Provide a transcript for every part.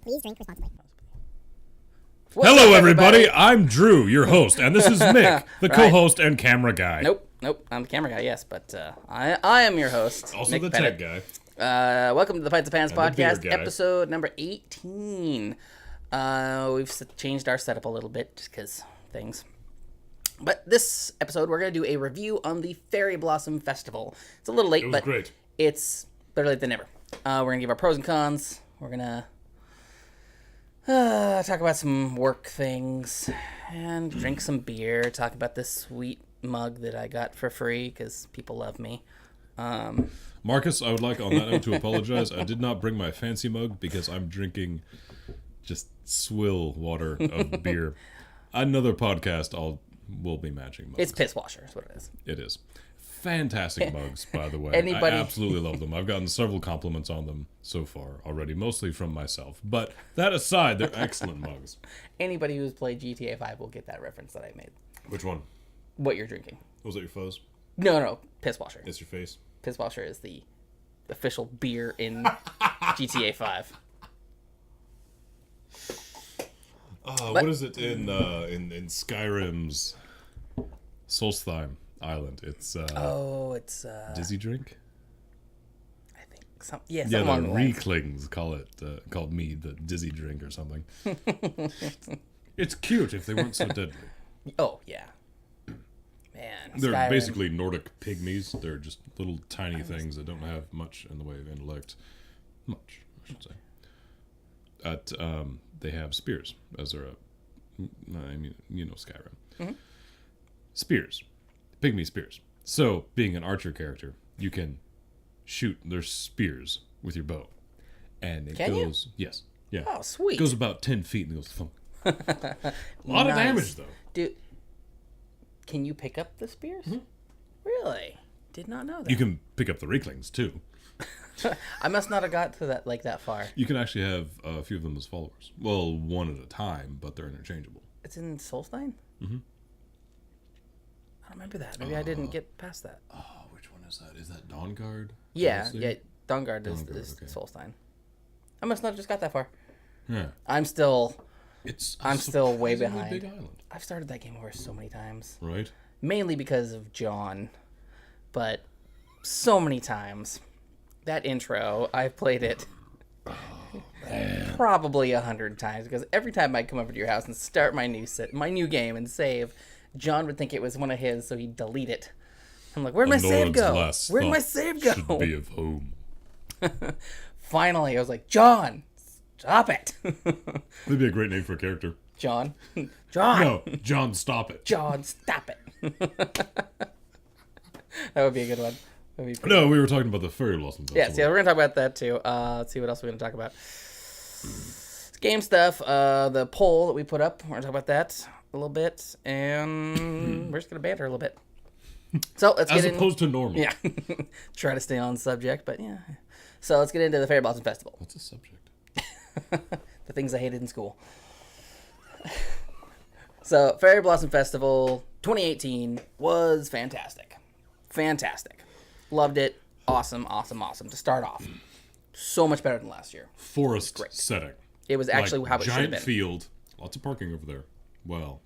Please drink responsibly. Hello, everybody. I'm Drew, your host, and this is Mick, the Right. co-host and camera guy. Nope. I'm the camera guy, yes, but I am your host. Also Mick the Pettit. tech guy. Welcome to the Pints of Pants And the beer podcast, guy. episode number 18. We've changed our setup a little bit just because things. But this episode, we're going to do a review on the Fairyblossom Festival. It's a little late, It was but great. it's better late than never. We're going to give our pros and cons. We're going to talk about some work things and drink some beer. Talk about this sweet mug that I got for free because people love me. Marcus, I would like on that note to apologize. I did not bring my fancy mug because I'm drinking just swill water of beer. Another podcast will be matching mugs. It's piss washer is what it is. It is. Fantastic mugs, by the way. Anybody- I absolutely love them. I've gotten several compliments on them so far already, mostly from myself. But that aside, they're excellent mugs. Anybody who's played GTA 5 will get that reference that I made. Which one? What you're drinking. Was that your foes? No, piss washer. It's your face. Piss washer is the official beer in GTA 5. What is it in Skyrim's Solstheim Island? It's It's Dizzy Drink. I think something Yeah, along the the lines. Reeklings called mead the Dizzy Drink or something. It's cute if they weren't so deadly. Oh yeah, man. They're Skyrim. basically Nordic pygmies. They're just little tiny things that don't have much in the way of intellect. Much, I should say. They have spears as their, Skyrim. Mm-hmm. Spears. Pygmy spears. So, being an archer character, you can shoot their spears with your bow. And it Can you? goes... Yes. Yeah. Oh, sweet. It goes about 10 feet and goes thump. A lot of Nice. damage, though. Dude, can you pick up the spears? Really? Did not know that. You can pick up the Reeklings, too. I must not have got to that far. You can actually have a few of them as followers. Well, one at a time, but they're interchangeable. It's in Solstheim? Mm-hmm. I don't remember that. Maybe I didn't get past that. Oh, which one is that? Is that Dawnguard? Yeah. Dawnguard is Dawnguard, okay. Solstheim. I must not have just got that far. Yeah. I'm still I'm still way Big behind. island, I've started that game over so many times. right? Mainly because of John. But so many times. That intro, I've played it probably 100 times because every time I'd come over to your house and start my new game and save, John would think it was one of his, so he'd delete it. I'm like, where'd my save go? Where'd my save go? Should be of home. Finally, I was like, John, stop it. That'd be a great name for a character. John. No, John, stop it. John, stop it. That would be a good one. That'd be pretty No, we were talking about the Fairyblossom Festival. Yes, yeah, we're going to talk about that too. Let's see what else we're going to talk about. Game stuff, the poll that we put up, we're going to talk about that a little bit, and we're just going to banter a little bit. So let's get As opposed to normal. Yeah, try to stay on subject, but yeah. So let's get into the Fairyblossom Festival. What's a subject? The things I hated in school. So Fairyblossom Festival 2018 was fantastic. Fantastic. Loved it. Awesome. To start off. So much better than last year. Forest setting. It was actually how it should have giant been. field. Lots of parking over there. Well,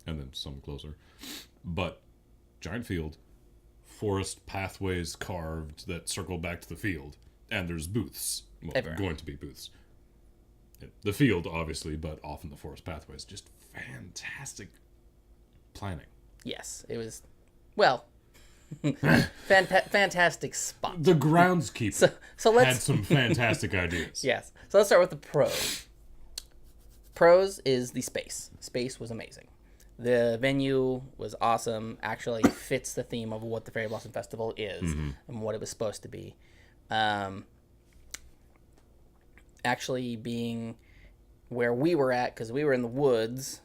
and then some closer. But giant field. Forest pathways carved that circle back to the field. And there's booths. Well, Everywhere. going to be booths. The field, obviously, but often the forest pathways. Just fantastic planning. Yes, it was, well, fantastic spot. The groundskeeper So had let's, some fantastic ideas. yes. So let's start with the pros. Pros is the space. Space was amazing. The venue was awesome. Actually fits the theme of what the Fairyblossom Festival is and what it was supposed to be. Actually being where we were at, because we were in the woods,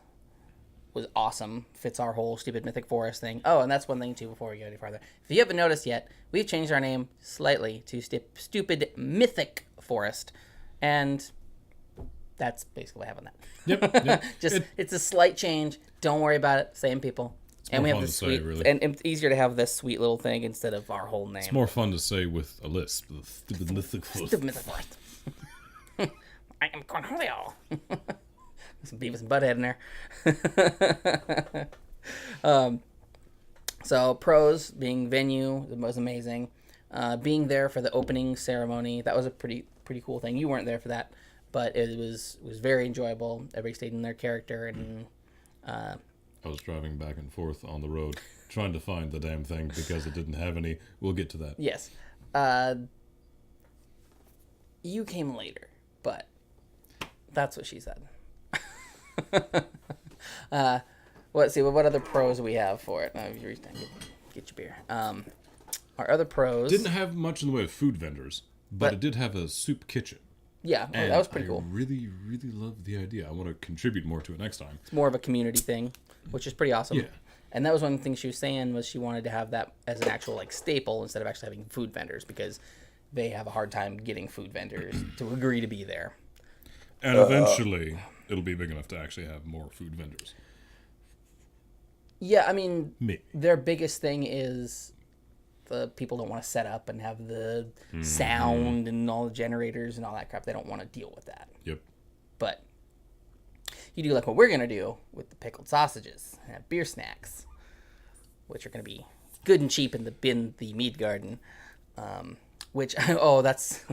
was awesome. Fits our whole stupid mythic forest thing. Oh, and that's one thing too before we go any farther. If you haven't noticed yet, we've changed our name slightly to stupid mythic forest, and that's basically what happened. Yep. Just it's a slight change. Don't worry about it. Same people. And we have fun this to say, sweet, really. and it's easier to have this sweet little thing instead of our whole name. It's more fun to say with a lisp. The stupid mythic forest. Stupid mythic forest. I am Cornholio. Some Beavis and Butthead in there. So pros, being venue was amazing. Being there for the opening ceremony, that was a pretty cool thing. You weren't there for that, but it was very enjoyable. Everybody stayed in their character, and I was driving back and forth on the road trying to find the damn thing because it didn't have any. We'll get to that. yes, you came later, but that's what she said. Let's see. What other pros do we have for it? Get your beer. Our other pros Didn't have much in the way of food vendors, but it did have a soup kitchen. Yeah, And that was pretty cool. I really, really love the idea. I want to contribute more to it next time. It's more of a community thing, which is pretty awesome. Yeah. And that was one thing she was saying was she wanted to have that as an actual like staple instead of actually having food vendors because they have a hard time getting food vendors to agree to be there. And eventually, it'll be big enough to actually have more food vendors. Yeah, I mean, Maybe. their biggest thing is the people don't want to set up and have the sound and all the generators and all that crap. They don't want to deal with that. Yep. But you do like what we're going to do with the pickled sausages and have beer snacks, which are going to be good and cheap in the mead garden. Which, that's,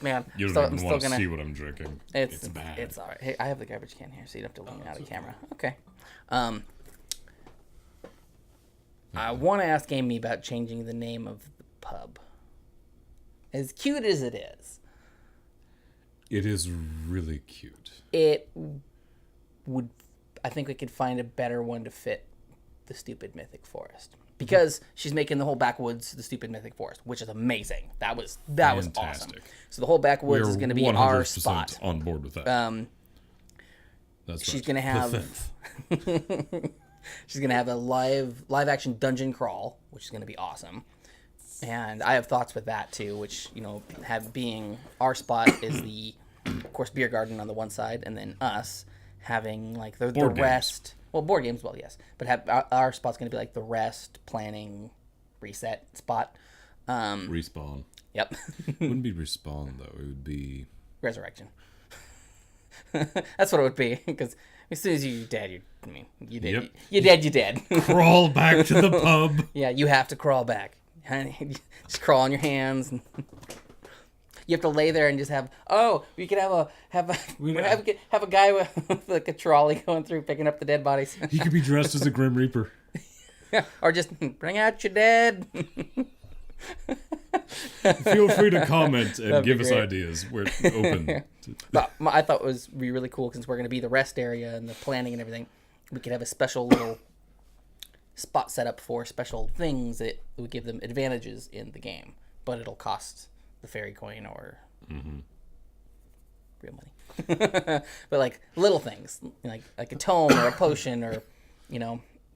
man. You don't even want to see what I'm drinking. It's bad. It's all right. Hey, I have the garbage can here, so you don't have to lean out of camera. Okay. I want to ask Amy about changing the name of the pub. As cute as it is. It is really cute. It would... I think we could find a better one to fit the Stupid Mythic Forest. Because she's making the whole backwoods the Stupid Mythic Forest, which is amazing. That was awesome. So the whole backwoods is going to be our spot. On board with that. That's she's right. going to have she's going to have a live action dungeon crawl, which is going to be awesome. And I have thoughts with that too, which, have being our spot is the, of course, beer garden on the one side, and then us having like the rest. Well, board games, well, yes, but our spot's going to be like the rest, planning, reset spot. Respawn. Yep. Wouldn't be respawn though. It would be resurrection. That's what it would be, because as soon as you're dead, you're dead. Yep. You're dead. You're dead. Crawl back to the pub. Yeah, you have to crawl back. Just crawl on your hands. And you have to lay there and just have. Oh, we could have a guy with like a trolley going through picking up the dead bodies. He could be dressed as a Grim Reaper. Or just bring out your dead. Feel free to comment and give us ideas. We're open. But I thought it was really cool since we're going to be the rest area and the planning and everything. We could have a special little spot set up for special things that would give them advantages in the game, but it'll cost the fairy coin or real money. But like little things, like a tome or a potion, or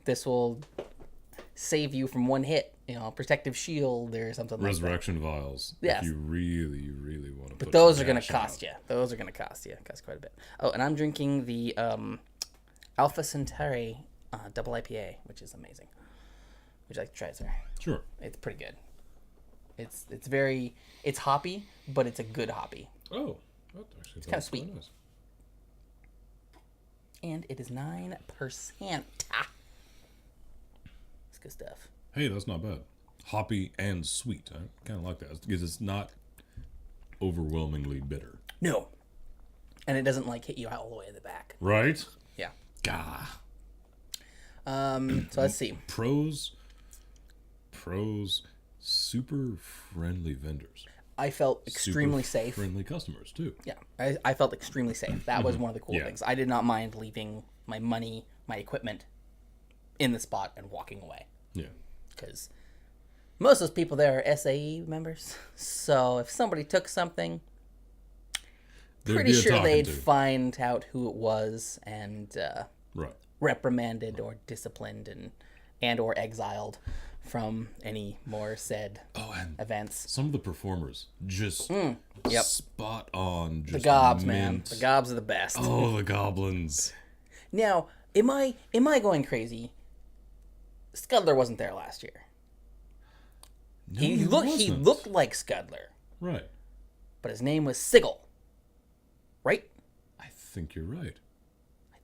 this will save you from one hit. Protective shield or something like that. Resurrection vials. Yes. If you really, really want to. But those are going to cost you. Those are going to cost you. Cost quite a bit. Oh, and I'm drinking the Alpha Centauri double IPA, which is amazing. Would you like to try it, sir? Sure. It's pretty good. It's hoppy, but it's a good hoppy. Oh, it's kind of sweet. Nice. And it is 9%. It's good stuff. Hey, that's not bad. Hoppy and sweet. I kind of like that because it's not overwhelmingly bitter. No. And it doesn't hit you all the way in the back. Right? Yeah. Gah. So let's see. Pros, super friendly vendors. I felt extremely safe. Friendly customers too. Yeah, I felt extremely safe. That was one of the cool things. I did not mind leaving my money, my equipment in the spot and walking away. Yeah. Because most of those people there are SAE members. So if somebody took something, pretty sure they'd find out who it was and reprimanded or disciplined and or exiled from any more said events. Some of the performers just spot on. Just the gobs, man. The gobs are the best. Oh, the goblins. Now, am I going crazy? Scudler wasn't there last year. No, he looked like Scudler. Right. But his name was Sigil. right? I think you're right. I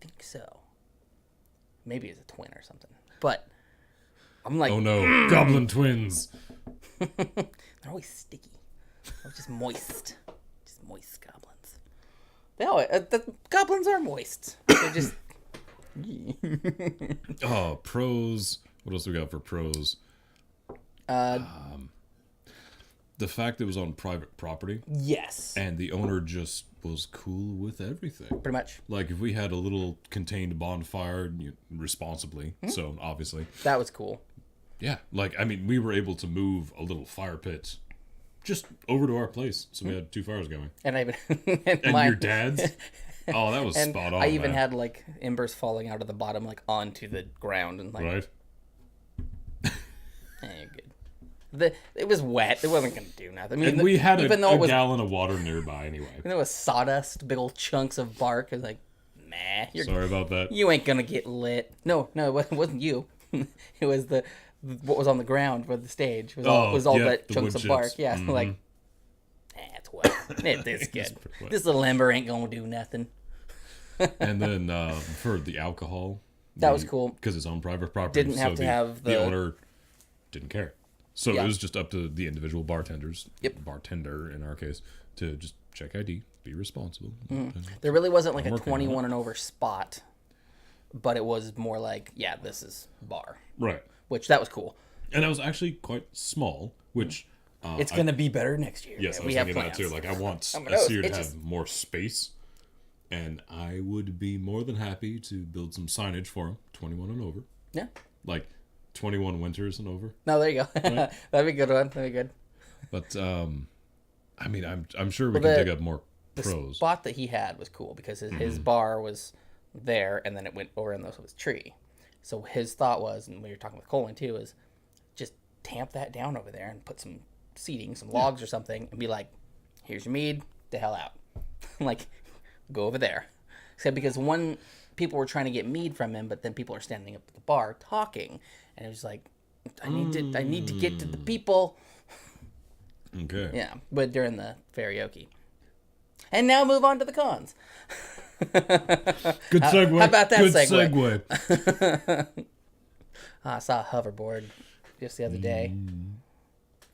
think so. Maybe it's a twin or something. But I'm like, Oh no, goblin twins. they're always sticky. They're just moist. Just moist goblins. They always, the goblins are moist. They're just... Oh, pros. What else do we got for pros? The fact it was on private property. Yes. And the owner just was cool with everything. Pretty much. Like, if we had a little contained bonfire, responsibly, so obviously. That was cool. Yeah, like, I mean, we were able to move a little fire pit just over to our place, so we had 2 fires going. And I even... and your dad's? Oh, that was spot on, I even man. had, like, embers falling out of the bottom, like, onto the ground. And like, Right? you're good. It was wet. It wasn't going to do nothing. I mean, And we had even a though it was, gallon of water nearby anyway. even though it was sawdust, big old chunks of bark, it was like, nah. Sorry about that. You ain't going to get lit. No, it wasn't you. It was what was on the ground for the stage. It was all that chunks of bark. Yeah, like, it's wet. It's good. This little ember ain't going to do nothing. And then for the alcohol. That was cool. Because it's on private property. Didn't have to have the owner didn't care. So Yeah. it was just up to the individual bartenders, Yep. bartender in our case, to just check ID, be responsible. There really wasn't like a working on 21 and over spot, but it was more like, yeah, this is bar, Right. which that was cool. And that was actually quite small, which... It's going to be better next year. Yes, man. I was thinking that too. Like, I want Oh my a nose Sear to itches. have more space, and I would be more than happy to build some signage for them, 21 and over. Yeah. Like, 21 winters and over. No, there you go. That'd be a good one. That'd be good. But, I mean, I'm sure we can dig up more The pros. spot that he had was cool because his bar was there, and then it went over in this tree. So his thought was, and we were talking with Colin too, is just tamp that down over there and put some seating, some logs or something, and be like, here's your mead, the hell out. Like, go over there. Except because people were trying to get mead from him, but then people are standing up at the bar talking, and it was like, I need to get to the people. Okay. Yeah, but during the karaoke. And now move on to the cons. Good segue. How about that Good segue? I saw a hoverboard just the other day.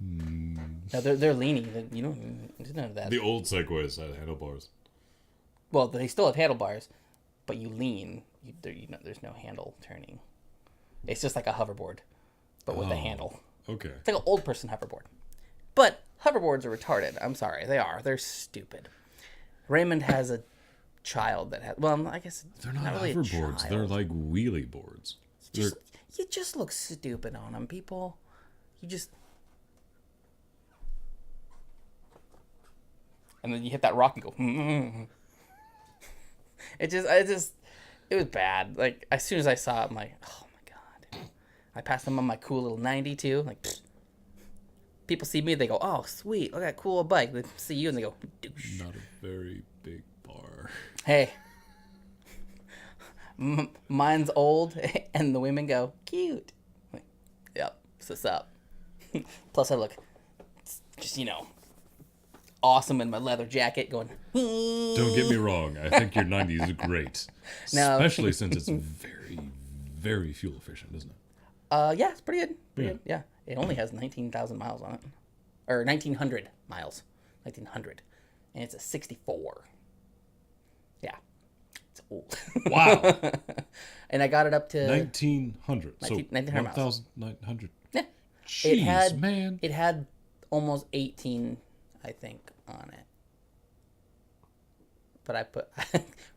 No, they're leaning. You don't know that. The old segways had handlebars. Well, they still have handlebars, but you lean. There's no handle turning. It's just like a hoverboard, but with a handle. Okay. It's like an old person hoverboard. But hoverboards are retarded. I'm sorry. They are. They're stupid. Raymond has a child that has... Well, I guess They're not really hoverboards. a They're child. like wheelie boards. You just look stupid on them, people. You just... And then you hit that rock and go... It was bad. Like, as soon as I saw it, I'm like, oh my god. I passed them on my cool little 90 too. Like, pfft. People see me, they go, oh, sweet, look at that cool bike. They see you and they go, douche. Not a very big bar. Hey. Mine's old, and the women go, cute. Like, yep, what's up? Plus, I look just, awesome in my leather jacket going, Don't get me wrong. I think your 90 is great. No. Especially since it's very, very fuel efficient, isn't it? yeah, it's pretty good. Good. Yeah. It only has 19,000 miles on it. Or 1,900 miles. 1,900. And it's a 64. Yeah. It's old. Wow. And I got it up to... 1,900. So 1,900 miles. 1,900. Yeah. Jeez, man. It had almost 18, I think, on it. But I put...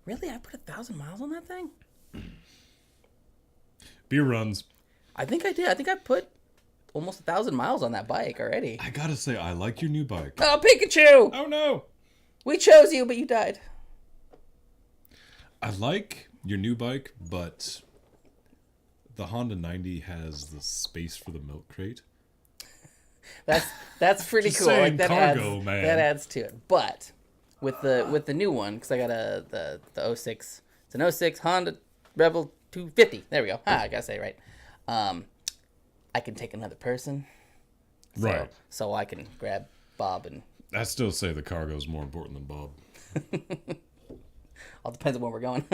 Really? I put 1,000 miles on that thing? Beer runs. I think I did. I think I put almost 1,000 miles on that bike already. I gotta say, I like your new bike. Oh, Pikachu! Oh, no. We chose you, but you died. I like your new bike, but the Honda 90 has the space for the milk crate. That's pretty Just cool. saying, Like that cargo, adds, man. That adds to it. But with the new one, because I got the 06. It's an 06 Honda Rebel 250. There we go. I gotta say it right. I can take another person. Right. So I can grab Bob and... I still say the cargo is more important than Bob. All depends on where we're going.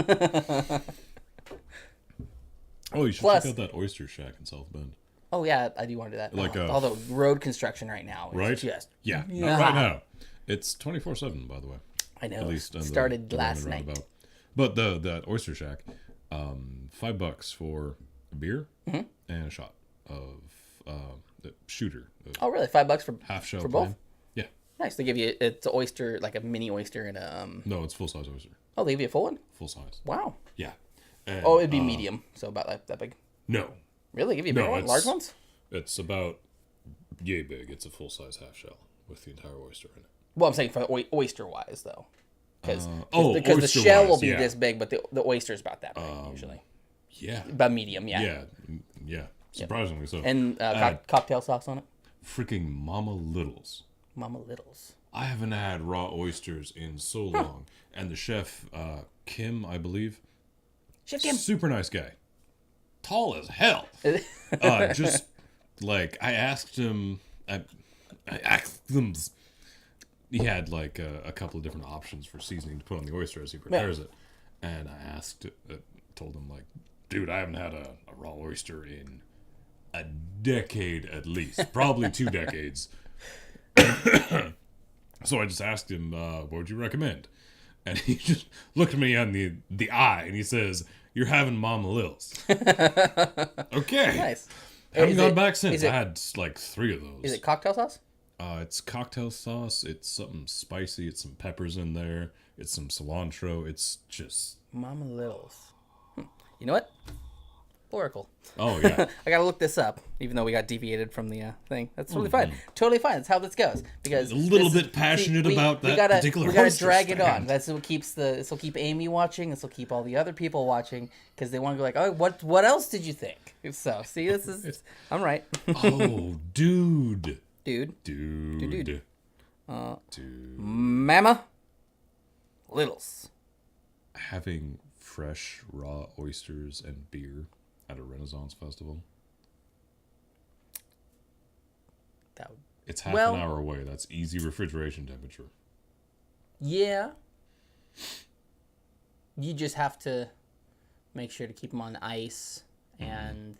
Oh, you should Plus- check out that Oyster Shack in South Bend. Oh yeah, I do want to do that. Like, all the road construction right now is Right? just Yeah, not right now. It's 24/7, by the way. I know. At least on Started the last roundabout. night. But that Oyster Shack, $5 for a beer and a shot of the shooter. Oh really? $5 for Half shell for both? plain. Yeah. Nice. They give you it's an oyster, like a mini oyster and a No, it's full size oyster. Oh, they give you a full one? Full size. Wow. Yeah. And, Oh, it'd be medium, so about that big. No. Really? Give you a bigger one? Large ones? It's about yay big. It's a full size half shell with the entire oyster in it. Well, I'm saying for oyster wise though, because the oyster shell will wise, be yeah. this big, but the oyster is about that big usually. Yeah. About medium, yeah. Yeah. Yeah. Surprisingly so. And cocktail sauce on it. Freaking Mama Littles. Mama Littles. I haven't had raw oysters in so long. And the chef, Kim, I believe, Chef Kim. super nice guy. Tall as hell. Just like I asked him, I asked them. He had like a couple of different options for seasoning to put on the oyster as he prepares it, and I asked, told him like, dude, I haven't had a raw oyster in a decade at least, probably 2 decades. So I just asked him, what would you recommend? And he just looked at me on the eye and he says, "You're having Mama Littles." Okay. Nice. Haven't gone back since. I had like 3 of those. Is it cocktail sauce? It's cocktail sauce. It's something spicy. It's some peppers in there. It's some cilantro. It's just... Mama Littles. You know what? Oracle. Oh, yeah. I gotta look this up, even though we got deviated from the thing. That's totally fine. Totally fine. That's how this goes. Because A little bit passionate about that particular We gotta oyster drag it on. stand. That's what keeps this will keep Amy watching. This will keep all the other people watching because they want to go like, oh, what else did you think? So see, this is I'm right. Oh, dude. Dude. Dude. Mama Littles. Having fresh raw oysters and beer at a Renaissance festival. It's half an hour away. That's easy refrigeration temperature. Yeah. You just have to make sure to keep them on ice, and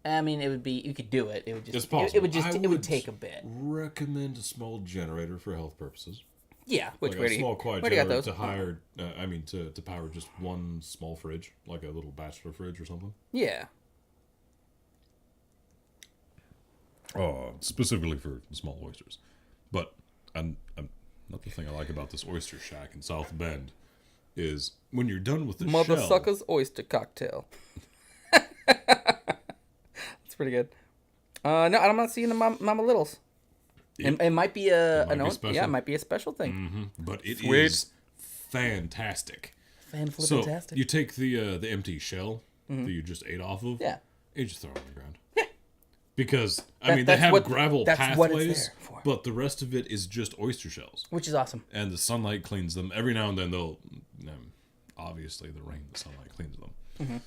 I mean, it would be you could do it. It would just It's possible. it would take a bit. Recommend a small generator for health purposes. Yeah, which Like a small quiet where do you got generator those? to hire. To power just one small fridge, like a little bachelor fridge or something. Yeah. Specifically for small oysters. But another thing I like about this oyster shack in South Bend is when you're done with the Mother shell. sucker's oyster cocktail. That's pretty good. No, I'm not seeing the Mama Littles. It might be it might be a special thing. Mm-hmm. But it Sweet. is fantastic. Fantastic. So you take the empty shell that you just ate off of, Yeah. you just throw it on the ground. Yeah. Because they that's have what- gravel that's what it's pathways, there for. but the rest of it is just oyster shells. Which is awesome. And the sunlight cleans them. Every now and then they'll, obviously the rain, the sunlight cleans them. Mm-hmm.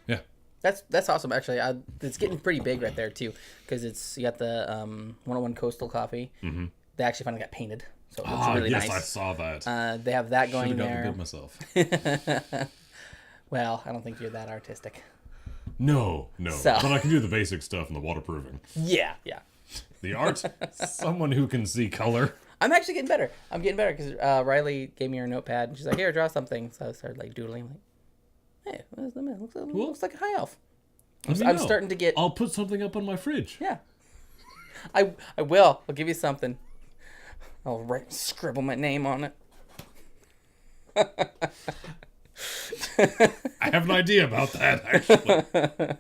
Yeah. That's awesome. Actually, it's getting pretty big right there too, because you got the 101 Coastal Coffee. Mm-hmm. They actually finally got painted, so it looks really yes, nice. I saw that. They have that Should going have got the there. bid myself. Well, I don't think you're that artistic. No. So- But I can do the basic stuff and the waterproofing. Yeah. The art, someone who can see color. I'm actually getting better. I'm getting better because Riley gave me her notepad and she's like, "Here, draw something." So I started like doodling. Like, hey, what's the man? Looks like a high elf. I'm starting to get. I'll put something up on my fridge. Yeah. I will. I'll give you something. I'll scribble my name on it. I have an idea about that,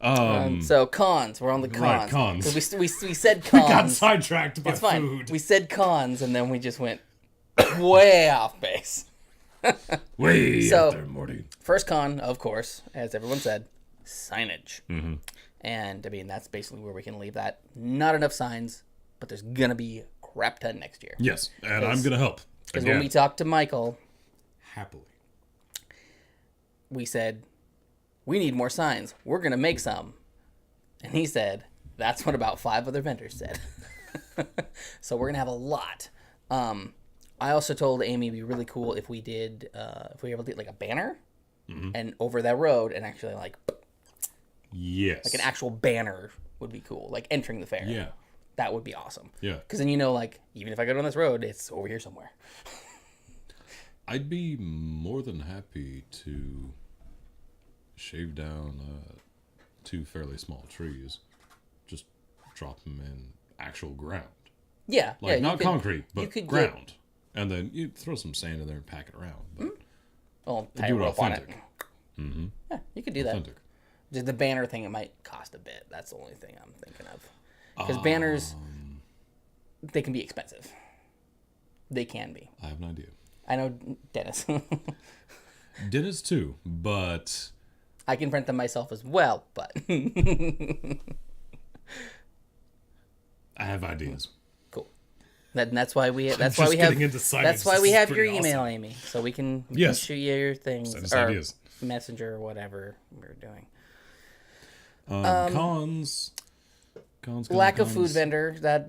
actually. So cons. We're on the cons. Right, cons. So we said cons. Got sidetracked by It's fine. food. We said cons, and then we just went way off base. Way So- out there, Morty. First con, of course, as everyone said, signage. Mm-hmm. And, I mean, that's basically where we can leave that. Not enough signs, but there's going to be a crap ton next year. Yes, and I'm going to help. Because when we talked to Michael, Happily. we said, we need more signs. We're going to make some. And he said, that's what about 5 other vendors said. So we're going to have a lot. I also told Amy it'd be really cool if we did, if we were able to get like a banner and over that road and actually like Yes. an actual banner would be cool, like entering the fair. Yeah. That would be awesome. Yeah. Because then like even if I go down this road, it's over here somewhere. I'd be more than happy to shave down 2 fairly small trees, just drop them in actual ground. Yeah, Like, not concrete, you but could ground. And then you throw some sand in there and pack it around. But do it authentic. Mm-hmm. Yeah, you could do Authentic. that. Just the banner thing, it might cost a bit. That's the only thing I'm thinking of. Because banners, they can be expensive. They can be. I have an idea. I know Dennis. Dennis too, but I can print them myself as well, but I have ideas. cool. That's why we. That's I'm why we just have. getting into science. That's why This we is have your pretty email, awesome. Amy, so we can Yes. shoot you your things Send us or ideas. messenger or whatever we're doing. Cons. Lack of food vendor. That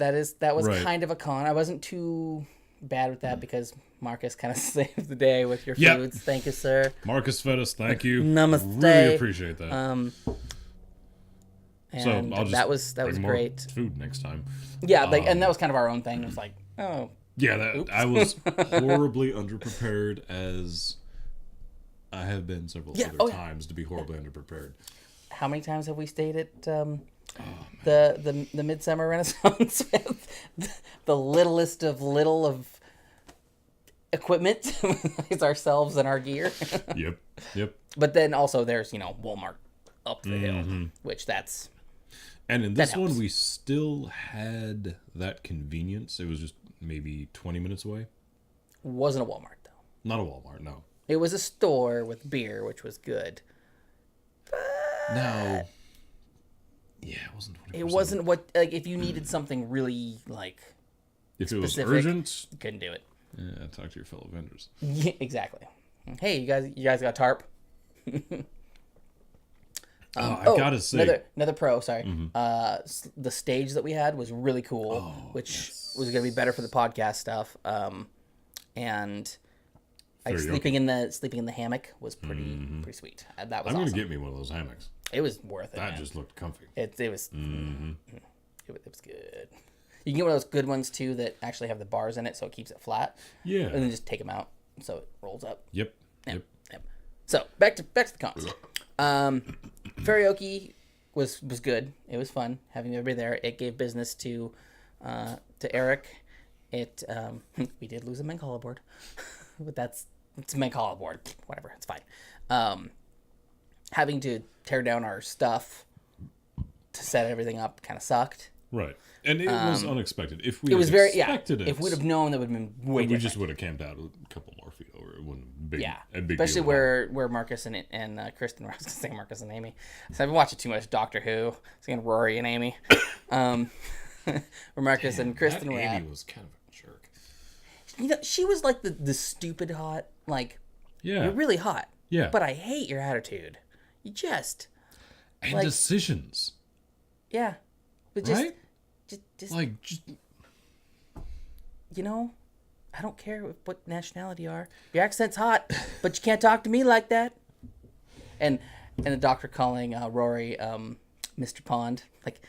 was Right. kind of a con. I wasn't too bad with that because Marcus kind of saved the day with your Yep. foods. Thank you, sir. Marcus fed us. Thank you. Namaste. Really appreciate that. And so I'll just that was bring more great. food next time. Yeah, like, and that was kind of our own thing. It was like, oh, Yeah, I was horribly underprepared, as I have been several other times to be horribly underprepared. how many times have we stayed at the Midsummer Renaissance with the littlest of little of equipment is ourselves and our gear. Yep. But then also there's Walmart up the hill, which that's And in this one, helps. we still had that convenience. It was just maybe 20 minutes away. wasn't a Walmart though. Not a Walmart, no. It was a store with beer, which was good. No. Yeah, it wasn't 20%. It wasn't what like if you needed something really like If it was specific. urgent, you couldn't do it. yeah, talk to your fellow vendors. Yeah, exactly. Hey, you guys got tarp? I gotta say, another pro. Sorry, the stage that we had was really cool, which was gonna be better for the podcast stuff. And like sleeping in the hammock was pretty sweet. That was I'm awesome. gonna get me one of those hammocks. It was worth it. That man. just looked comfy. It was it was good. You can get one of those good ones too that actually have the bars in it, so it keeps it flat. Yeah. And then just take them out, so it rolls up. Yep. So back to the cons. Karaoke was good. It was fun having everybody there. It gave business to Eric. It we did lose a Mancala board, but it's a Mancala board. Whatever, it's fine. Having to tear down our stuff to set everything up kind of sucked. Right. And it was unexpected. If we It was had very expected it, If we'd have known, that would have been way we different. just would have camped out a couple more feet over. It wouldn't have been a big especially deal. where Marcus and Kristen were. I was gonna say Marcus and Amy. So I've been watching too much Doctor Who. Saying Rory and Amy. Where Marcus and Kristen that were Amy at. was kind of a jerk. She was like the stupid hot. Like Yeah. you're really hot. Yeah. But I hate your attitude. You just And like- decisions. yeah. But just Right? just Like, just I don't care what nationality you are. Your accent's hot, but you can't talk to me like that. And the doctor calling Rory Mr. Pond, like,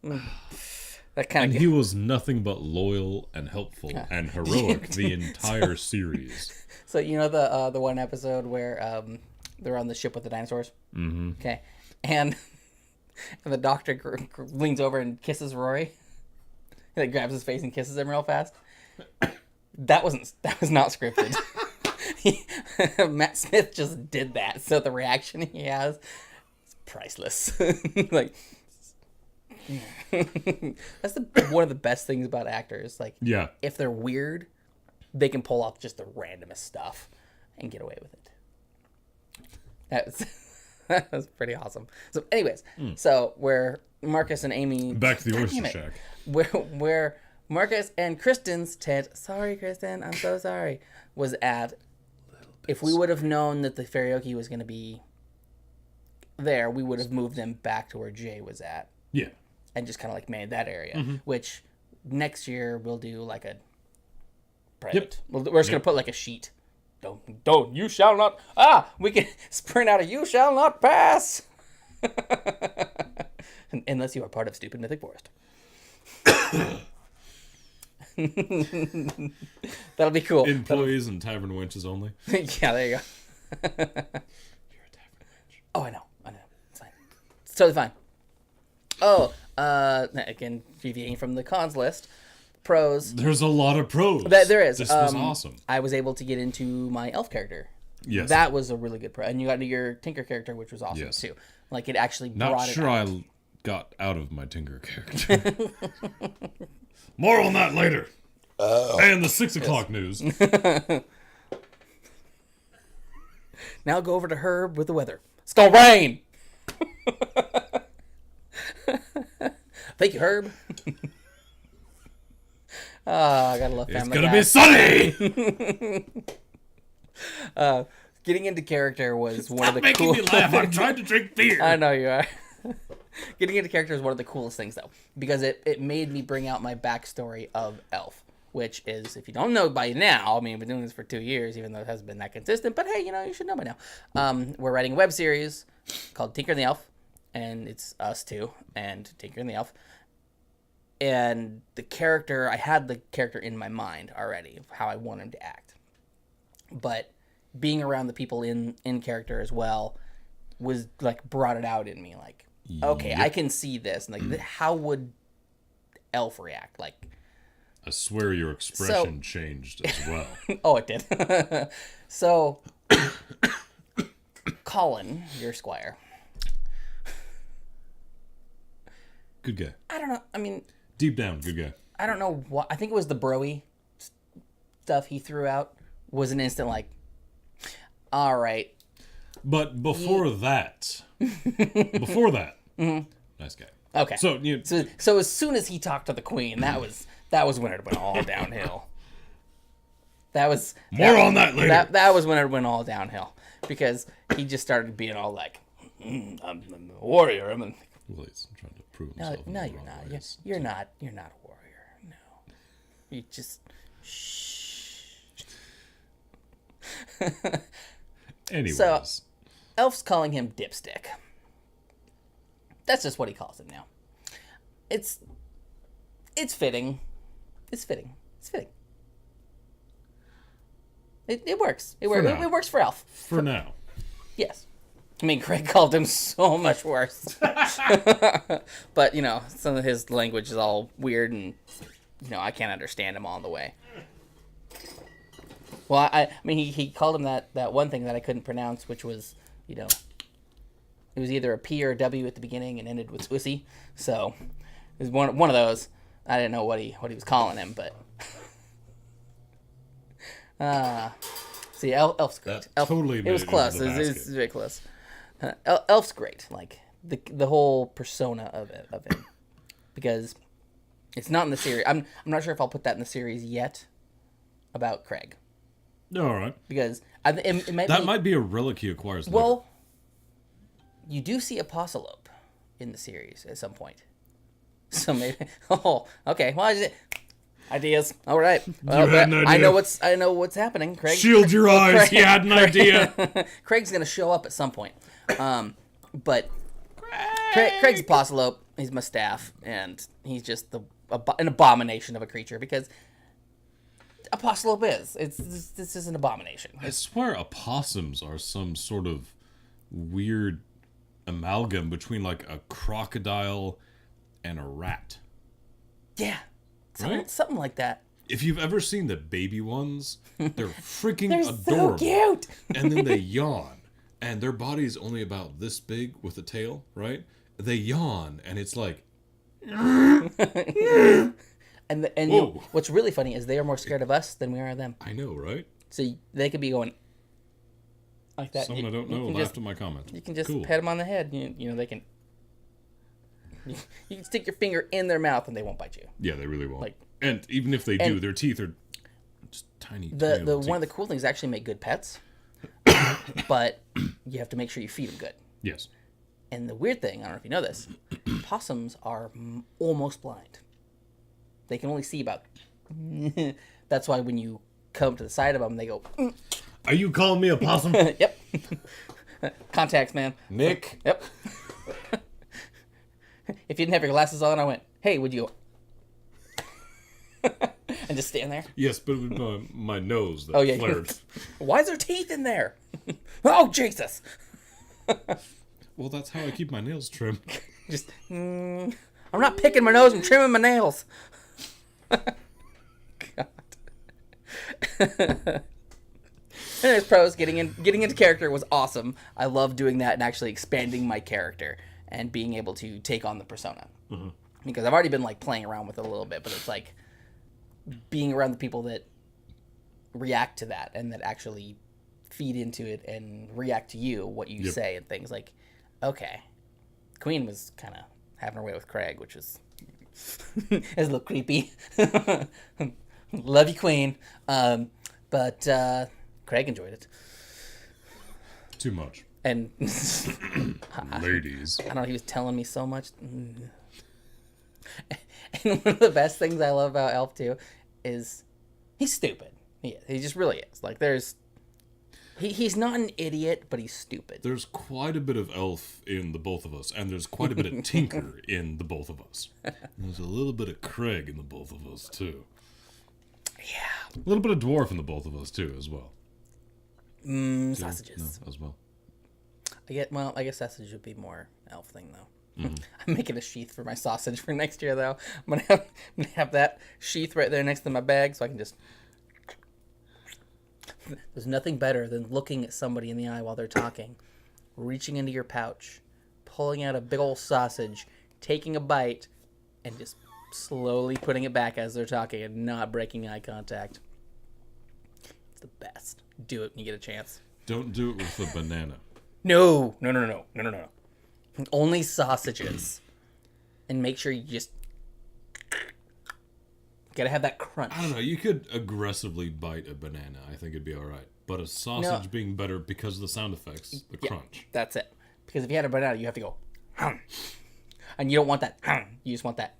that kind and of. he was nothing but loyal and helpful and heroic the entire series. So the one episode where they're on the ship with the dinosaurs. Mm-hmm. Okay, and the doctor leans over and kisses Rory. He like grabs his face and kisses him real fast. That was not scripted. Matt Smith just did that, so the reaction he has is priceless. Like that's one of the best things about actors. Like, Yeah. if they're weird, they can pull off just the randomest stuff and get away with it. That was pretty awesome. So, anyways, so where Marcus and Amy Back to the God Oyster damn it. Shack. where Marcus and Kristen's tent, sorry Kristen, I'm so sorry, was at. If we would have known that the karaoke was going to be there, we would have moved them back to where Jay was at Yeah. and just kind of like made that area, which next year we'll do like a private. Yep. We're just gonna put like a sheet. Don't, you shall not. We can sprint out a you shall not pass. Unless you are part of Stupid Mythic Forest. That'll be cool. Employees and tavern wenches only. Yeah, there you go. You're a tavern wench. Oh, I know. It's fine. It's totally fine. Oh, again, deviating from the cons list. Pros. There's a lot of pros. There is. This was awesome. I was able to get into my elf character. Yes. That was a really good pro. And you got into your tinker character, which was awesome too. Like, it actually brought Not it sure out. I got out of my tinker character. More on that later. And the 6 o'clock news. Now go over to Herb with the weather. It's gonna rain! Thank you, Herb. I gotta love Family Guy. It's gonna be sunny! Getting into character was one of the making me laugh. I'm trying to drink beer. I know you are. Getting into character is one of the coolest things, though, because it made me bring out my backstory of Elf, which is, if you don't know by now, I mean, I've been doing this for 2 years, even though it hasn't been that consistent, but hey, you should know by now. We're writing a web series called Tinker and the Elf, and it's us two, and Tinker and the Elf. And I had the character in my mind already, of how I want him to act. But being around the people in character as well was, like, brought it out in me, like, okay, I can see this. And like, how would Elf react? Like, I swear your expression changed as well. Oh, it did. So, Colin, your squire. Good guy. I don't know. I mean, Deep down, good guy. I don't know what. I think it was the broy stuff he threw out was an instant like, all right. But before that, nice guy. Okay. So as soon as he talked to the queen, that was when it went all downhill. More on that later. That was when it went all downhill because he just started being all like, I'm a warrior. Well, he's trying to prove himself. No, you're not. You're not. You're not a warrior. No, you just shh. Anyways, So, Elf's calling him Dipstick. That's just what he calls him now. It's fitting. It's fitting. It works. It works for Elf. For now. Yes. I mean, Craig called him so much worse. But, some of his language is all weird and, I can't understand him all the way. Well, I mean, he called him that one thing that I couldn't pronounce, which was, it was either a P or a W at the beginning and ended with Ussy. So, it was one of those. I didn't know what he was calling him, but... See, Elf's great. That totally made it was close. It was very close. Elf's great. Like the whole persona of him, because it's not in the series. I'm not sure if I'll put that in the series yet about Craig. All right. Because it might be a relic he acquires later. Well, you do see Apostolope in the series at some point. So maybe. Oh, okay. Well, ideas. All right. Well, had an idea. I know what's happening, Craig. Shield your eyes. He had an idea. Craig's gonna show up at some point. But Craig's Apostolope. He's my staff, and he's just an abomination of a creature because Apostolope this is an abomination. I swear opossums are some sort of weird amalgam between like a crocodile and a rat. Yeah. Right? Something like that. If you've ever seen the baby ones, they're freaking They're adorable. so cute. And then they yawn, and their body's only about this big with a tail, right? They yawn, and it's like... And what's really funny is they are more scared of us than we are of them. I know, right? So they could be going like that. Someone I don't know laughed at my comment. You can just Cool. pat them on the head. They can... You can stick your finger in their mouth and they won't bite you. Yeah, they really won't. Like, and even if they do, their teeth are just tiny. The little one of the teeth. cool things is actually make good pets, but you have to make sure you feed them good. Yes. And the weird thing, I don't know if you know this, possums are almost blind. They can only see about. That's why when you come to the side of them, they go. Are you calling me a possum? Yep. Contacts, man. Nick? Yep. If you didn't have your glasses on, I went, hey, would you... and just stand there? Yes, but with my nose that flared. Why is there teeth in there? Oh, Jesus! Well, that's how I keep my nails trimmed. Just, I'm not picking my nose and trimming my nails. God. Anyways, pros, getting into character was awesome. I love doing that and actually expanding my character and being able to take on the persona. Mm-hmm. Because I've already been like playing around with it a little bit, but it's like being around the people that react to that and that actually feed into it and react to you, what you say and things like, okay. Queen was kind of having her way with Craig, which is a little creepy. Love you, Queen. But Craig enjoyed it. Too much. And ladies. I don't know, he was telling me so much. And one of the best things I love about Elf too is he's stupid. He just really is. Like he's not an idiot, but he's stupid. There's quite a bit of Elf in the both of us, and there's quite a bit of Tinker in the both of us. There's a little bit of Craig in the both of us too. Yeah. A little bit of Dwarf in the both of us too, as well. Sausages. No, as well. I guess sausage would be more Elf thing though. Mm-hmm. I'm making a sheath for my sausage for next year though. I'm gonna have that sheath right there next to my bag so I can just. There's nothing better than looking at somebody in the eye while they're talking, reaching into your pouch, pulling out a big old sausage, taking a bite, and just slowly putting it back as they're talking and not breaking eye contact. It's the best. Do it when you get a chance. Don't do it with a banana. No. Only sausages. And make sure you just... Gotta have that crunch. I don't know. You could aggressively bite a banana. I think it'd be all right. But a sausage being better because of the sound effects, the crunch. That's it. Because if you had a banana, you have to go... Hum. And you don't want that... Hum. You just want that...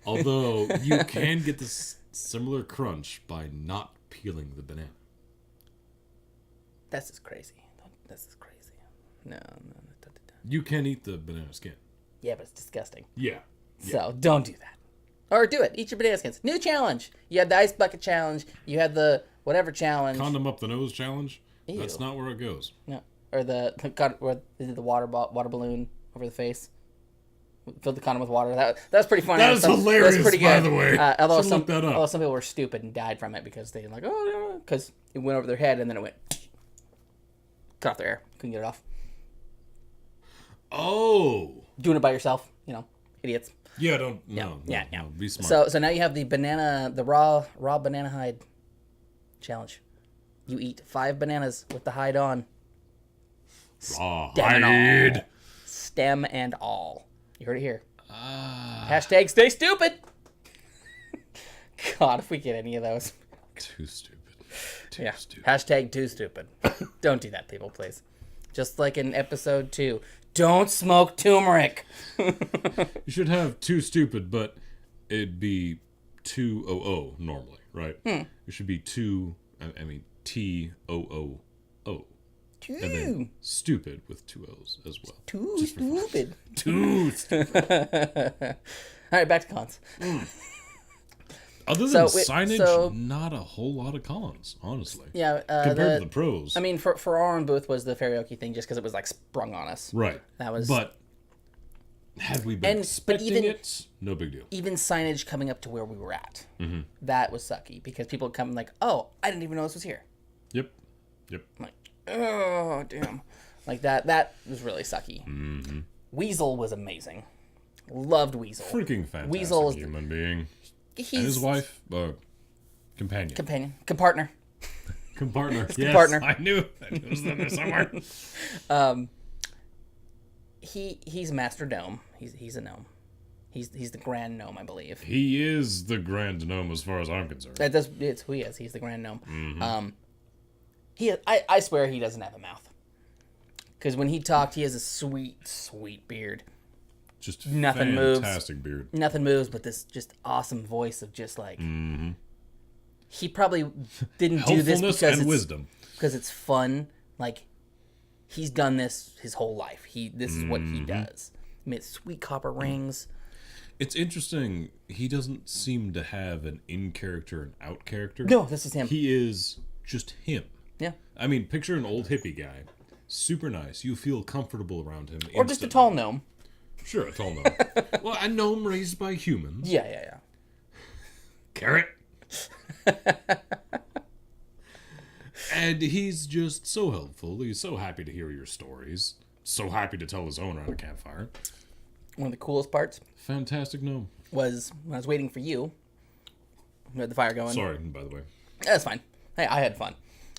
Although, you can get this similar crunch by not peeling the banana. This is crazy. No. You can eat the banana skin. Yeah, but it's disgusting. Yeah. So, don't do that. Or do it. Eat your banana skins. New challenge. You had the ice bucket challenge. You had the whatever challenge. Condom up the nose challenge? Ew. That's not where it goes. No. Or the water balloon over the face. Filled the condom with water. That's pretty funny. That is hilarious, pretty good. by the way. Although some people were stupid and died from it because they were like, because it went over their head and then it went cut off their hair. Couldn't get it off. Oh. Doing it by yourself, idiots. Yeah, No, be smart. So now you have the raw banana hide challenge. You eat 5 bananas with the hide on. Raw hide. Stem and all. You heard it here. Hashtag stay stupid. God, if we get any of those. Too stupid. Stupid. Hashtag too stupid. Don't do that, people, please. Just like in episode 2. Don't smoke turmeric. You should have too stupid, but it'd be 200 normally, right? It should be TOOO. Two. And then stupid with 2 O's as well. Too stupid. Too stupid. All right, back to cons. Other than signage, not a whole lot of cons, honestly. Yeah. Compared to the pros. I mean, for our own booth was the karaoke thing just because it was like sprung on us. Right. That was. But had we been expecting it, no big deal. Even signage coming up to where we were at, that was sucky because people would come like, oh, I didn't even know this was here. Yep. I'm like, oh, damn. Like that was really sucky. Mm-hmm. Weasel was amazing. Loved Weasel. Freaking fantastic Weasel is human being. And his wife, companion. Compartner. Compartner. Yes, compartner. I knew it was in there somewhere. He's Master Gnome. He's a gnome. He's the Grand Gnome, I believe. He is the Grand Gnome as far as I'm concerned. It's who he is. He's the Grand Gnome. Mm-hmm. I swear he doesn't have a mouth. Because when he talked, he has a sweet, sweet beard. Just nothing moves. Fantastic beard. Nothing moves, but this just awesome voice of just like... He probably didn't do this because it's fun. Like, he's done this his whole life. This is what he does. He made sweet copper rings. It's interesting. He doesn't seem to have an in-character and out-character. No, this is him. He is just him. Yeah. I mean, picture an old hippie guy. Super nice. You feel comfortable around him. Or just a tall gnome. Sure, a tall gnome. Well, a gnome raised by humans. Yeah. Carrot. And he's just so helpful. He's so happy to hear your stories. So happy to tell his own around a campfire. One of the coolest parts Fantastic gnome. was when I was waiting for you. We had the fire going. Sorry, by the way. That's fine. Hey, I had fun.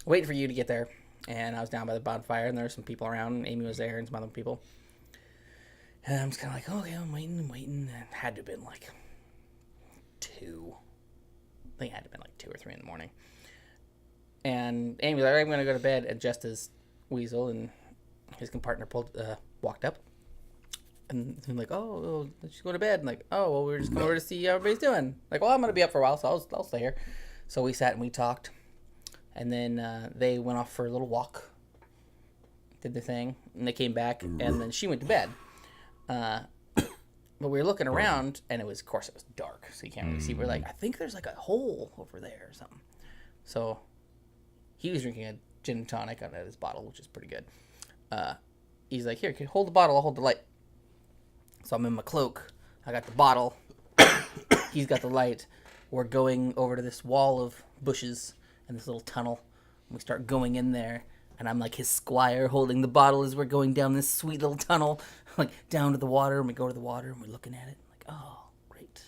Waiting for you to get there. And I was down by the bonfire, and there were some people around. Amy was there, and some other people. And I'm just kind of like, okay, I'm waiting. And it had to have been like 2. I think it had to have been like 2 or 3 in the morning. And Amy was like, I'm going to go to bed. And just as Weasel and his partner walked up. And I'm like, oh, let's just go to bed. And like, oh, well, we're just going over to see how everybody's doing. Like, well, I'm going to be up for a while, so I'll stay here. So we sat and we talked. And then they went off for a little walk. Did their thing. And they came back. And then she went to bed. But we were looking around, and of course, it was dark, so you can't really see. We're like, I think there's like a hole over there or something. So he was drinking a gin and tonic out of his bottle, which is pretty good. He's like, here, hold the bottle, I'll hold the light. So I'm in my cloak. I got the bottle. He's got the light. We're going over to this wall of bushes and this little tunnel. And we start going in there. And I'm like his squire holding the bottle as we're going down this sweet little tunnel, like down to the water. And we go to the water and we're looking at it. Like, oh, great.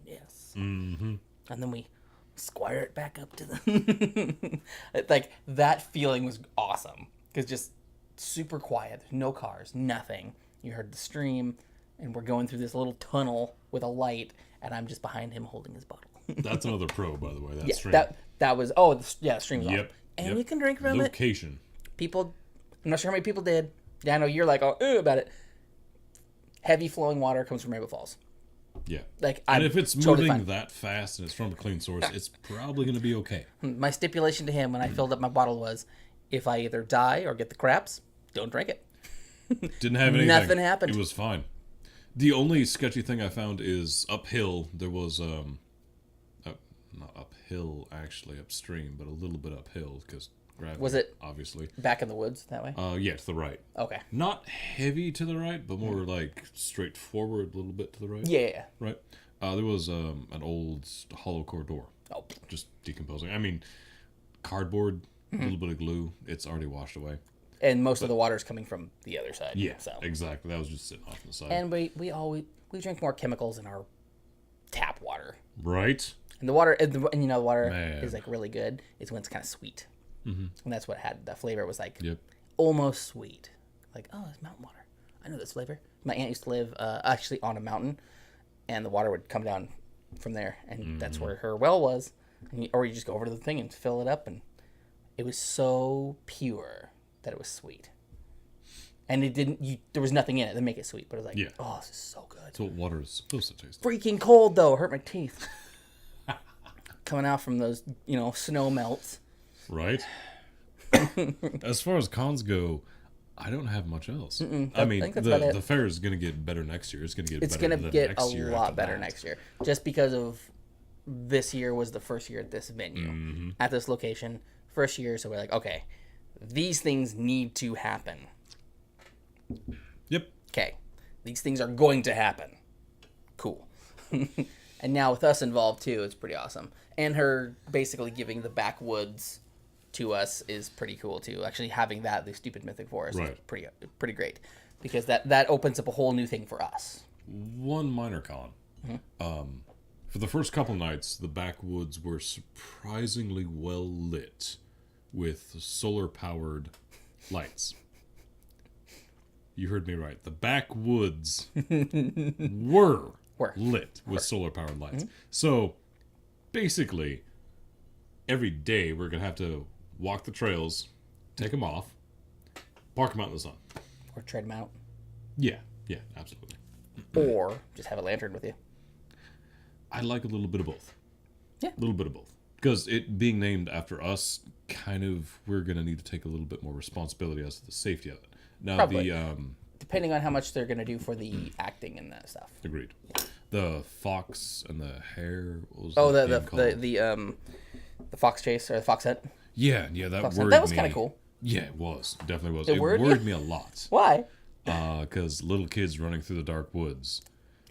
Yes. Mm-hmm. And then we squire it back up to the... Like, that feeling was awesome. Because just super quiet. No cars. Nothing. You heard the stream. And we're going through this little tunnel with a light. And I'm just behind him holding his bottle. That's another pro, by the way. That yeah, stream. That was... Oh, the stream was Yep. on. And you can drink from it. Location. People, I'm not sure how many people did. Yeah, I know you're like, oh, about it. Heavy flowing water comes from Rainbow Falls. Yeah. Like, and I'm if it's totally moving fine. that fast and it's from a clean source, it's probably going to be okay. My stipulation to him when I filled up my bottle was, if I either die or get the craps, don't drink it. Didn't have anything. Nothing happened. It was fine. The only sketchy thing I found is uphill. There was, not uphill, actually, upstream, but a little bit uphill because gravity, was it obviously back in the woods that way? Yeah, to the right. Okay. Not heavy to the right, but more like straightforward, a little bit to the right. Yeah. Right. There was an old hollow core door. Oh. Just decomposing. I mean, cardboard, a little bit of glue. It's already washed away. And most of the water's coming from the other side. Yeah, so. exactly. That was just sitting off to the side. And we drink more chemicals in our tap water. Right. And the water, and you know, the water Man. is like really good. It's when it's kind of sweet. Mm-hmm. And that's what had the flavor. It was like almost sweet. Like, oh, it's mountain water. I know this flavor. My aunt used to live actually on a mountain, and the water would come down from there, and that's where her well was. Or you just go over to the thing and fill it up, and it was so pure that it was sweet. And it didn't. There was nothing in it to make it sweet, but it was like, oh, this is so good. That's what water is supposed to taste. Freaking cold though, hurt my teeth. Coming out from those, snow melts. Right. As far as cons go, I don't have much else. I mean, the fair is going to get better next year. It's going to get better next year. It's going to get a lot better next year. Just because of this year was the first year at this venue, at this location. First year, so we're like, okay, these things need to happen. Yep. Okay. These things are going to happen. Cool. And now with us involved too, it's pretty awesome. And her basically giving the backwoods to us is pretty cool too. Actually having the stupid mythic forest is pretty great. Because that opens up a whole new thing for us. One minor con. For the first couple nights, the backwoods were surprisingly well lit with solar-powered lights. You heard me right. The backwoods were lit with solar-powered lights. So, basically, every day we're going to have to walk the trails, take them off, park them out in the sun. Or tread them out. Yeah, absolutely. or just have a lantern with you. I like a little bit of both. Yeah. A little bit of both. Because it being named after us, kind of, we're going to need to take a little bit more responsibility as to the safety of it. Now, Probably. Depending on how much they're going to do for the acting and that stuff. Agreed. Yeah. The fox and the hare. What was the fox chase or the fox hunt. Yeah, that fox worried me. That was kind of cool. Yeah, it was. Definitely was. It worried me a lot. Why? Because little kids running through the dark woods,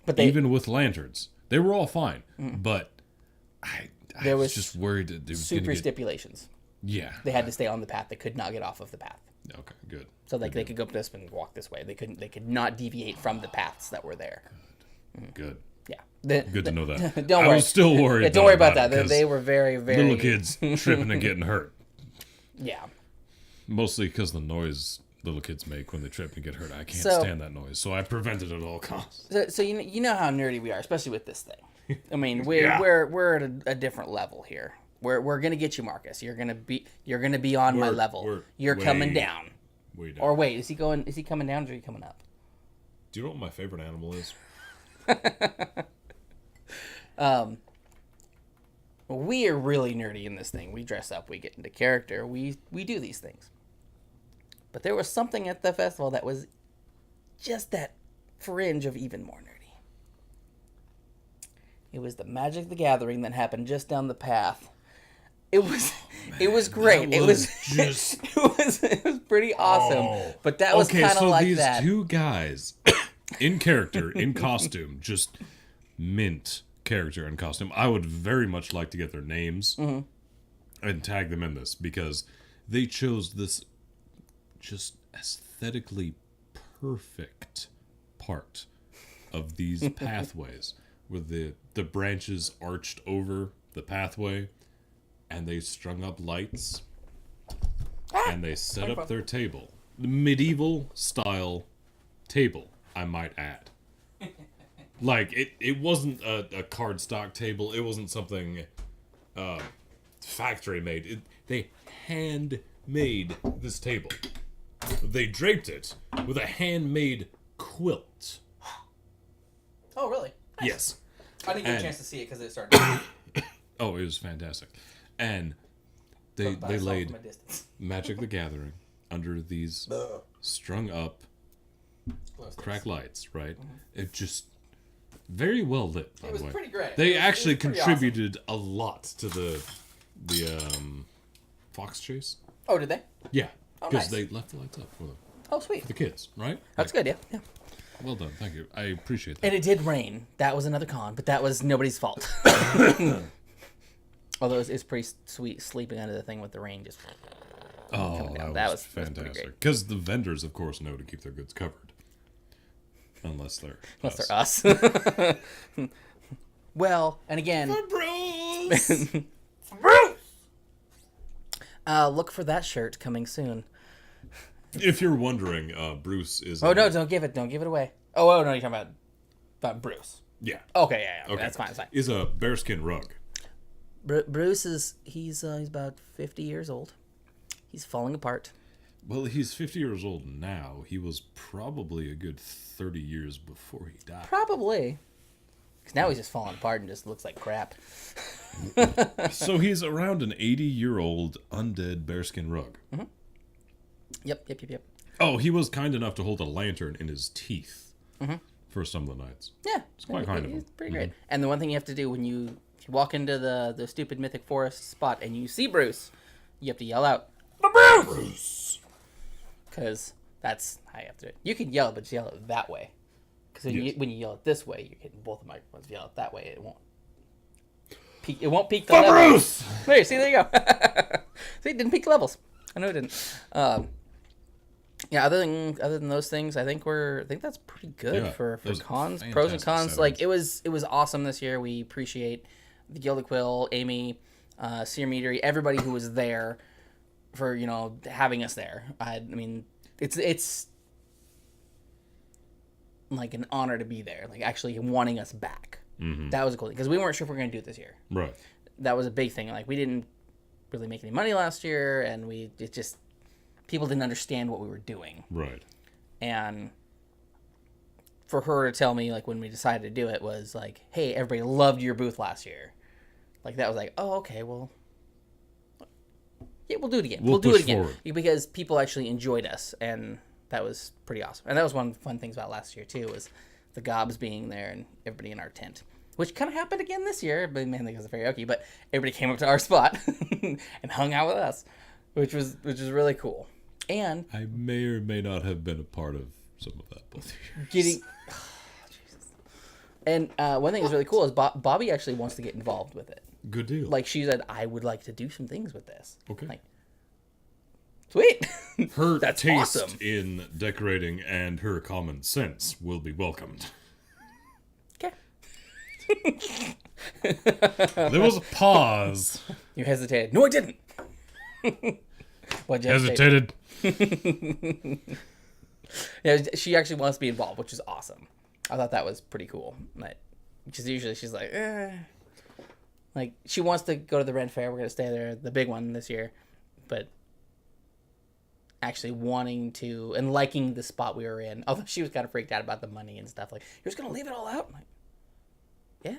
but even with lanterns, they were all fine. But I was just worried that there was super stipulations. Yeah, they had to stay on the path. They could not get off of the path. Okay, good. So like they could go up this and walk this way. They could not deviate from the paths that were there. Good. Yeah. Good to know that. Don't worry. I was still worried. Yeah, don't worry about that. They were very, very little kids tripping and getting hurt. Yeah. Mostly because the noise little kids make when they trip and get hurt. I can't stand that noise, so I prevented it at all costs. So you know how nerdy we are, especially with this thing. I mean, we're at a different level here. We're gonna get you, Marcus. You're gonna be on my level. You're coming down. Way down. Or wait, is he coming down or is he coming up? Do you know what my favorite animal is? We are really nerdy in this thing. We dress up, we get into character, we do these things. But there was something at the festival that was just that fringe of even more nerdy. It was the Magic the Gathering that happened just down the path. It was great. It was pretty awesome. But that was kind of like that. These two guys in character, in costume, just mint character and costume. I would very much like to get their names and tag them in this, because they chose this just aesthetically perfect part of these pathways where the branches arched over the pathway and they strung up lights and they set up their table. Medieval style table, I might add. Like, it wasn't a cardstock table. It wasn't something factory made. They handmade this table. They draped it with a handmade quilt. Oh, really? Nice. Yes. I didn't get a chance to see it because it started. Oh, it was fantastic. And they laid Magic the Gathering under these strung up crack lights, right? Mm-hmm. It just very well lit, by the way. It was pretty great. They actually contributed a lot to the fox chase. Oh, did they? Yeah. Because they left the lights up for them. Oh, sweet. For the kids, right? That's good, yeah. Well done, thank you. I appreciate that. And it did rain. That was another con, but that was nobody's fault. Although it's pretty sweet sleeping under the thing with the rain just coming down. That was fantastic. Because the vendors, of course, know to keep their goods covered. Unless they're us. Well, and again... For Bruce! For Bruce! Look for that shirt coming soon. If you're wondering, Bruce is... Oh, no, don't give it away. Oh, no, you're talking about Bruce. Yeah. Okay, yeah. Okay. That's fine. Is a bearskin rug. Bruce he's about 50 years old. He's falling apart. Well, he's 50 years old now. He was probably a good 30 years before he died. Probably. Because now he's just falling apart and just looks like crap. So he's around an 80-year-old undead bearskin rug. Mm-hmm. Yep. Oh, he was kind enough to hold a lantern in his teeth for some of the nights. Yeah. It's quite kind of him. It's pretty great. And the one thing you have to do when you walk into the stupid Mythic Forest spot and you see Bruce, you have to yell out, Bruce! Because that's how you have to do it. You can yell, but yell it that way. Because when you yell it this way, you're hitting both the microphones. If you yell it that way, it won't peak the levels. Bruce! There you go. See, it didn't peak levels. I know it didn't. Yeah, other than those things, I think that's pretty good for cons, pros and cons. Like it was awesome this year. We appreciate the Guild of Quill, Amy, Seer Meadery, everybody who was there for having us there. I mean, it's like an honor to be there. Like actually wanting us back. Mm-hmm. That was a cool thing because we weren't sure if we were going to do it this year. Right. That was a big thing. Like we didn't really make any money last year, and people didn't understand what we were doing. Right. And for her to tell me, like, when we decided to do it was like, hey, everybody loved your booth last year. Like, that was like, oh, okay, well, yeah, we'll do it again. We'll do it again. Forward. Because people actually enjoyed us, and that was pretty awesome. And that was one of the fun things about last year, too, was the gobs being there and everybody in our tent. Which kind of happened again this year, but mainly because of karaoke. But everybody came up to our spot and hung out with us, which was really cool. And I may or may not have been a part of some of that both years. Getting, and one thing that's really cool is Bobby actually wants to get involved with it. Good deal. Like, she said, I would like to do some things with this. Okay. Like, sweet. Her That's taste awesome. in decorating and her common sense will be welcomed. Okay. There was a pause. You hesitated. No, I didn't. What'd you Hesitated. Yeah, she actually wants to be involved, which is awesome. I thought that was pretty cool. Because usually she's like, Like, she wants to go to the Ren Fair. We're going to stay there, the big one this year. But actually wanting to and liking the spot we were in. Although she was kind of freaked out about the money and stuff. Like, you're just going to leave it all out? I'm like, yeah.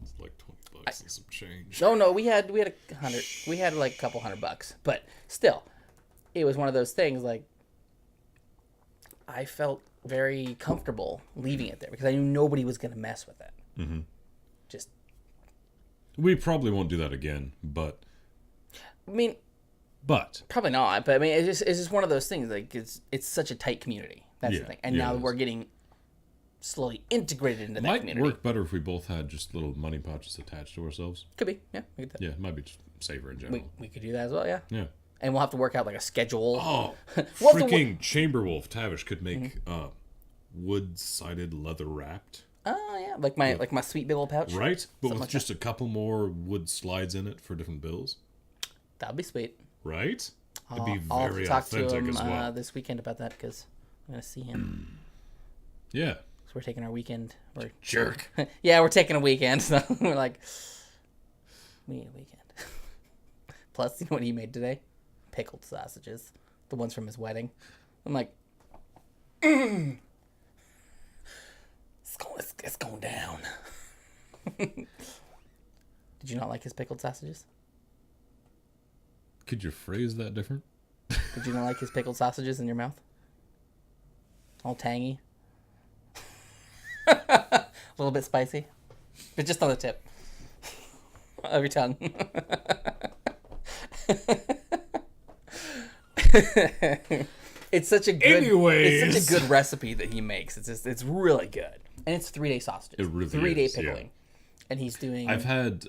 It's like $20 and some change. No, we had $100. We had like a couple $100. But still, it was one of those things, like, I felt very comfortable leaving it there because I knew nobody was going to mess with it. Mm-hmm. Just, we probably won't do that again, but I mean, probably not. But I mean, it's just one of those things. Like, it's such a tight community. That's the thing. And now we're getting slowly integrated into that community. Might work better if we both had just little money pouches attached to ourselves. Could be, yeah. We could it might be just safer in general. We could do that as well, yeah. Yeah. And we'll have to work out like a schedule. Oh, freaking Chamberwolf Tavish could make wood-sided leather wrapped. Oh yeah, like my sweet bill pouch. Right, but with like just a couple more wood slides in it for different bills. That'd be sweet. Right? It'd be I'll very talk to authentic him as well. this weekend about that because I'm gonna see him. Yeah. So we're taking our weekend. Jerk. Yeah, we're taking a weekend. So we're like, we need a weekend. Plus, you know what he made today? Pickled sausages, the ones from his wedding. I'm like, it's going down. Did you not like his pickled sausages? Could you phrase that different? Did you not like his pickled sausages in your mouth? All tangy. A little bit spicy, but just on the tip of your tongue. It's such a good recipe that he makes. It's really good, and it's 3-day sausages. It really 3-day is, pickling, yeah. And he's doing. I've had.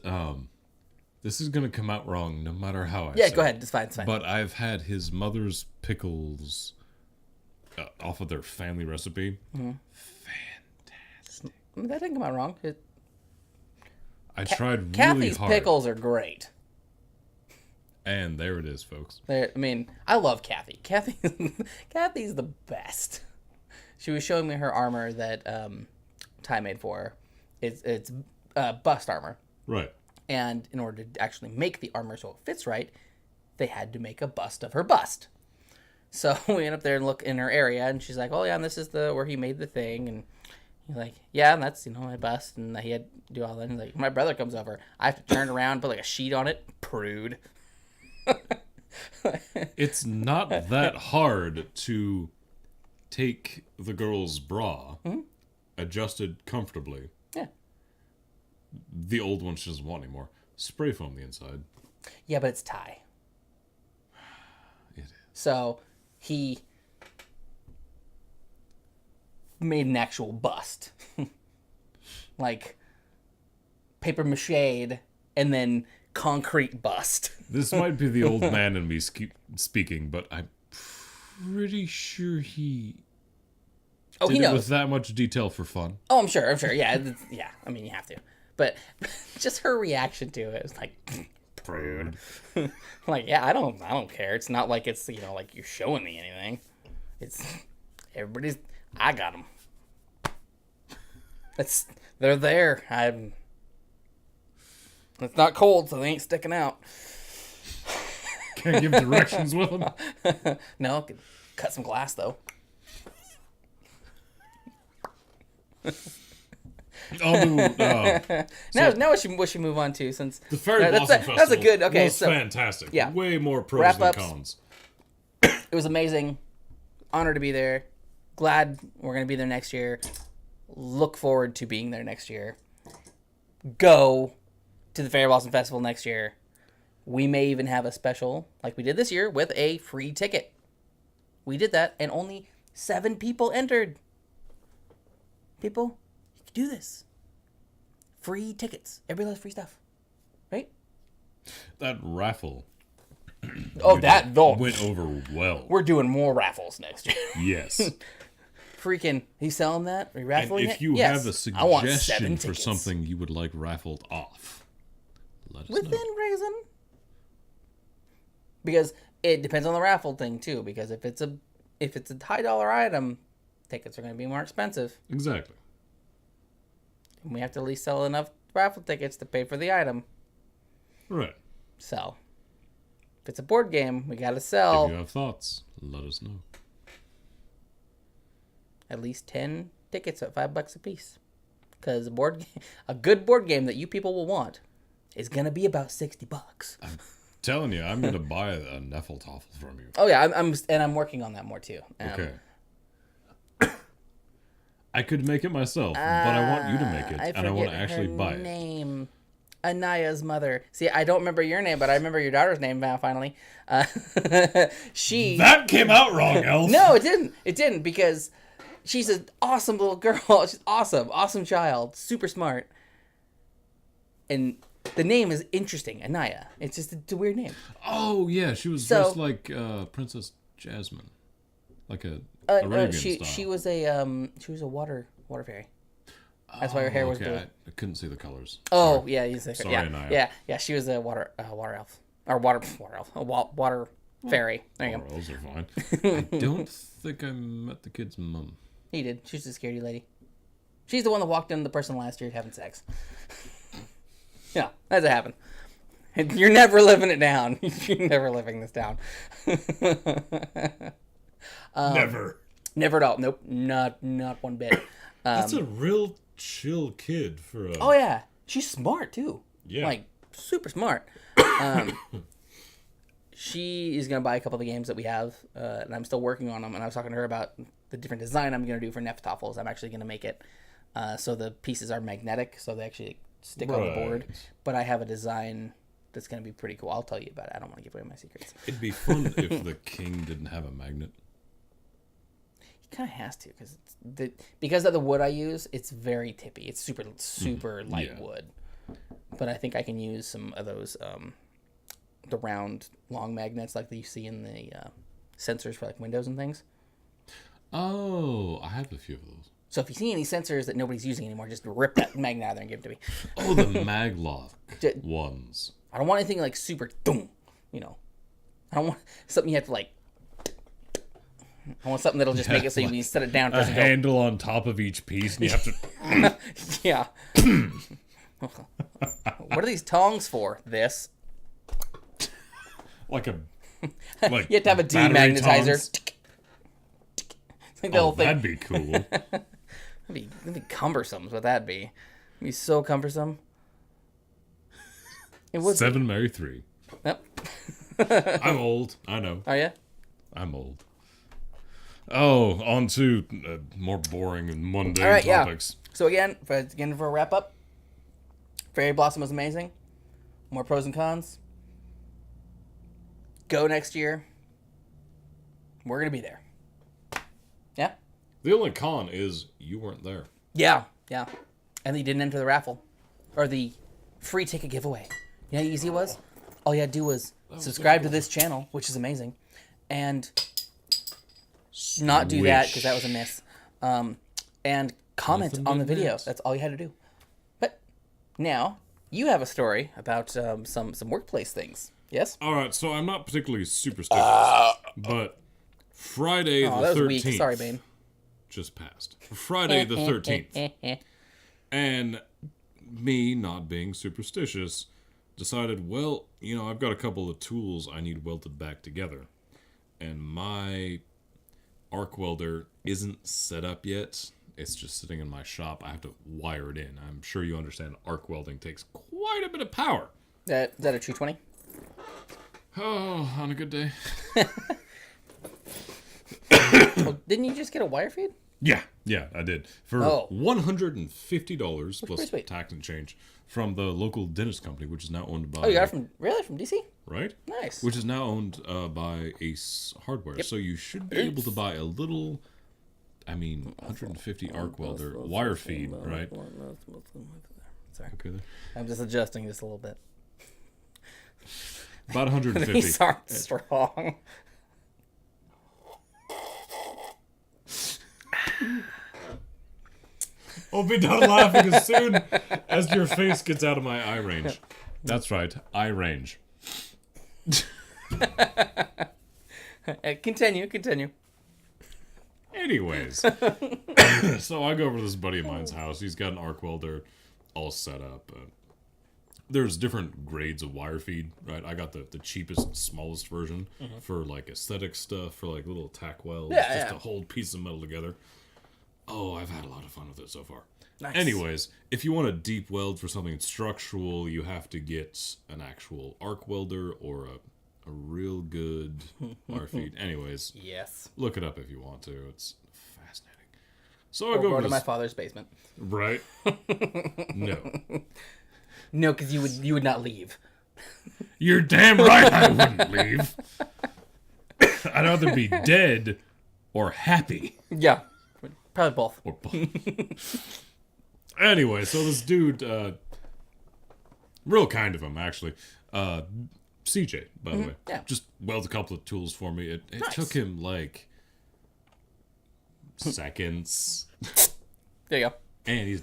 This is gonna come out wrong, no matter how I. Yeah, say go ahead. It's fine. It's fine. But I've had his mother's pickles off of their family recipe. Mm-hmm. Fantastic. I mean, that didn't come out wrong. I tried really Kathy's hard. pickles are great. And there it is, folks. I mean, I love Kathy. Kathy's the best. She was showing me her armor that Ty made for her. It's bust armor. Right. And in order to actually make the armor so it fits right, they had to make a bust of her bust. So we went up there and look in her area, and she's like, "Oh yeah, and this is where he made the thing." And he's like, "Yeah, and that's my bust." And he had to do all that. And he's like, "My brother comes over. I have to turn it around, put like a sheet on it." Prude. It's not that hard to take the girl's bra, adjust it comfortably. Yeah. The old one she doesn't want anymore. Spray foam the inside. Yeah, but it's Ty. It is. So he made an actual bust. Like paper mache and then concrete bust. This might be the old man in me speaking, but I'm pretty sure he did he it knows with that much detail for fun. Oh, I'm sure. Yeah, yeah. I mean, you have to. But just her reaction to it was like, Prude. like, yeah, I don't care. It's not like it's like you're showing me anything. It's everybody's. I got them. They're there. It's not cold, so they ain't sticking out. Can't give directions with them. No, cut some glass though. Now what should move on to, since the Fairyblossom Festival that's a good, okay, was fantastic. Yeah. Way more pros Wrap-ups. than cons. It was amazing. Honored to be there. Glad we're going to be there next year. Look forward to being there next year. Go to the Fairyblossom Festival next year. We may even have a special, like we did this year, with a free ticket. We did that, and only 7 people entered. People, you can do this. Free tickets. Everybody loves free stuff. Right? That raffle went over well. We're doing more raffles next year. Yes. Freaking, he's selling that? Are you raffling And it? if you Yes. have a I want 7 suggestion for tickets. something you would like raffled off, let us Within know. reason. Because it depends on the raffle thing too. Because if it's a high dollar item, tickets are going to be more expensive. Exactly. And we have to at least sell enough raffle tickets to pay for the item. Right. So, if it's a board game, we got to sell If you have thoughts, let us know. at least 10 tickets at $5 a piece. Because a good board game that you people will want is going to be about $60. Telling you, I'm going to buy a Neffeltoffel from you. Oh yeah, I'm working on that more too. Okay. I could make it myself, but I want you to make it, and I want to actually buy it. Name. Anaya's mother. See, I don't remember your name, but I remember your daughter's name now. Finally, she. That came out wrong, Elf. No, it didn't. It didn't, because she's an awesome little girl. She's awesome child, super smart, and the name is interesting. Anaya. It's a weird name. Oh yeah, she was dressed like Princess Jasmine, like a Arabian style. She was a water fairy. That's why her hair was blue. I couldn't see the colors. Oh, Sorry. yeah, he's like, Sorry, yeah, Anaya. yeah. She was a water elf, or water elf, a water fairy. There you go. Elves are fine. I don't think I met the kid's mom. He did. She's a scaredy lady. She's the one that walked in the person last year having sex. Yeah, that's what happened. And you're never living it down. You're never living this down. Never at all. Nope, not one bit. That's a real chill kid for a... Oh yeah, she's smart too. Yeah. Like super smart. She is gonna buy a couple of the games that we have, and I'm still working on them. And I was talking to her about the different design I'm gonna do for Neftoffels. I'm actually gonna make it so the pieces are magnetic, so they actually stick on the board. But I have a design that's gonna be pretty cool. I'll tell you about it. I don't want to give away my secrets. It'd be fun if the king didn't have a magnet. He kind of has to, because of the wood I use, it's very tippy. It's super light wood. But I think I can use some of those the round long magnets like that you see in the sensors for like windows and things. Oh, I have a few of those. So if you see any sensors that nobody's using anymore, just rip that magnet out of there and give it to me. Oh, the maglock ones. I don't want anything like super boom, I don't want something you have to like. I want something that'll just make it so you can set it down. A handle on top of each piece, and you have to... Yeah. What are these tongs for? This. Like you have to have a demagnetizer. It's like the whole thing. That'd be cool. That'd be cumbersome, is what that'd be. It'd be so cumbersome. It would 7 marry 3. Yep. I'm old. I know. Oh, yeah? I'm old. Oh, on to more boring and mundane All right, topics. Yeah. So again, for a wrap up, Fairyblossom was amazing. More pros and cons. Go next year. We're gonna be there. Yeah. The only con is you weren't there. Yeah. And you didn't enter the raffle or the free ticket giveaway. You know how easy it was? All you had to do was subscribe to this channel, which is amazing, and not do that because that was a miss. And comment on the video. That's all you had to do. But now you have a story about some workplace things. Yes. All right. So I'm not particularly superstitious, but Friday the 13th. Weak. Sorry, Bane. Just passed. Friday the 13th, and me not being superstitious decided, well, I've got a couple of tools I need welded back together, and my arc welder isn't set up yet. it's just sitting in my shop. I have to wire it in. I'm sure you understand arc welding takes quite a bit of power. Is that a 220? Oh, on a good day. Well, didn't you just get a wire feed? Yeah, I did. For $150 plus sweet. tax and change from the local dentist company, which is now owned by... Oh, you got it from DC? Right? Nice. Which is now owned by Ace Hardware. Yep. So you should be able to buy a little... 150 arc welder wire feed, right? Sorry. Okay there. I'm just adjusting just a little bit. About 150. These aren't strong. I'll be done laughing as soon as your face gets out of my eye range. That's right, eye range. Continue. Anyways, so I go over to this buddy of mine's house. He's got an arc welder all set up. There's different grades of wire feed, right? I got the cheapest, smallest version for like aesthetic stuff, for like little tack welds, to hold pieces of metal together. Oh, I've had a lot of fun with it so far. Nice. Anyways, if you want a deep weld for something structural, you have to get an actual arc welder or a real good wire feed. Anyways, yes, look it up if you want to. It's fascinating. So I go go to my father's basement. Right? No. No, because you would not leave. You're damn right I wouldn't leave. I'd either be dead or happy. Yeah, probably both. Or both. Anyway, so this dude, real kind of him, actually. CJ, by the way. Yeah. Just welds a couple of tools for me. It Nice. took him, like, seconds. There you go. And he's...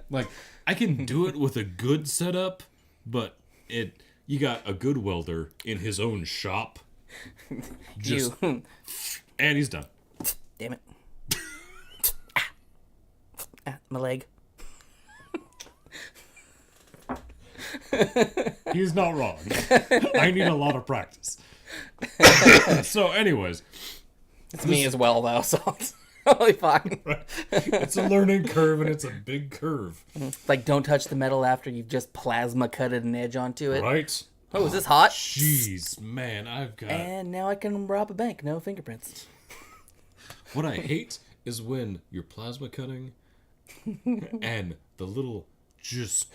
like, I can do it with a good setup, but you got a good welder in his own shop. Just... and he's done. Damn it. My leg. He's not wrong. I need a lot of practice. So, anyways. It's me as well, though, so it's totally fine. Right. It's a learning curve, and it's a big curve. Like, don't touch the metal after you've just plasma cutted an edge onto it. Right? Oh, is this hot? Jeez, man, I've got... And now I can rob a bank. No fingerprints. What I hate is when you're plasma cutting, and the little... just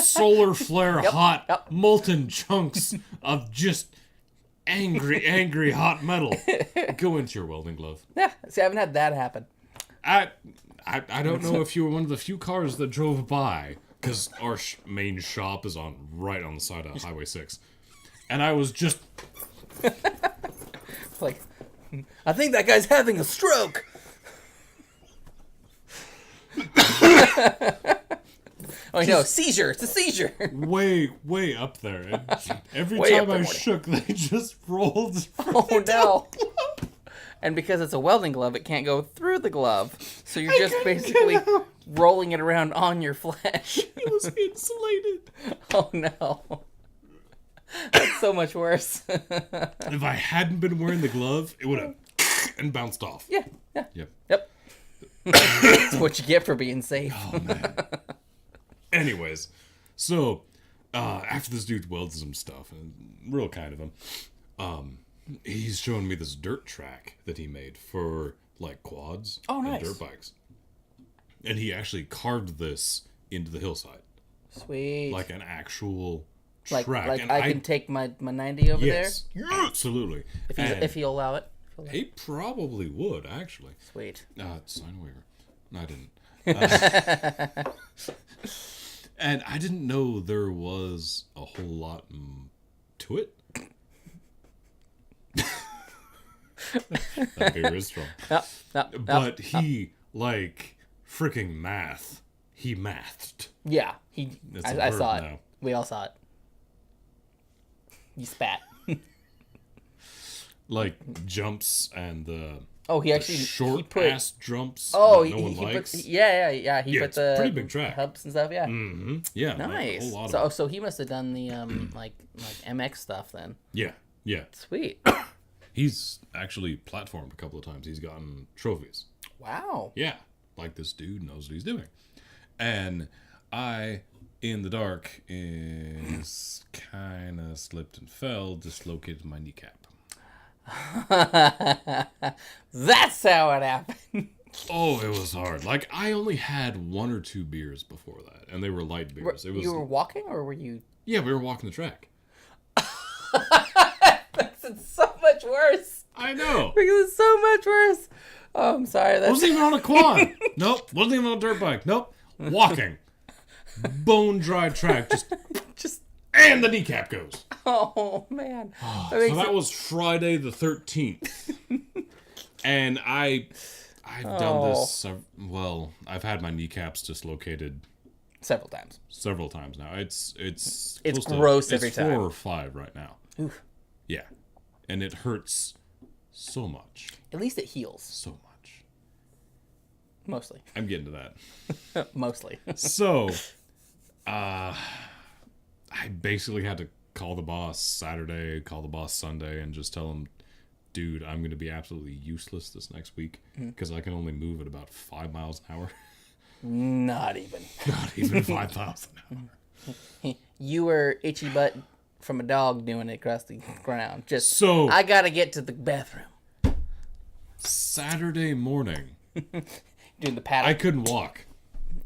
solar flare hot molten chunks of just angry hot metal go into your welding glove. Yeah, see, I haven't had that happen. I don't know if you were one of the few cars that drove by, because our main shop is right on the side of Highway 6, and I was just like, I think that guy's having a stroke. Oh no, seizure! It's a seizure! way up there. And every Way time up there, I Morty. shook, they just rolled. Oh no! And because it's a welding glove, it can't go through the glove. So you're just basically rolling it around on your flesh. It was insulated. Oh no! That's so much worse. If I hadn't been wearing the glove, it would have and bounced off. Yeah. Yep. That's what you get for being safe. Oh man. Anyways, so after this dude welds some stuff, and real kind of him, he's showing me this dirt track that he made for like quads and dirt bikes, and he actually carved this into the hillside, Sweet. like an actual Like track. And I can take my 90 over yes, absolutely. if he'll allow it. He probably would actually. Sweet. Sign a waiver. No, I didn't. And I didn't know there was a whole lot to it. That beer is strong. But he, like, freaking math. He mathed. Yeah, I saw it. Now. We all saw it. You spat. Like, jumps and the... Oh, he actually short-ass jumps Oh, that no one likes. He put the pretty big track. hubs and stuff. Yeah, Mm-hmm. Yeah, nice. Like a whole lot of So he must have done the like MX stuff then. Yeah. Sweet. He's actually platformed a couple of times. He's gotten trophies. Wow. Yeah, like this dude knows what he's doing. And I, in the dark, is kind of slipped and fell, dislocated my kneecap. That's how it happened. Oh, it was hard. Like, I only had 1 or 2 beers before that, and they were light beers. It was. You were walking, or were you? Yeah, we were walking the track. That's so much worse. I know. Because it's so much worse. Oh, I'm sorry. That's... Wasn't even on a quad. Nope. Wasn't even on a dirt bike. Nope. Walking. Bone dry track. Just. And the kneecap goes. Oh man. So that was Friday the 13th. And I've done this. Well, I've had my kneecaps dislocated several times now. It's gross every time. It's 4 or 5 right now. Oof. Yeah, and it hurts so much. At least it heals. So much. Mostly. I'm getting to that. Mostly. So, I basically had to call the boss Saturday, call the boss Sunday, and just tell him, dude, I'm going to be absolutely useless this next week because I can only move at about 5 miles an hour. Not even. Not even 5 miles an hour. You were itchy butt from a dog doing it across the ground. Just so I got to get to the bathroom. Saturday morning. Doing the paddle. I couldn't walk.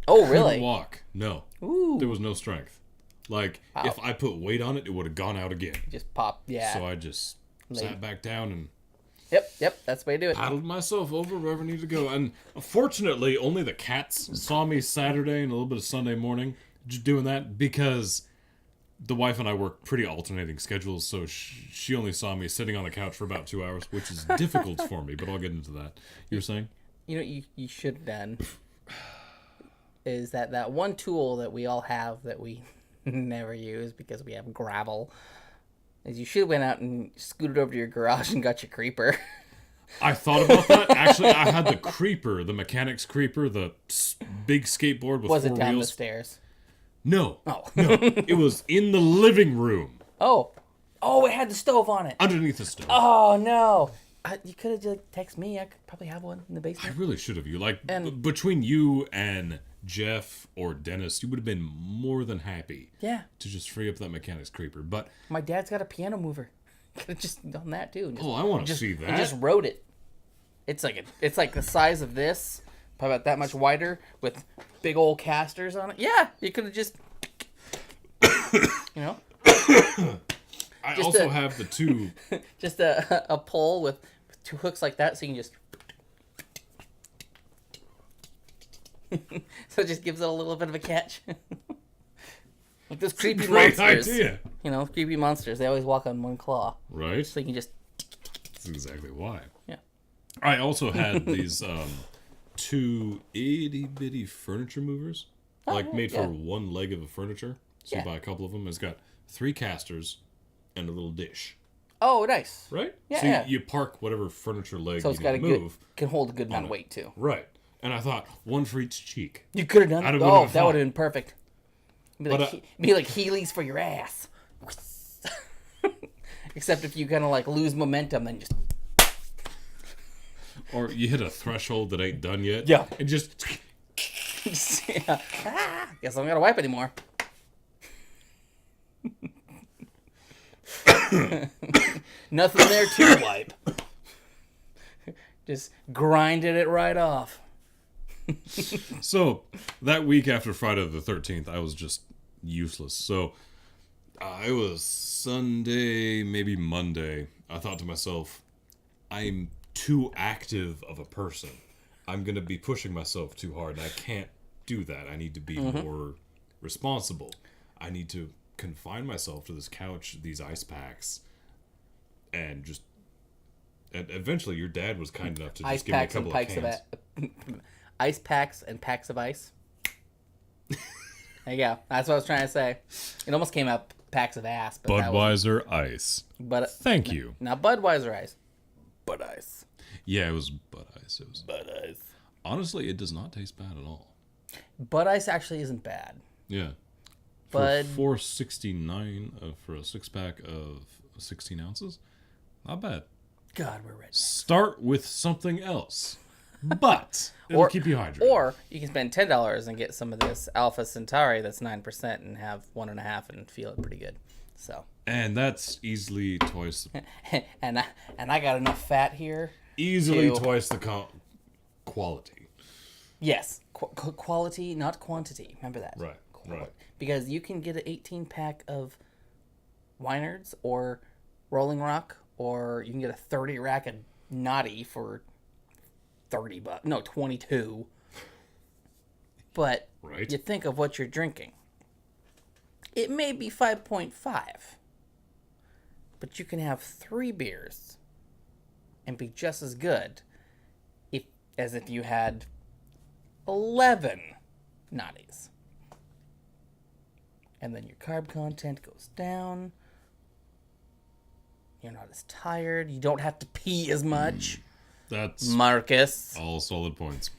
Oh, really? Couldn't walk. No. Ooh. There was no strength. Like, if I put weight on it, it would have gone out again. Just pop, yeah. So I just sat back down and Yep, that's the way to do it. paddled myself over wherever I needed to go. And fortunately, only the cats saw me Saturday and a little bit of Sunday morning just doing that because the wife and I work pretty alternating schedules, so she only saw me sitting on the couch for about 2 hours, which is difficult for me, but I'll get into that. You were saying? You know what you should have done is that one tool that we all have that we never use because we have gravel is you should have went out and scooted over to your garage and got your creeper. I thought about that. Actually, I had the creeper, the mechanic's creeper, the big skateboard with 4 wheels. Was it down the stairs? No. Oh. No. It was in the living room. Oh, it had the stove on it. Underneath the stove. Oh, no. You could have just texted me. I could probably have one in the I basement. really should have. Between you and Jeff or Dennis, you would have been more than happy to just free up that mechanic's creeper. But my dad's got a piano mover. Could have just done that too. I want to see that. And just rode it. It's like the size of this, probably about that much wider, with big old casters on it. Yeah, you could have just, I also have the 2. just a pole with 2 hooks like that, so you can just. So it just gives it a little bit of a catch. Like those creepy Great monsters. idea. Creepy monsters. They always walk on one claw. Right? So you can just. That's exactly why. Yeah. I also had these 2 itty-bitty furniture movers. Made for one leg of a furniture. So you buy a couple of them. It's got 3 casters and a little dish. Oh, nice. Right? Yeah. So you park whatever furniture leg So you it's got need to move. can hold a good amount of weight too. Right. And I thought, 1 for each cheek. You could have done That it. would've Oh, been that fun. would have been perfect. Be like Heelys for your ass. Except if you kind of lose momentum, then just. Or you hit a threshold that ain't done yet. Yeah. And just... Yeah. Guess I don't gotta wipe anymore. Nothing there to wipe. Just grinded it right off. So, that week after Friday the 13th, I was just useless. So, it was Sunday, maybe Monday. I thought to myself, I'm too active of a person. I'm going to be pushing myself too hard, and I can't do that. I need to be more responsible. I need to confine myself to this couch, these ice packs, and just... And eventually, your dad was kind enough to just give me a couple of cans. Ice packs and packs of ice. There you go. That's what I was trying to say. It almost came out packs of ass. But Budweiser Ice. Thank you. Now Budweiser Ice. Bud Ice. Yeah, it was Bud Ice. It was Bud Ice. Honestly, it does not taste bad at all. Bud Ice actually isn't bad. Yeah. Bud... For $4.69 for a 6-pack of 16 ounces, not bad. God, we're rich. Start with something else. but it'll keep you hydrated. Or you can spend $10 and get some of this Alpha Centauri that's 9% and have 1.5 and feel it pretty good. So. And that's easily twice. and I got enough fat here. Easily twice the quality. Yes, quality, not quantity. Remember that. Right. Right. Because you can get an 18-pack of Weinards or Rolling Rock, or you can get a 30 rack of Naughty for $30. No, 22. But you think of what you're drinking. It may be 5.5, but you can have 3 beers and be just as good as if you had 11 Naughties. And then your carb content goes down. You're not as tired. You don't have to pee as much. That's Marcus. All solid points.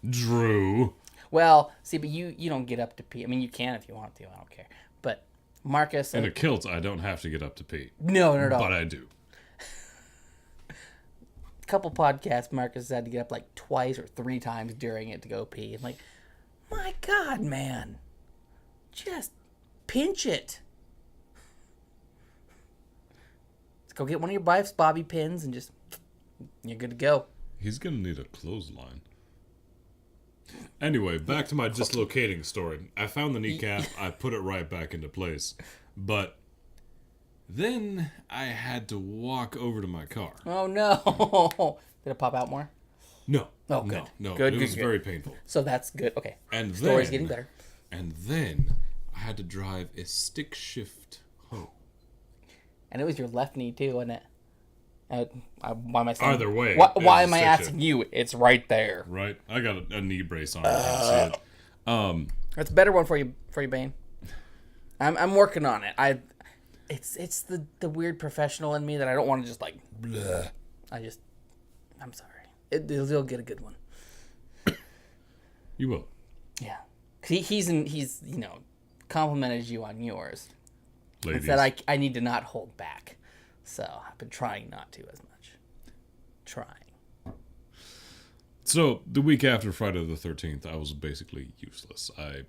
Drew. Well, see, but you don't get up to pee. I mean, you can if you want to. I don't care. But Marcus. In a kilt, I don't have to get up to pee. No, not at all. But I do. A couple podcasts, Marcus had to get up like twice or 3 times during it to go pee. I'm like, my God, man. Just pinch it. Let's go get one of your wife's bobby pins and just, you're good to go. He's going to need a clothesline. Anyway, back to my dislocating story. I found the kneecap. I put it right back into place. But then I had to walk over to my car. Oh, no. Did it pop out more? No. Oh, good. No. Good, it was good. very painful. So that's good. Okay. And Story's getting better. And then I had to drive a stick shift home. And it was your left knee too, wasn't it? Why am I saying? Either way. Why am I asking you? It's right there. Right. I got a knee brace on. I can't see it. That's a better one for you, Bane. I'm working on it. It's the weird professional in me that I don't want to just like. Bleh. I'm sorry. It'll get a good one. You will. Yeah. He's complimented you on yours. Ladies. And said I need to not hold back. So I've been trying not to as much. Trying. So the week after Friday the 13th, I was basically useless. I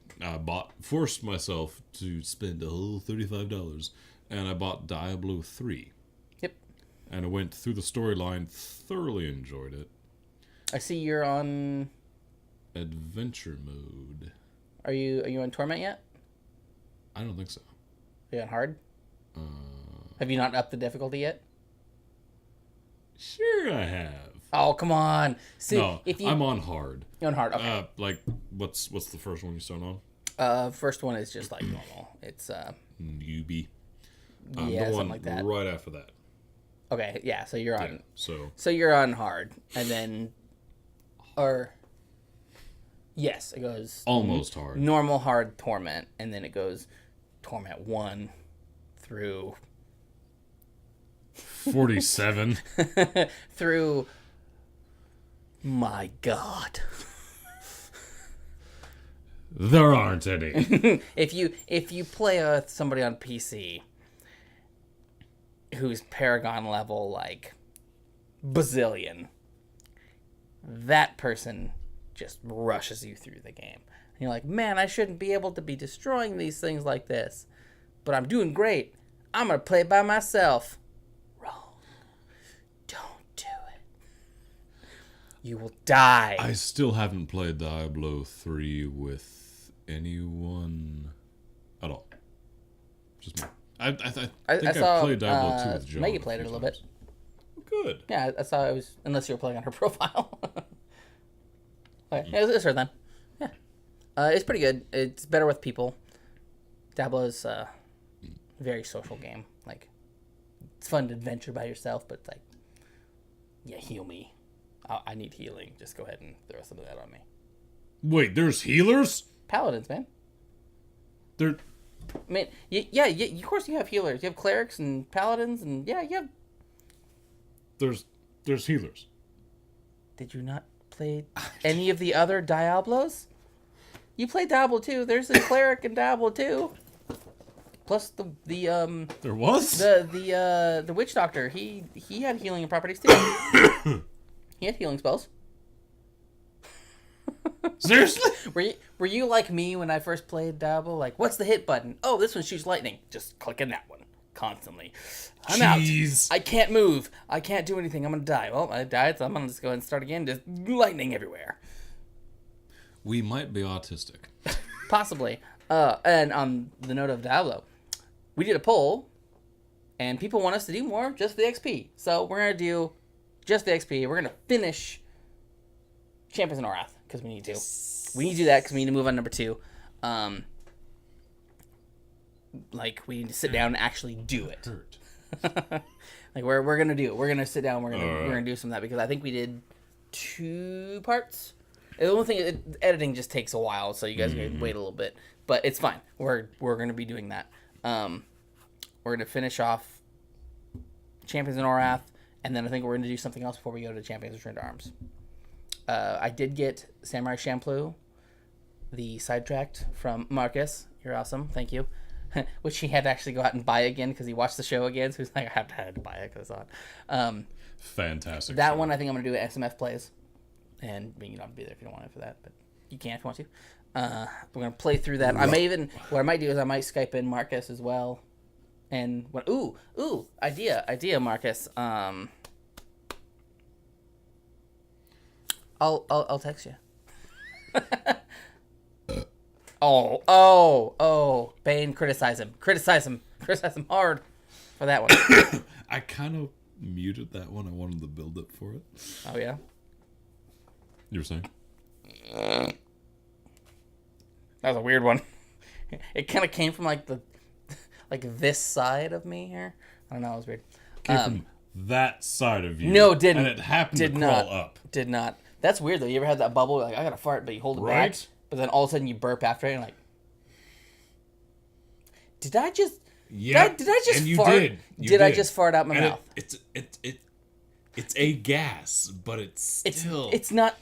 forced myself to spend a whole $35, and I bought Diablo 3. Yep. And I went through the storyline, thoroughly enjoyed it. I see you're on Adventure mode. Are you on Torment yet? I don't think so. Are you on hard? Have you not upped the difficulty yet? Sure I have. Oh, come on. See, no, I'm on hard. You're on hard, okay. Like, what's the first one you start on? First one is just like normal. It's, newbie. yeah, the something one like that. Right after that. Okay, yeah, so you're on... Yeah, so you're on hard, and then... Or... Yes, it goes... Almost hard. Normal, hard, Torment, and then it goes Torment 1 through... 47. through... My God. There aren't any. If you play with somebody on PC who's Paragon level, like, bazillion, that person just rushes you through the game. And you're like, man, I shouldn't be able to be destroying these things like this, but I'm doing great. I'm going to play by myself. Wrong. Don't do it. You will die. I still haven't played Diablo 3 with anyone at all. Just me. I think I saw, played Diablo 2 with John. Maggie played it a little bit. Good. Yeah, I saw it was, unless you were playing on her profile. Okay, yeah, it's her then. Yeah. It's pretty good. It's better with people. Diablo's a very social game. Like, it's fun to adventure by yourself, but it's like, yeah, heal me. I need healing. Just go ahead and throw some of that on me. Wait, there's healers? Paladins, man. They're... I mean, yeah, of course you have healers. You have clerics and paladins, and yeah, you have... There's healers. Did you not play any of the other Diablos? You played Diablo 2. There's a cleric in Diablo 2. Plus the There was? the witch doctor. He had healing properties too. He had healing spells. Seriously? Were you like me when I first played Diablo? Like, what's the hit button? Oh, this one shoots lightning. Just clicking that one constantly. I'm Jeez. out. I can't move. I can't do anything. I'm gonna die. Well, I died, so I'm gonna just go ahead and start again. Just lightning everywhere. We might be autistic. Possibly. And on the note of Diablo, we did a poll, and people want us to do more just for the XP. So we're gonna do just the XP. We're gonna finish Champions in Orath because we need to. We need to do that because we need to move on number 2. Like we need to sit down and actually do it. Like we're gonna do it. We're gonna sit down. We're gonna do some of that because I think we did 2 parts. The only thing, editing just takes a while, so you guys gotta wait a little bit. But it's fine. We're gonna be doing that. We're gonna finish off Champions in Orath, and then I think we're gonna do something else before we go to Champions Return to Arms. I did get Samurai Champloo, the sidetracked from Marcus. You're awesome. Thank you. Which he had to actually go out and buy again because he watched the show again. So he's like, I had to buy it because I saw it. Fantastic. That one I think I'm going to do SMF plays. And you don't have to be there if you don't want it for that. But you can if you want to. We're going to play through that. What I might do is I might Skype in Marcus as well. And, idea, Marcus. I'll text you. Bane, criticize him hard for that one. I kind of muted that one. I wanted the build up for it. Oh yeah. You were saying? That was a weird one. It kind of came from like this side of me here. I don't know. It was weird. Came from that side of you. No, didn't. And it happened to crawl up. Did not. That's weird though. You ever had that bubble? Like I gotta fart, but you hold it back. But then all of a sudden you burp after it and like, did I just and you fart? did. Did I just fart out my mouth? It's a gas, but it's still it's not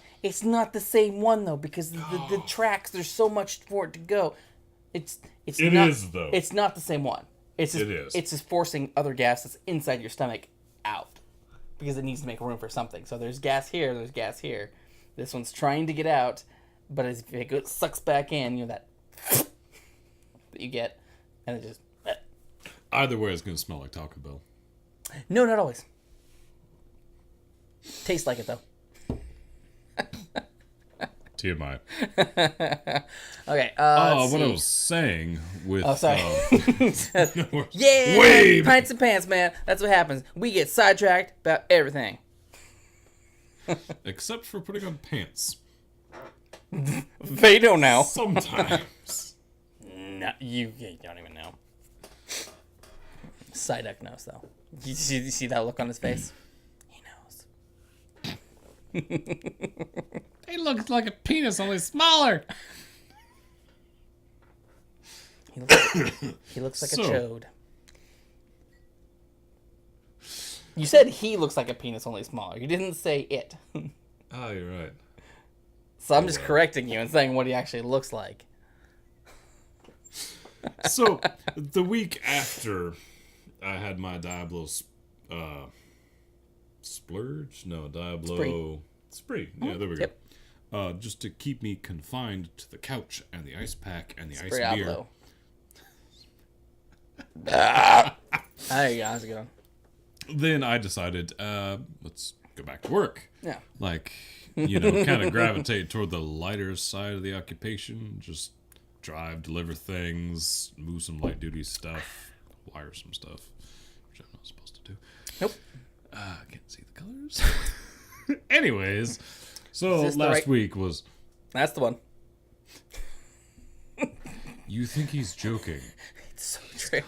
the same one though because the tracks there's so much for it to go. It is though. It's not the same one. It's just forcing other gas that's inside your stomach out because it needs to make room for something. So there's gas here, there's gas here. This one's trying to get out. But as it sucks back in, that you get, and it just... Either way, it's going to smell like Taco Bell. No, not always. Tastes like it, though. TMI. Okay, what I was saying with... Oh, sorry. Way pints and pants, man. That's what happens. We get sidetracked about everything. Except for putting on pants. They don't know. Sometimes. No, you don't even know. Psyduck knows, though. You see that look on his face? He knows. He looks like a penis, only smaller. He looks like a chode. You said he looks like a penis, only smaller. You didn't say it. Oh, you're right. So I'm just correcting you and saying what he actually looks like. So, the week after I had my Diablo splurge? No, Diablo spree. Yeah, there we go. Yep. Just to keep me confined to the couch and the ice pack and the ice beer. There you go. How's it going? Then I decided, let's go back to work. Yeah. Kind of gravitate toward the lighter side of the occupation. Just drive, deliver things, move some light duty stuff, wire some stuff, which I'm not supposed to do. Nope. I can't see the colors. Anyways, so last week was... That's the one. You think he's joking. It's so true.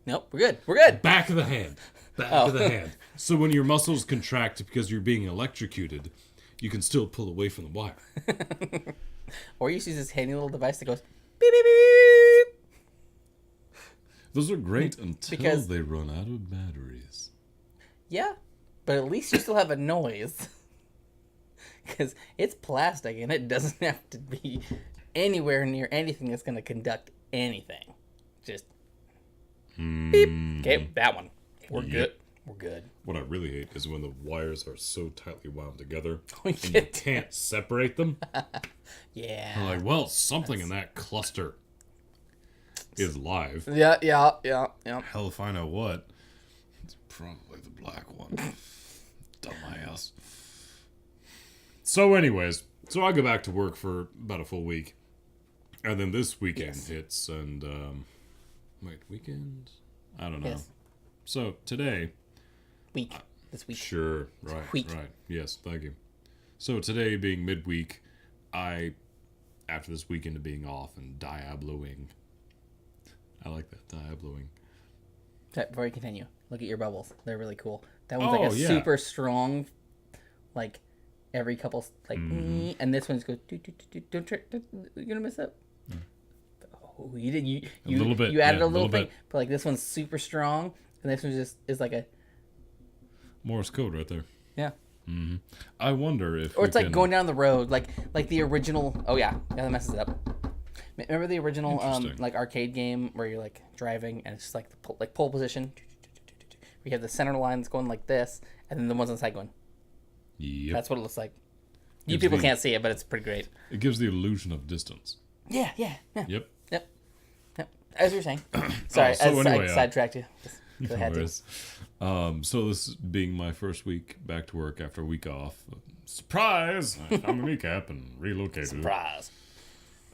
Nope, we're good. We're good. Back of the hand. Back of the hand. So when your muscles contract because you're being electrocuted, you can still pull away from the wire. Or you use this handy little device that goes beep, beep, beep, beep. Those are great until they run out of batteries. Yeah, but at least you still have a noise. Because it's plastic and it doesn't have to be anywhere near anything that's going to conduct anything. Just beep. Okay, that one. We're good. We're good. What I really hate is when the wires are so tightly wound together We and you get- can't separate them. Yeah. I'm like, well, something in that cluster is live. Yeah. Hell if I know what. It's probably the black one. Dumbass. So anyways, so I go back to work for about a full week. And then this weekend hits and, weekend? I don't know. Yes. So today... This week. Sure, right, week. right. Yes, thank you. So today being midweek, after this weekend of being off and Diabloing, I like that, Diabloing. Before you continue, look at your bubbles. They're really cool. That one's like a yeah. super strong, like every couple, like, and this one's goes. Don't try. You're gonna mess up. Oh, you did. You A little bit. You added yeah, a little thing, bit. but like this one's super strong, and this one just is like a Morse code right there. yeah. Mm-hmm. I wonder if Or it's like going down the road, like the original. Oh yeah, that messes it up. Remember the original like arcade game where you're like driving and it's just like the pole position. We have the center line that's going like this, and then the ones on the side going. Yep. That's what it looks like. You people can't see it, but it's pretty great. It gives the illusion of distance. Yeah. Yep. As you were saying. Sorry, so anyway, I sidetracked you. Just go ahead. So this being my first week back to work after a week off. Surprise! I found a kneecap and relocated. Surprise.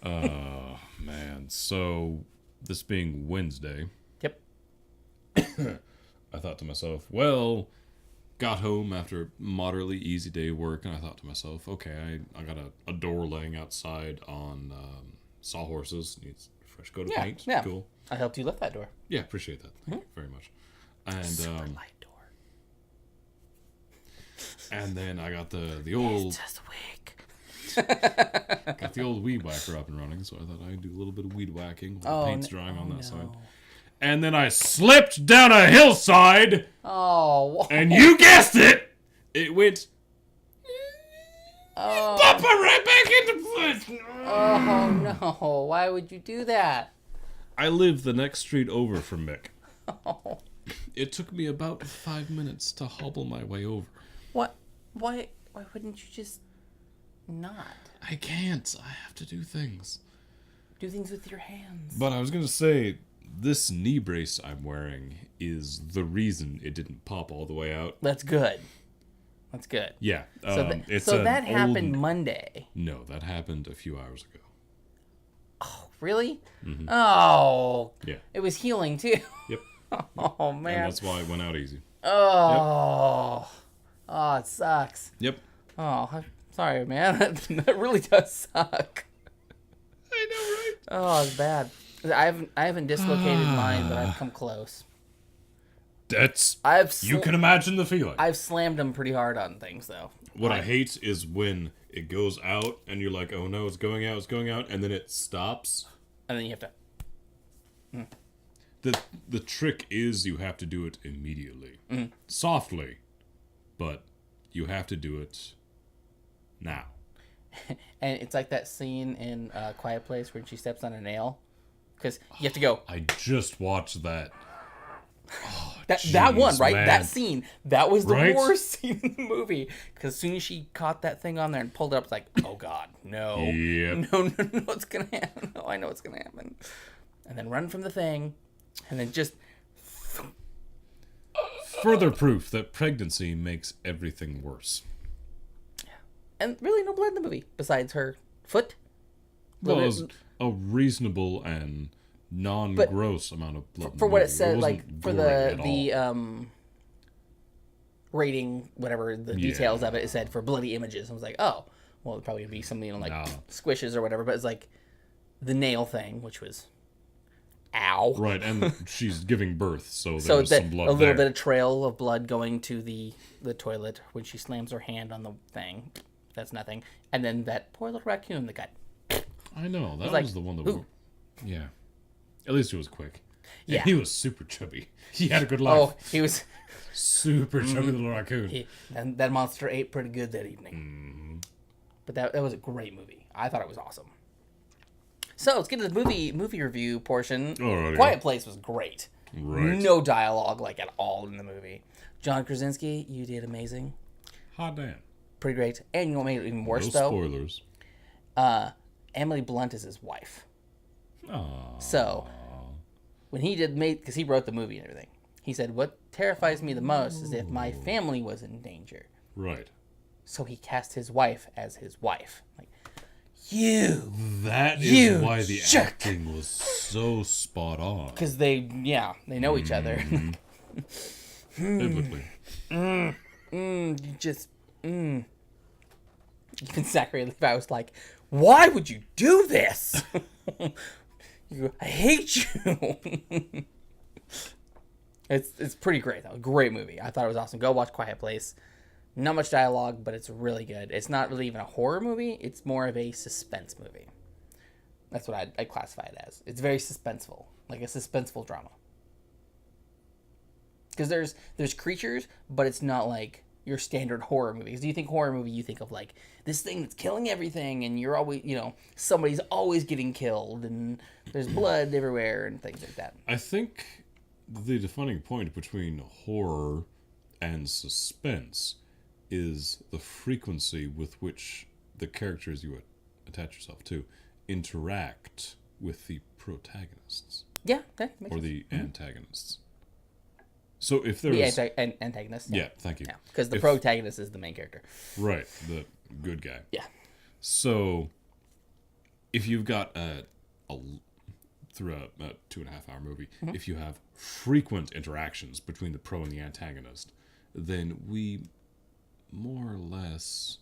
Man. So this being Wednesday. Yep. I thought to myself, well, got home after a moderately easy day of work, and I thought to myself, okay, I got a door laying outside on Sawhorses. Needs fresh coat of paint. Yeah. Cool. I helped you lift that door. Yeah, appreciate that. Thank you very much. And Super light door. and then I got the old It's just weak. got the old weed whacker up and running, so I thought I'd do a little bit of weed whacking while the paint's drying on that side. And then I slipped down a hillside. Oh. And you guessed it! It went Oh. Papa right back into place. Oh no! Why would you do that? I live the next street over from Mick. Oh. It took me about 5 minutes to hobble my way over. What? Why wouldn't you just not I can't. I have to do things. do things with your hands? But I was going to say, this knee brace I'm wearing is the reason it didn't pop all the way out. That's good. That's good. Yeah. So that happened Monday. No, that happened a few hours ago. Oh, really? Mm-hmm. Oh. Yeah. It was healing too. Yep. Oh man. And that's why it went out easy. Oh. Oh, it sucks. Yep. Oh, I'm sorry, man. That really does suck. I know, right? Oh, it's bad. I haven't dislocated mine, but I've come close. You can imagine the feeling. I've slammed them pretty hard on things, though. What I hate is when it goes out and you're like, oh no, it's going out, and then it stops. And then you have to... The trick is you have to do it immediately. Softly. But you have to do it now. And it's like that scene in Quiet Place when she steps on a nail. Because you have to go... I just watched that. Oh, that one, right? Man. That scene. That was the Right? worst scene in the movie. Because as soon as she caught that thing on there and pulled it up, it's like, oh God, no. Yep. No, it's going to happen. No, I know it's going to happen. And then run from the thing. And then just... Further proof that pregnancy makes everything worse. And really no blood in the movie, besides her foot. Well, it was a reasonable and non-gross amount of blood. For what it wasn't said, like, for gory at the all. rating, whatever the details of it, it said for bloody images. I was like, oh, well, it'd probably be something, like, squishes or whatever, but it's like the nail thing, which was... Ow. Right, and she's giving birth, so there's some blood a little there. bit of trail of blood going to the toilet when she slams her hand on the thing. That's nothing. And then that poor little raccoon that got... I know, that like, was the one that... ooh. Yeah. At least it was quick. And Yeah. he was super chubby. He had a good life. Oh, he was... Super chubby little raccoon. And that monster ate pretty good that evening. But that was a great movie. I thought it was awesome. So let's get to the movie review portion. Alrighty. Quiet Place was great. Right. No dialogue, like, at all in the movie. John Krasinski, you did amazing. Hot damn. Pretty great. And you know what made it even worse, No though? spoilers. Emily Blunt is his wife. Aww. So, when he because he wrote the movie and everything, he said, what terrifies me the most is if my family was in danger. Right. So he cast his wife as his wife. Like, you. That is You why the jerk. acting was so spot on. Because they know each other. Biblically. Even Zachary Levi was like, why would you do this? I hate you. It's pretty great, though. Great movie. I thought it was awesome. Go watch Quiet Place. Not much dialogue, but it's really good. It's not really even a horror movie. It's more of a suspense movie. That's what I'd classify it as. It's very suspenseful. Like a suspenseful drama. Because there's creatures, but it's not like your standard horror movies. Do you think horror movie, you think of like this thing that's killing everything, and you're always, somebody's always getting killed, and there's blood everywhere, and things like that. I think the defining point between horror and suspense is the frequency with which the characters you attach yourself to interact with the protagonists. Yeah, that makes or sense. the antagonists. So if there's... The antagonist. Yeah, thank you. Yeah, because the protagonist is the main character. Right, the good guy. Yeah. So if you've got through a 2.5 hour movie, if you have frequent interactions between the pro and the antagonist, then we more or less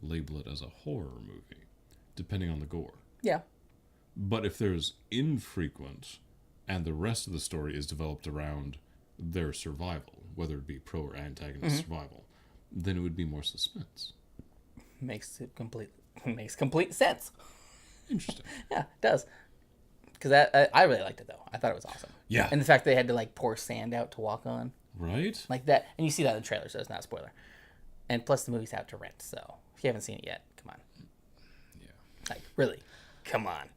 label it as a horror movie, depending on the gore. Yeah. But if there's infrequent and the rest of the story is developed around their survival, whether it be pro or antagonist survival, then it would be more suspense. Makes complete sense. Interesting. Yeah, it does. Because I really liked it, though. I thought it was awesome. Yeah. And the fact they had to, like, pour sand out to walk on. Right? Like that. And you see that in the trailer, so it's not a spoiler. And plus, the movie's out to rent, so if you haven't seen it yet, come on. Yeah. Like, really, come on.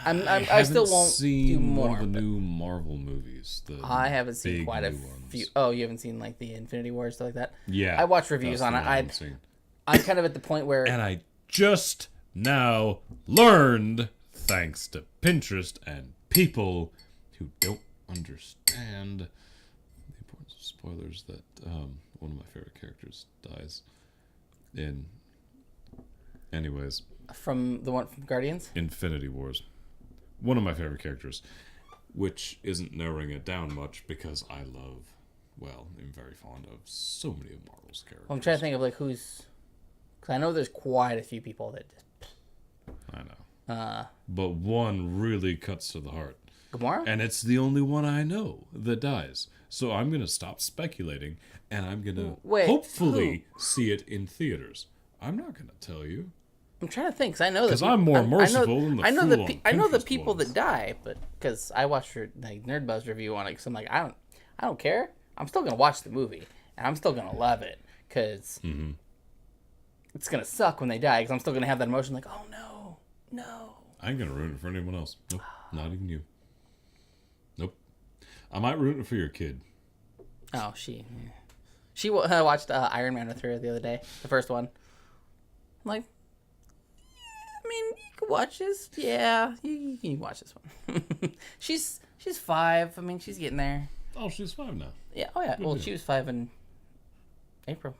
I still won't seen do more. one of the new Marvel movies. I haven't seen big quite a new ones. few. Oh, you haven't seen, like, the Infinity War, stuff like that? Yeah. I watched reviews that's on the it. one I haven't seen. I'm kind of at the point where... And I just now learned, thanks to Pinterest and people who don't understand the importance of spoilers, that one of my favorite characters dies in... Anyways. From the one from Guardians? Infinity Wars. One of my favorite characters, which isn't narrowing it down much because I love, I'm very fond of so many of Marvel's characters. Well, I'm trying to think of, like, who's... Because I know there's quite a few people that just... I know. But one really cuts to the heart. Gamora? And it's the only one I know that dies. So I'm going to stop speculating, and I'm going to hopefully see it in theaters. I'm not going to tell you. I'm trying to think, because I know that... Because I'm more merciful than the I know fool on I know the Pinterest people was. that die, but... Because I watched your Nerd Buzz review on it, because I'm like, I don't care. I'm still going to watch the movie, and I'm still going to love it, because... It's going to suck when they die, because I'm still going to have that emotion, like, oh, no. I ain't going to ruin it for anyone else. Nope, not even you. Nope. I might ruin it for your kid. Oh, she watched Iron Man with her the other day, the first one. I'm like, I mean, you can watch this. Yeah, you can watch this one. she's 5. I mean, she's getting there. Oh, she's 5 now. Yeah. Oh, yeah. Good Well, deal. she was 5 in April.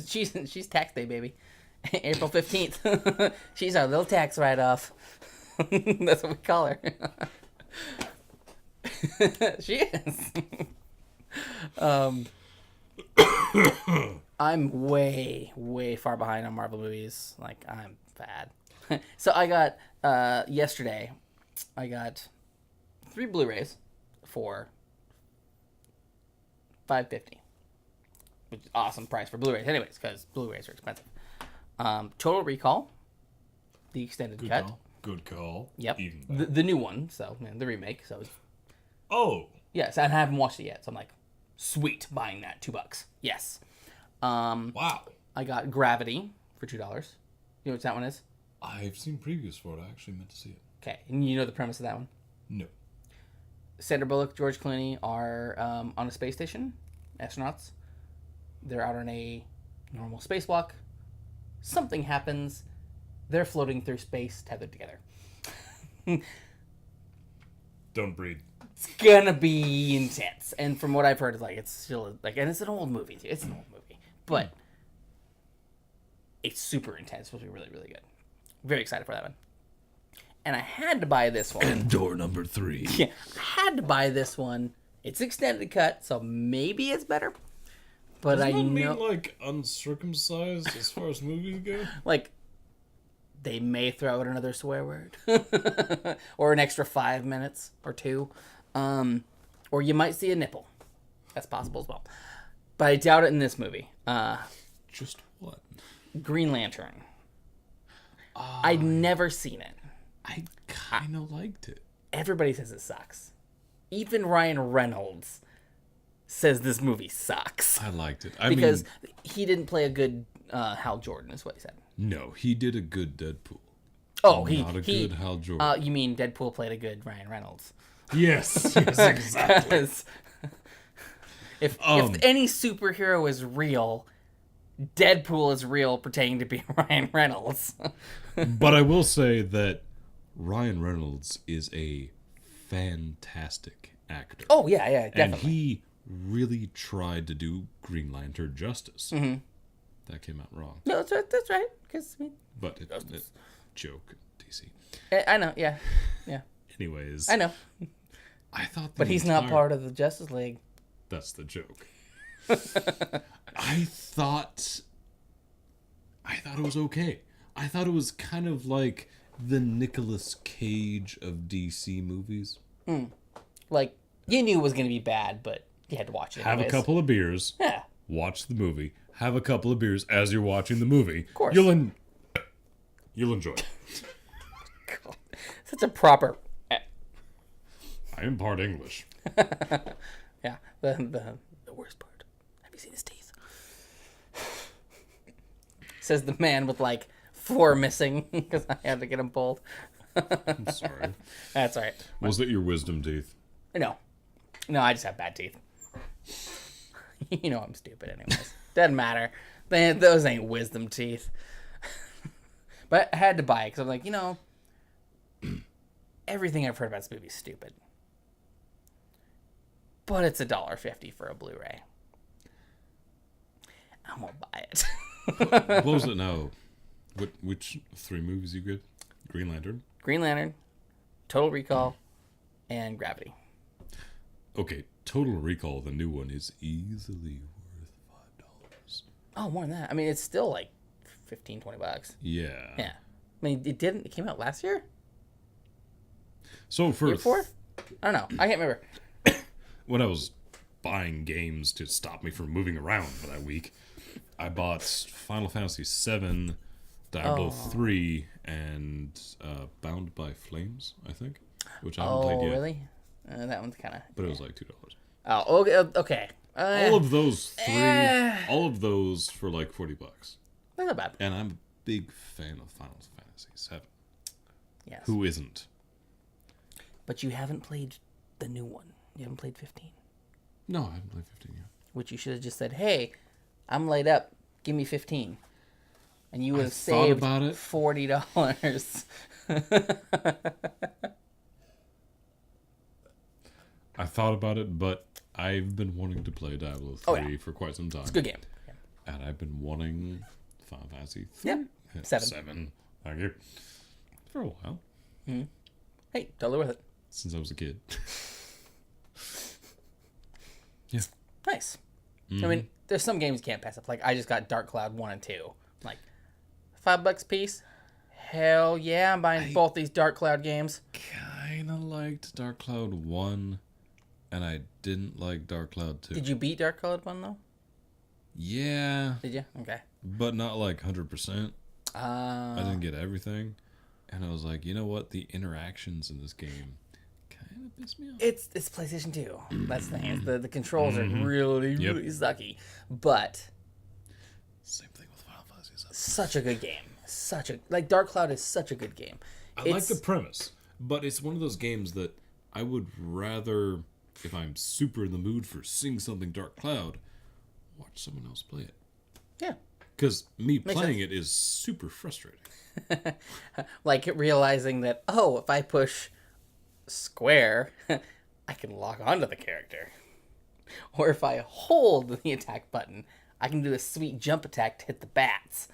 She's tax day, baby. April 15th. She's our little tax write-off. That's what we call her. She is. I'm way, way far behind on Marvel movies. Like, I'm bad. So I got, yesterday, I got 3 Blu-rays for $5.50. Which is awesome price for Blu-rays anyways, because Blu-rays are expensive. Total Recall, the extended Good cut. call. Good call. Yep. Even better. The new one, so, the remake. So, Oh. yes, I haven't watched it yet, so I'm like, sweet, buying that, $2. Yes. Wow. I got Gravity for $2. You know what that one is? I've seen previews for it. I actually meant to see it. Okay, and you know the premise of that one? No. Sandra Bullock, George Clooney are on a space station, astronauts. They're out on a normal spacewalk. Something happens. They're floating through space, tethered together. Don't breathe. It's gonna be intense, and from what I've heard, it's still and it's an old movie too. It's an old movie, but it's super intense. It's supposed to be really, really good. Very excited for that one. And I had to buy this one. And door number 3. Yeah, I had to buy this one. It's extended cut, so maybe it's better. But Doesn't I that know, mean, like, uncircumcised as far as movies go? they may throw out another swear word, or an extra 5 minutes or 2, or you might see a nipple. That's possible as well. But I doubt it in this movie. Just what? Green Lantern. I'd never seen it. I kind of liked it. Everybody says it sucks. Even Ryan Reynolds says this movie sucks. I liked it. Because he didn't play a good Hal Jordan, is what he said. No, he did a good Deadpool. Oh, Not a good Hal Jordan. You mean Deadpool played a good Ryan Reynolds? Yes, exactly. if any superhero is real, Deadpool is real, pretending to be Ryan Reynolds. But I will say that Ryan Reynolds is a fantastic actor. Oh, yeah, definitely. And he really tried to do Green Lantern justice. Mm-hmm. That came out wrong. No, that's right. But it joke, DC. I know, yeah. Anyways. I know. I thought But he's not part of the Justice League. That's the joke. I thought it was okay. I thought it was kind of like the Nicolas Cage of DC movies. Like, you knew it was going to be bad, but you had to watch it anyways. Have a couple of beers. Yeah. Watch the movie. Have a couple of beers as you're watching the movie. Of course. You'll enjoy it. God, such a proper... I am part English. Yeah. The worst part. Have you seen his teeth? Says the man with 4 missing because I had to get them pulled. I'm sorry. That's all right. Was it your wisdom teeth? No, I just have bad teeth. You know I'm stupid anyways. Doesn't matter. Those ain't wisdom teeth. But I had to buy it because I'm like, everything I've heard about this movie is stupid. But it's $1.50 for a Blu-ray. I'm gonna buy it. What was it now? Which 3 movies you get? Green Lantern, Total Recall, and Gravity. Okay, Total Recall, the new one, is easily worth $5. Oh, more than that. I mean, it's still $15-20. Yeah. Yeah. I mean, it came out last year? So for Year 4? I don't know. I can't remember. When I was buying games to stop me from moving around for that week, I bought Final Fantasy VII, Diablo 3, and Bound by Flames, I think, which I haven't played yet. Oh, really? That one's kind of... But it was $2. Oh, okay. All of those 3, all of those for $40. That's not bad. And I'm a big fan of Final Fantasy VII. Yes. Who isn't? But you haven't played the new one. You haven't played 15. No, I haven't played 15 yet. Which you should have just said, hey, I'm laid up. Give me 15. And you would have saved about it. $40. I thought about it, but I've been wanting to play Diablo 3 for quite some time. It's a good game. Yeah. And I've been wanting Final Fantasy 3. Yeah. 7. Thank you. For a while. Mm-hmm. Hey, totally worth it. Since I was a kid. Yeah. Nice. Mm-hmm. I mean, there's some games you can't pass up. I just got Dark Cloud 1 and 2. $5 a piece? Hell yeah, I'm buying both these Dark Cloud games. Kind of liked Dark Cloud 1, and I didn't like Dark Cloud 2. Did you beat Dark Cloud 1, though? Yeah. Did you? Okay. But not 100%. I didn't get everything. And I was like, you know what? The interactions in this game kind of piss me off. It's PlayStation 2. That's the thing. The controls are really sucky. But Same thing with Final Fantasy VII. Such a good game. Dark Cloud is such a good game. I like the premise, but it's one of those games that I would rather, if I'm super in the mood for seeing something Dark Cloud, watch someone else play it. Yeah. Because me Makes playing sense. it is super frustrating. Like realizing that, oh, if I push square, I can lock onto the character. Or if I hold the attack button, I can do a sweet jump attack to hit the bats.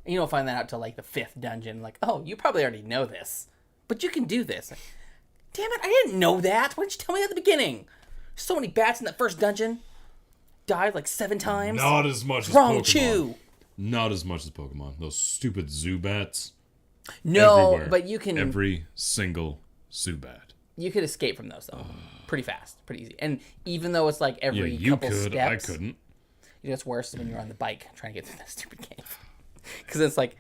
And you don't find that out till like the 5th dungeon. Like, oh, you probably already know this, but you can do this. Like, damn it, I didn't know that. Why didn't you tell me at the beginning? So many bats in that first dungeon. Died like 7 times. Not as much as Wrong Pokemon. chew. Not as much as Pokemon. Those stupid Zubats. No, Everywhere. but you can. Every single Zubat. You could escape from those though, pretty fast, pretty easy. And even though it's like Yeah, every you couple could. steps, I couldn't. you know what's worse is when you're on the bike trying to get through that stupid game, because it's like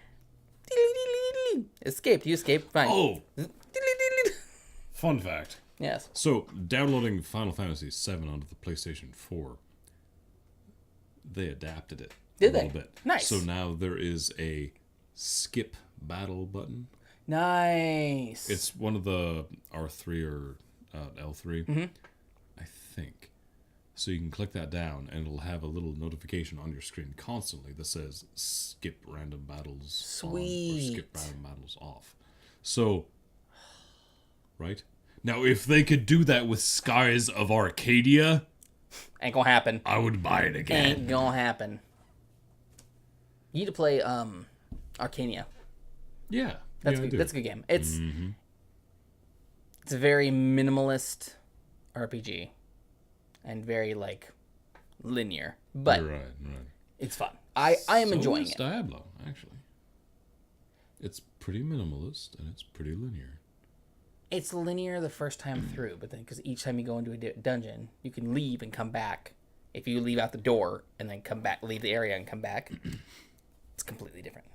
escape. You escape, fine. Oh, fun fact. Yes. So, downloading Final Fantasy VII onto the PlayStation 4, they adapted it Did a little they? bit. Nice. So now there is a skip battle button. Nice. It's one of the R3 or L3, I think. So you can click that down, and it'll have a little notification on your screen constantly that says skip random battles on or Sweet. skip random battles off. So, right? Now, if they could do that with Skies of Arcadia, Ain't gonna happen. I would buy it again. Ain't gonna happen. You need to play Arcania. Yeah. That's yeah, I good. do. That's a good game. It's a very minimalist RPG and very like linear, but Right, right. it's fun. I am So enjoying is it. Diablo, actually. It's pretty minimalist, and it's pretty linear. It's linear the first time through, but then because each time you go into a dungeon, you can leave and come back. If you leave out the door and then come back, leave the area and come back, it's completely different.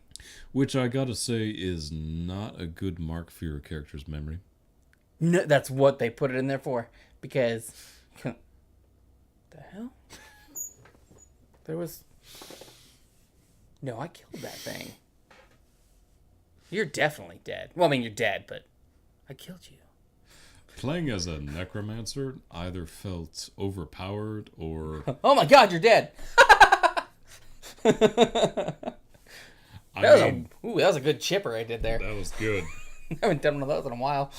Which I gotta say is not a good mark for your character's memory. No, that's what they put it in there for. Because the hell? There was no. I killed that thing. You're definitely dead. Well, I mean, you're dead, but I killed you. Playing as a necromancer either felt overpowered or Oh my God, you're dead. That was a good chipper I did there. that was good. I haven't done one of those in a while.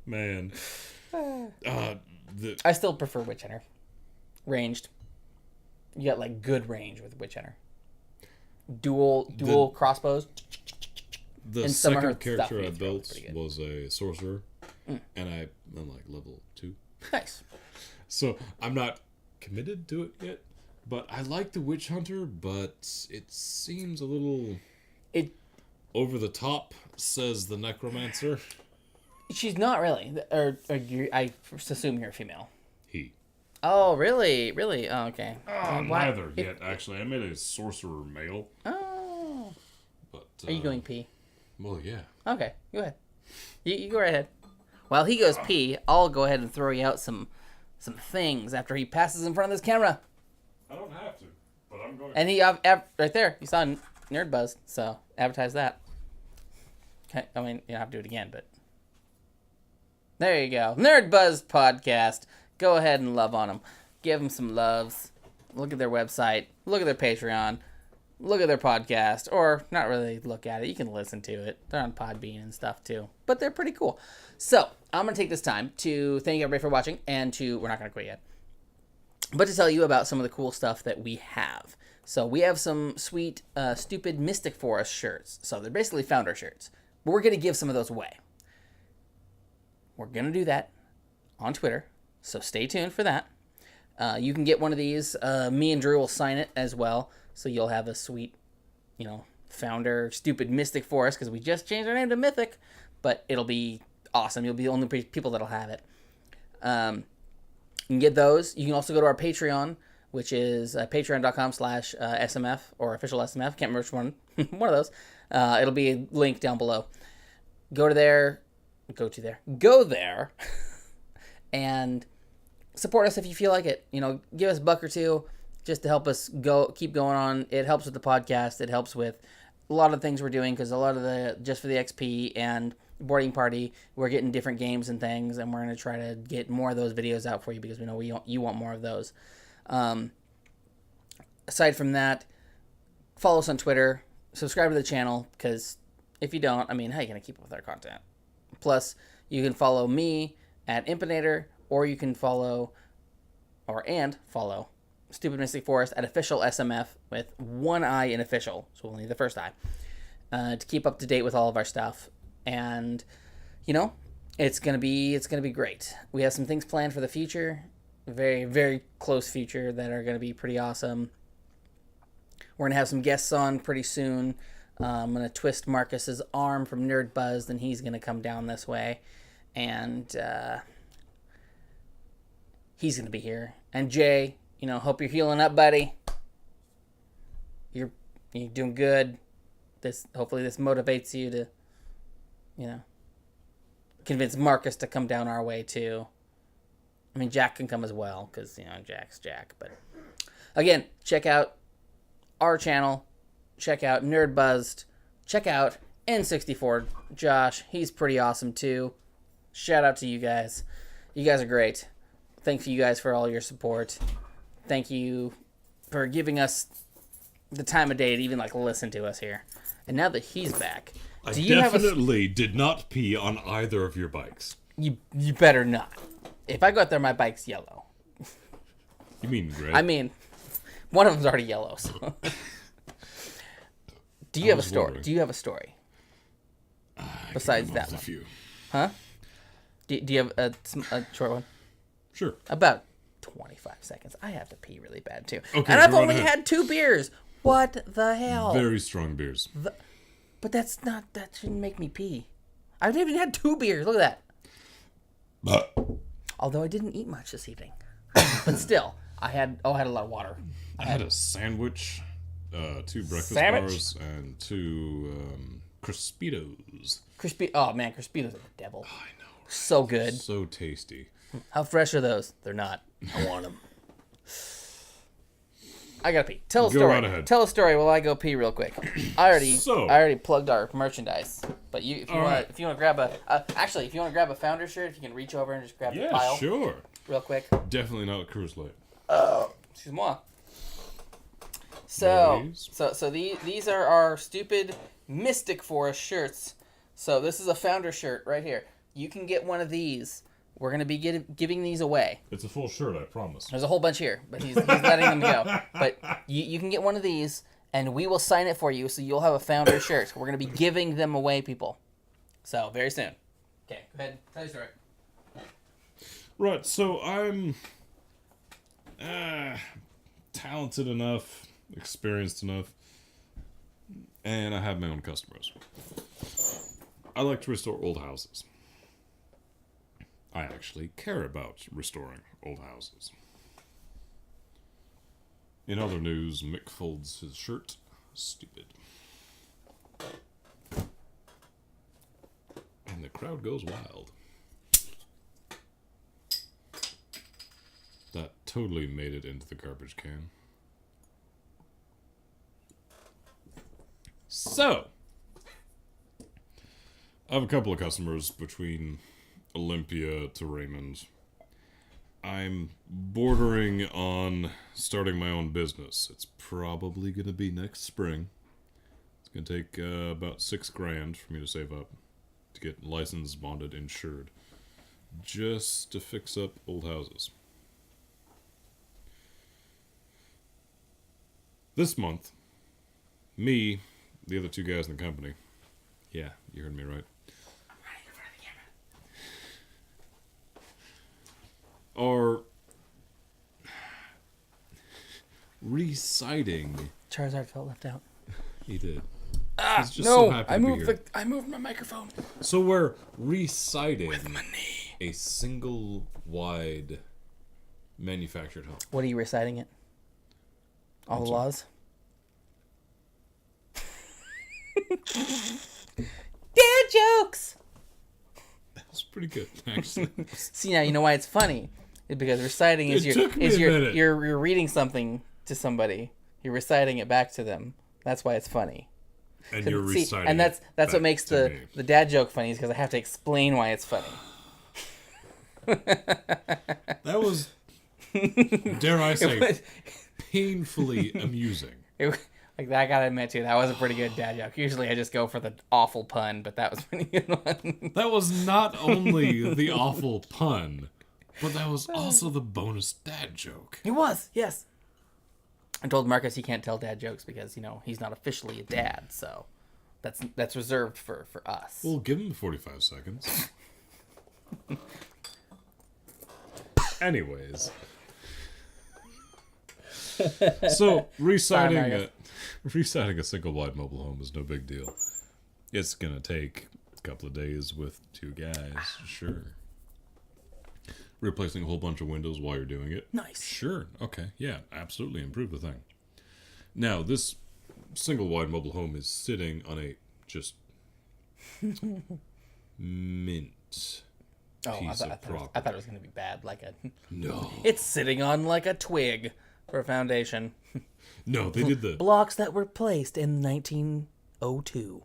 Man. I still prefer Witch Hunter. Ranged. You got like good range with Witch Hunter. Dual crossbows. The And some of her second character stuff I you throw built is pretty good. was a sorcerer, and I'm like level 2. Nice. So I'm not committed to it yet, but I like the witch hunter, but it seems a little over the top, says the necromancer. She's not really. Or I assume you're a female. He. Oh, really? Really? Oh, okay. Neither yet, actually. I made a sorcerer male. Oh. But Are you going pee? Well, yeah. Okay, go ahead. You go right ahead. While he goes pee, I'll go ahead and throw you out some things after he passes in front of this camera. I don't have to, but I'm going. And he right there, you saw Nerd Buzz, so advertise that. Okay, I mean, you don't have to do it again, but there you go. Nerd Buzz Podcast. Go ahead and love on them. Give them some loves. Look at their website. Look at their Patreon. Look at their podcast, or not really look at it. You can listen to it. They're on Podbean and stuff too, but they're pretty cool. So I'm gonna take this time to thank everybody for watching, and we're not gonna quit yet, but to tell you about some of the cool stuff that we have. So we have some sweet, stupid Mystic Forest shirts. So they're basically founder shirts, but we're gonna give some of those away. We're gonna do that on Twitter, so stay tuned for that. You can get one of these. Me and Drew will sign it as well. So you'll have a sweet, founder, stupid Mystic Forest, because we just changed our name to Mythic, but it'll be awesome. You'll be the only people that'll have it. You can get those. You can also go to our Patreon, which is patreon.com/SMF or official SMF. Can't remember which one. One of those. It'll be a link down below. Go there, and support us if you feel like it. Give us $1 or $2. Just to help us keep going on. It helps with the podcast. It helps with a lot of things we're doing, because a lot of just for the XP, and boarding party. We're getting different games and things, and we're going to try to get more of those videos out for you because we know you want more of those. Aside from that, follow us on Twitter, subscribe to the channel, because if you don't, how are you going to keep up with our content? Plus, you can follow me at Impinator, or you can follow Stupid Mystic Forest at official SMF with one eye in official, so only the first eye, to keep up to date with all of our stuff. And it's gonna be great. We have some things planned for the future, very, very close future, that are gonna be pretty awesome. We're gonna have some guests on pretty soon. I'm gonna twist Marcus's arm from Nerd Buzzed, and he's gonna come down this way, and he's gonna be here. And Jay, hope you're healing up, buddy. You're doing good. Hopefully this motivates you to, convince Marcus to come down our way too. Jack can come as well, because Jack's Jack. But again, check out our channel. Check out Nerd Buzzed. Check out N64 Josh. He's pretty awesome too. Shout out to you guys. You guys are great. Thank you guys for all your support. Thank you for giving us the time of day to even listen to us here. And now that he's back, I definitely did not pee on either of your bikes. You better not. If I go out there, my bike's yellow. You mean gray? One of them's already yellow. So. Do you have a story? Wondering. Do you have a story? Besides that one? A few. Huh? Do you have a short one? Sure. About 25 seconds. I have to pee really bad too. Okay, and I've only had 2 beers. What the hell? Very strong beers. But that shouldn't make me pee. I haven't even had 2 beers. Look at that. Although I didn't eat much this evening. But still, I had a lot of water. I had a sandwich, 2 breakfast bars, and 2 Crispitos. Oh man, Crispitos are the devil. I know. Right? So good. So tasty. How fresh are those? They're not. I want them. I gotta pee. Tell a story. Go right ahead. Tell a story while I go pee real quick. I already plugged our merchandise. But if you want to grab a Founder shirt, if you can reach over and just grab the pile. Yeah, sure. Real quick. Definitely not a cruise light. Excuse-moi. So these are our stupid Mystic Forest shirts. So this is a Founder shirt right here. You can get one of these. We're going to be giving these away. It's a full shirt, I promise. There's a whole bunch here, but he's letting them go. But you can get one of these, and we will sign it for you, so you'll have a Founder shirt. We're going to be giving them away, people. So, very soon. Okay, go ahead. Tell your story. Right, so I'm talented enough, experienced enough, and I have my own customers. I like to restore old houses. I actually care about restoring old houses. In other news, Mick folds his shirt. Stupid. And the crowd goes wild. That totally made it into the garbage can. So, I have a couple of customers between Olympia to Raymond. I'm bordering on starting my own business. It's probably going to be next spring. It's going to take about $6,000 for me to save up to get licensed, bonded, insured, just to fix up old houses. This month, me, the other 2 guys in the company, yeah, you heard me right, are reciting. Charizard felt left out. He did. He's just so happy I to be moved here. I moved my microphone So we're reciting with my knee. a single wide manufactured home. What are you reciting it? All the laws? Dad jokes! That was pretty good, actually. See, now you know why it's funny. It's because reciting is you're reading something to somebody. You're reciting it back to them. That's why it's funny. And you're See, reciting. and that's back what makes to me. the dad joke funny, is because I have to explain why it's funny. That was, dare I say, painfully amusing. Like, I gotta admit too, that was a pretty good dad joke. Usually I just go for the awful pun, but that was a pretty good one. That was not only the awful pun, but that was also the bonus dad joke. It was, yes. I told Marcus he can't tell dad jokes because, he's not officially a dad, so that's reserved for us. We'll give him 45 seconds. Anyways. So, reciting a single wide mobile home is no big deal. It's gonna take a couple of days with two guys, sure. Replacing a whole bunch of windows while you're doing it. Nice. Sure, okay, yeah, absolutely improve the thing. Now, this single wide mobile home is sitting on a just mint piece of property. I thought it was going to be bad. No. It's sitting on like a twig for a foundation. No, they did the... Blocks that were placed in 1902.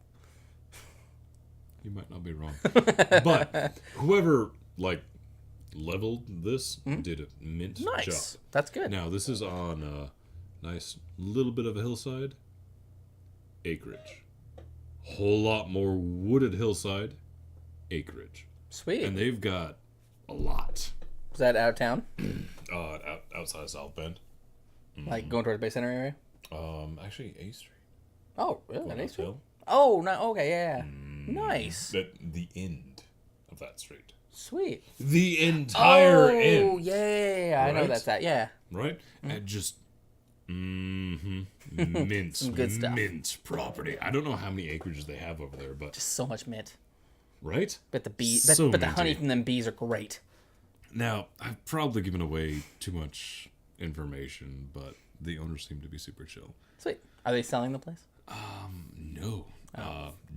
You might not be wrong. But whoever, leveled this did a mint Nice. job. That's good. Now, this is on a nice little bit of a hillside. Acreage. Whole lot more wooded hillside. Acreage. Sweet. And they've got a lot. Is that out of town? Outside of South Bend. Like going towards the Bay Center area? Actually, A Street. Oh, really? Going An A Street? uphill. Oh, no. Okay, yeah. Nice. At the end of that street. Sweet. The entire Oh, end. yeah. I know Right? that's that. Yeah. Right? And just mint, good stuff. mint property. I don't know how many acreages they have over there, but Just so much mint. right? But the bees, So but the honey minty. from them bees are great. Now, I've probably given away too much information, but the owners seem to be super chill. Sweet. Are they selling the place? No.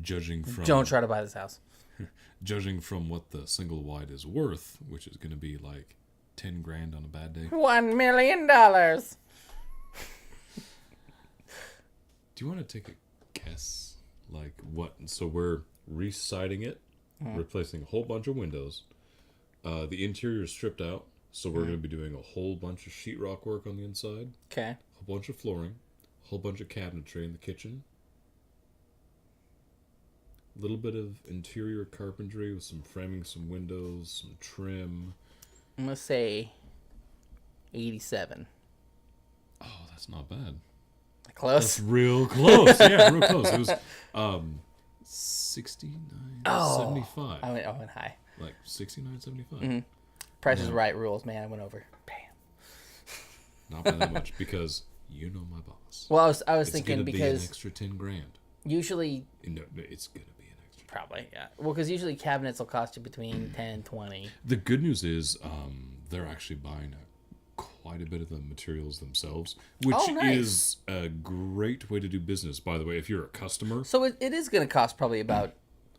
Judging from Don't try to buy this house. judging from what the single wide is worth, which is going to be like 10 grand on a bad day. $1 million. Do you want to take a guess? Like what? So we're resiting it, replacing a whole bunch of windows. The interior is stripped out, so we're going to be doing a whole bunch of sheetrock work on the inside. Okay. A whole bunch of flooring, a whole bunch of cabinetry in the kitchen. A little bit of interior carpentry with some framing, some windows, some trim. I'm going to say 87. Oh, that's not bad. Close? That's real close. Yeah, real close. It was 69, 75. I went high. Like 69, 75. Price is Right rules, man. I went over. Bam. Not by that much, because you know my boss. Well, I was It's thinking gonna be because an extra 10 grand. usually, No, it's gonna be an extra. probably, yeah. Well, because usually cabinets will cost you between 10 and 20. The good news is, they're actually buying quite a bit of the materials themselves, which Oh, nice. is a great way to do business. By the way, if you're a customer, So it is going to cost probably about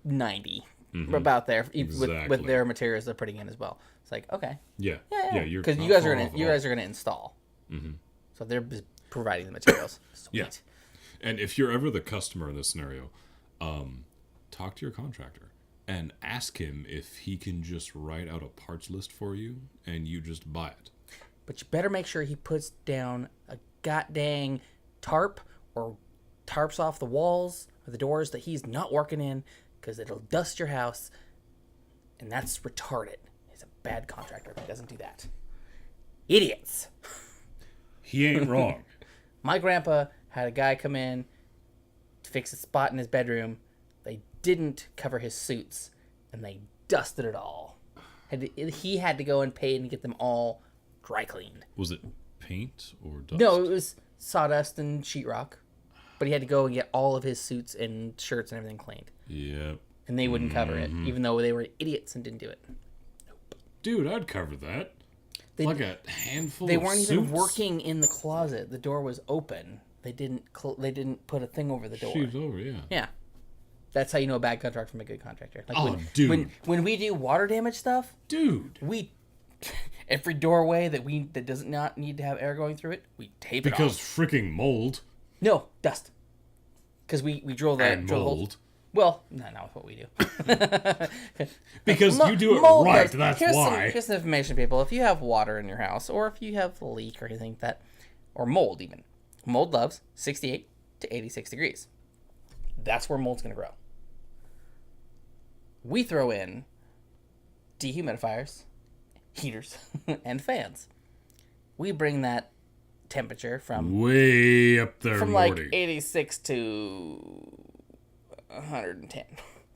90. About there Exactly. with their materials they're putting in as well. It's like, okay. yeah, Yeah. you're Because not you guys far are off at you all. guys are gonna install. So they're just providing the materials. Sweet. Yeah. And if you're ever the customer in this scenario, talk to your contractor and ask him if he can just write out a parts list for you and you just buy it. But you better make sure he puts down a goddamn tarp or tarps off the walls or the doors that he's not working in, because it'll dust your house, and that's retarded. He's a bad contractor if he doesn't do that. Idiots. He ain't wrong. My grandpa had a guy come in to fix a spot in his bedroom. They didn't cover his suits, and they dusted it all. He had to go and pay and get them all dry cleaned. Was it paint or dust? No, it was sawdust and sheetrock. But he had to go and get all of his suits and shirts and everything cleaned. Yep. And they wouldn't cover it, even though they were idiots and didn't do it. Dude, I'd cover that. Like a handful They of weren't even suits? working in the closet. The door was open. They didn't put a thing over the door. She's over, yeah. Yeah. That's how you know a bad contractor from a good contractor. Like Oh, dude. When we do water damage stuff, Dude. we every doorway that does not need to have air going through it, we tape it Because off. freaking mold. No, dust. because we drill the And drill the holes. mold. Well, no, not what we do. Because you do it Mold right, does. that's here's why. Here's some information, people. If you have water in your house, or if you have a leak or anything like that, or mold even, mold loves 68 to 86 degrees. That's where mold's going to grow. We throw in dehumidifiers, heaters, and fans. We bring that temperature from way up there, from Morty. like 86 to 110.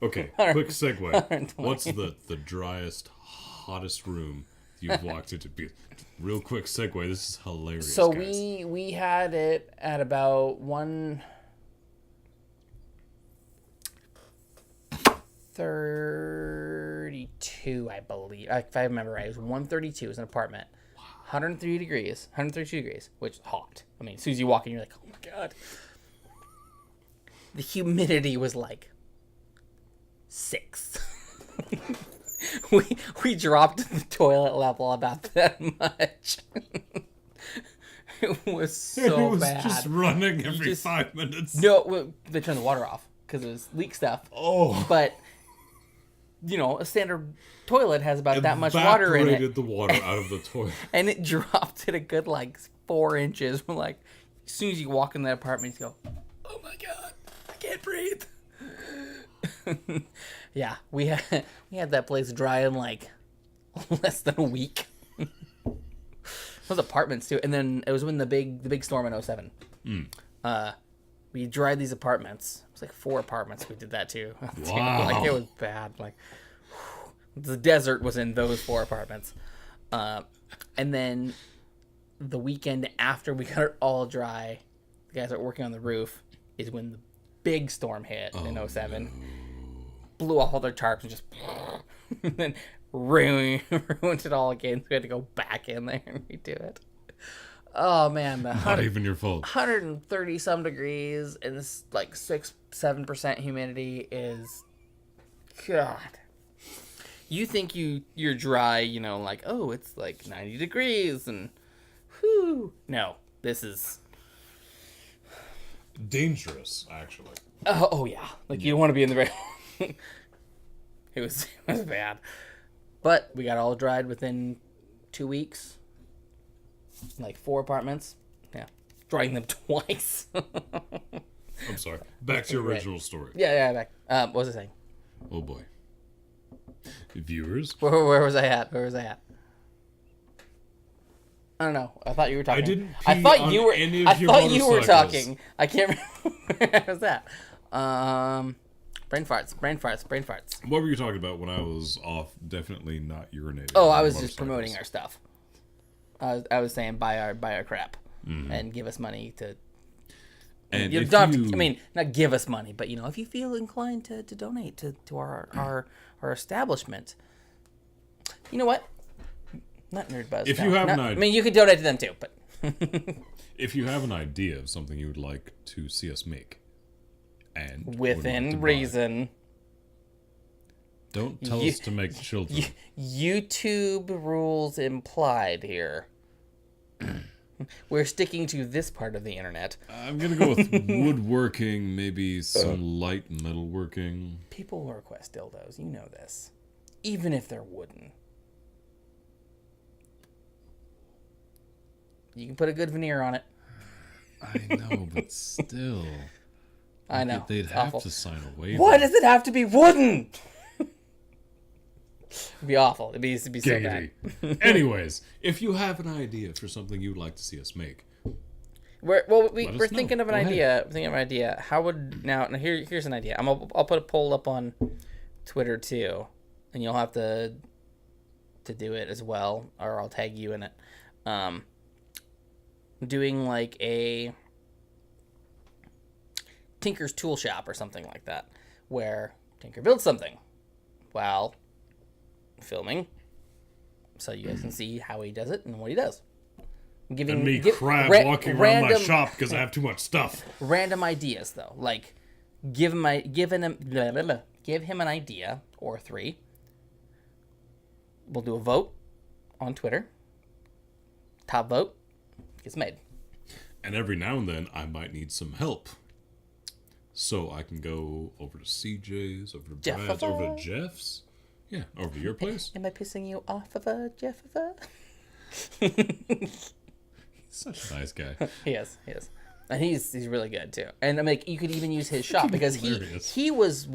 Okay, quick segue. What's the driest, hottest room you've walked into? Real quick segue. This is hilarious. So guys. we had it at about 132, I believe. If I remember right, it was 132. It was an apartment. 132 degrees, which is hot. I mean, as soon as you walk in, you're like, oh my god. The humidity was like 6. we dropped the toilet level about that much. It was so it was bad. just running every 5 minutes. No, they turned the water off because it was leak stuff. Oh. But, a standard toilet has about that much water in it. Evaporated the water out of the toilet. And it dropped it a good, 4 inches. We're like, as soon as you walk in that apartment, you go, oh my god, I can't breathe. Yeah, we had that place dry in, less than a week. Those apartments, too. And then it was when the big storm in 07. We dried these apartments. It was 4 apartments we did that to. Wow. It was bad. The desert was in those 4 apartments. And then the weekend after we got it all dry, the guys that were working on the roof, is when the big storm hit in 07. No. Blew off all their tarps and just and then ruined it all again. So we had to go back in there and redo it. Oh man, Not even your fault. 130 some degrees and this 6-7% humidity is god. You think you're dry, oh, it's 90 degrees and whew. No, this is dangerous, actually. Oh yeah. You don't want to be in the rain. It was bad. But we got all dried within 2 weeks. 4 apartments. Yeah. Drying them twice. I'm sorry. Back to your original story. Yeah, back. What was I saying? Oh boy. Viewers? Where was I at? I don't know. I thought you were talking. I didn't I thought you were. any of I your thought you were motorcycles. talking. I can't remember where was that. Brain farts. What were you talking about when I was off? Definitely not urinating. Oh, on I was just motorcycles. promoting our stuff. I was saying buy our crap and give us money to. And You if don't have you, to, I mean, not give us money, but if you feel inclined to donate to our establishment, you know what? Not Nerd Buzz. If you have an I idea- mean, you could donate to them too, but if you have an idea of something you would like to see us make, and would like to within buy, reason. don't tell us to make children. YouTube rules implied here. We're sticking to this part of the internet. I'm gonna go with woodworking, maybe some light metalworking. People will request dildos, you know this. Even if they're wooden. You can put a good veneer on it. I know, but still. I know. They'd it's have awful. to sign a waiver. Why does it have to be wooden? It'd be awful. It'd be so bad. Anyways, if you have an idea for something you'd like to see us make, We're us thinking know. of an Go idea. We're thinking of an idea. How would here's an idea. I'll put a poll up on Twitter too, and you'll have to do it as well, or I'll tag you in it. Doing a Tinker's tool shop or something like that, where Tinker builds something while filming, so you guys can see how he does it and what he does. Giving and me walking around random, my shop because I have too much stuff. Random ideas though, give him an idea or 3. We'll do a vote on Twitter. Top vote gets made. And every now and then, I might need some help. So I can go over to CJ's, over to Jeff Brad's, over to Jeff's. Yeah, over to your place. Am I pissing you off of a Jeff of a? He's such a nice guy. He is. And he's really good too. And I'm like, you could even use his shop because hilarious. he was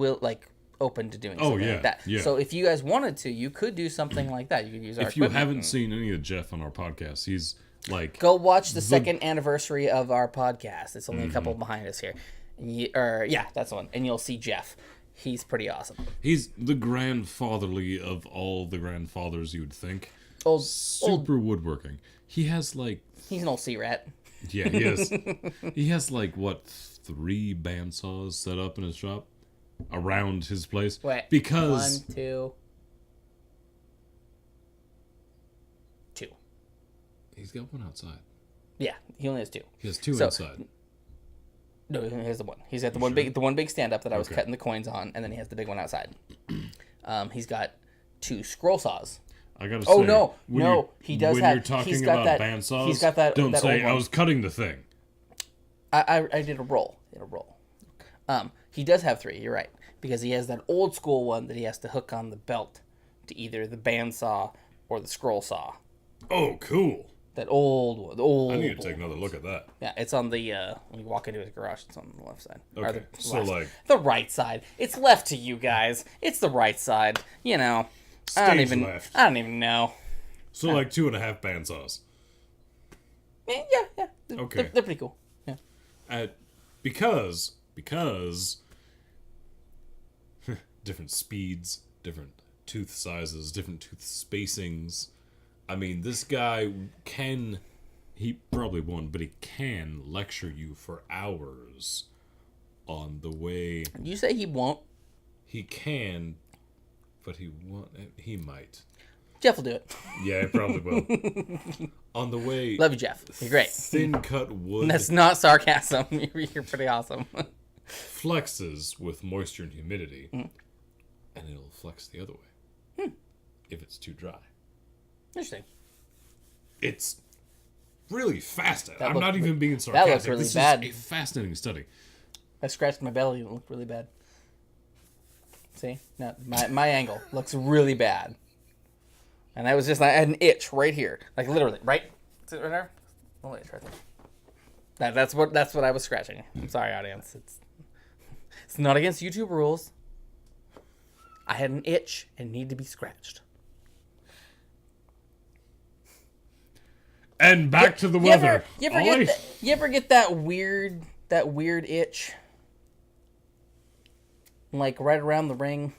open to doing something like that. Yeah. So if you guys wanted to, you could do something like that. You could use our If you equipment haven't seen any of Jeff on our podcast, he's like... Go watch the second anniversary of our podcast. It's only a couple behind us here. That's the one. And you'll see Jeff. He's pretty awesome. He's the grandfatherly of all the grandfathers you would think. Super woodworking. He has like... He's an old sea rat. Yeah, he is. He has like, 3 bandsaws set up in his shop around his place. Wait. Because... 1, 2. He's got one outside. Yeah, he only has 2. He has 2 inside. No, he has the one. He's got the one big stand up that I was cutting the coins on, and then he has the big one outside. He's got 2 scroll saws. I gotta say. Oh no, he does have. When you're talking he's got about that, bandsaws, he's got that. don't that say old I was cutting the thing. I did a roll. He does have 3. You're right, because he has that old school one that he has to hook on the belt to either the bandsaw or the scroll saw. Oh, cool. That old one. I need to take another look at that. Yeah, it's on the when you walk into his garage. It's on the left side. Okay, the right side. It's left to you guys. It's the right side. You know, I don't even know. So like 2.5 bandsaws. Yeah. Okay, they're pretty cool. Yeah. Because different speeds, different tooth sizes, different tooth spacings. I mean, this guy he probably won't, but he can lecture you for hours on the way. You say he won't? He can, but he won't. He might. Jeff will do it. Yeah, he probably will. On the way. Love you, Jeff. You're great. Thin cut wood. That's not sarcasm. You're pretty awesome. Flexes with moisture and humidity, and it'll flex the other way if it's too dry. Interesting. It's really fast. I'm not even being sarcastic. That looks really this bad. is a fascinating study. I scratched my belly and it looked really bad. See? No, my angle looks really bad. And I was I had an itch right here. Like literally, right? Is it right there? Oh, itch right there. That's what I was scratching. I'm sorry, audience. It's not against YouTube rules. I had an itch and need to be scratched. And back to the weather. You ever get that weird itch? Like right around the ring?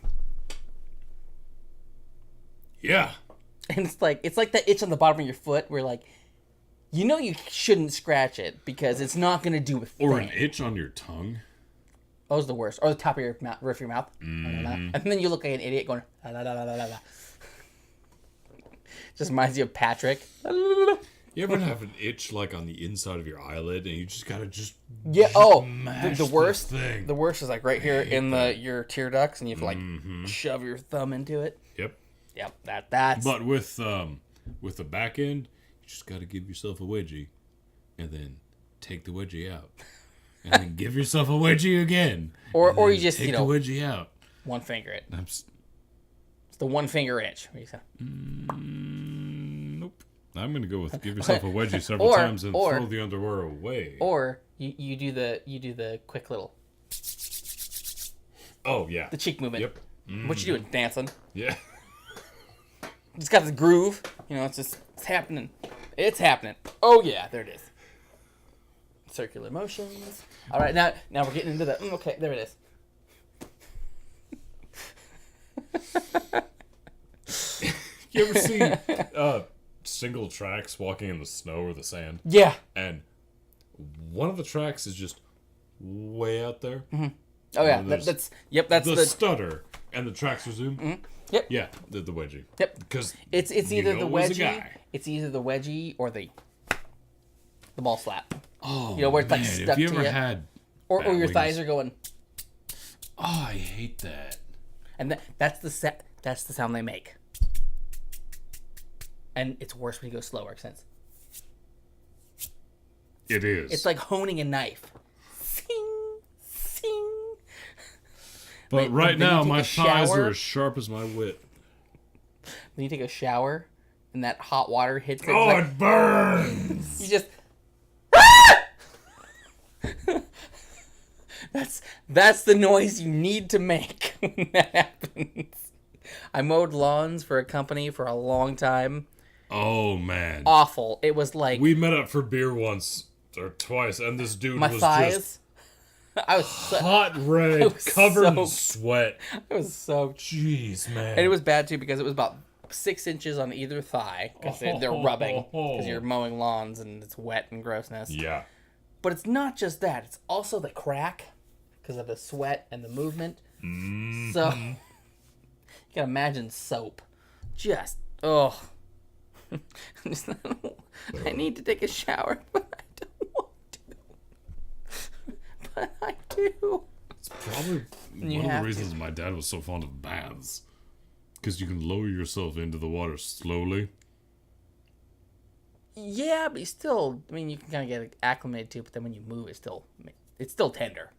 Yeah. And it's like that itch on the bottom of your foot where like you shouldn't scratch it because it's not gonna do a thing. Or an itch on your tongue. That was the worst. Or the top of your mouth, roof of your mouth. And then you look like an idiot going la, la, la, la, la, la. Just reminds you of Patrick. You ever have an itch like on the inside of your eyelid and you just gotta the worst thing. The worst is like right here in your tear ducts and you have to like shove your thumb into it. Yep. That's But with the back end, you just gotta give yourself a wedgie and then take the wedgie out. And then give yourself a wedgie again. Or you just take the wedgie out. One finger it. It's the one finger itch. What do you say? Nope. I'm gonna go with give yourself a wedgie several times and throw the underwear away. Or you do the quick little. Oh yeah. The cheek movement. Yep. What you doing? Dancing. Yeah. It's got the groove. It's happening. It's happening. Oh yeah, there it is. Circular motions. All right, now we're getting into the. Okay, there it is. You ever see single tracks walking in the snow or the sand? Yeah. And one of the tracks is just way out there. Mm-hmm. Oh yeah, that's the stutter, and the tracks resume. Mm-hmm. Yep. Yeah, the wedgie. Yep. Because it's either the wedgie. It's either the wedgie or the ball slap. Oh, where it's like stuck have you to ever you. had or your thighs are going. Oh, I hate that. And that's the sound they make. And it's worse when you go slower, since it is. It's like honing a knife. Sing, sing. But right then you now, take my a thighs shower. are as sharp as my wit. Then you take a shower, and that hot water hits it. Oh, Like, it burns! you just. That's the noise you need to make when that happens. I mowed lawns for a company for a long time. Oh, man. Awful. It was like We met up for beer once or twice, and this dude my was thighs. just I was so, hot red, was covered in so- sweat. I was so, Jeez, man. and it was bad too because it was about 6 inches on either thigh because they're rubbing because you're mowing lawns and it's wet and grossness. Yeah. But it's not just that; it's also the crack because of the sweat and the movement. Mm-hmm. So you can imagine soap. Just I need to take a shower, but I don't want to. But I do. It's probably You one of have the to. reasons my dad was so fond of baths. Because you can lower yourself into the water slowly. Yeah, but you still. I mean, you can kind of get acclimated to it, but then when you move, it's still tender.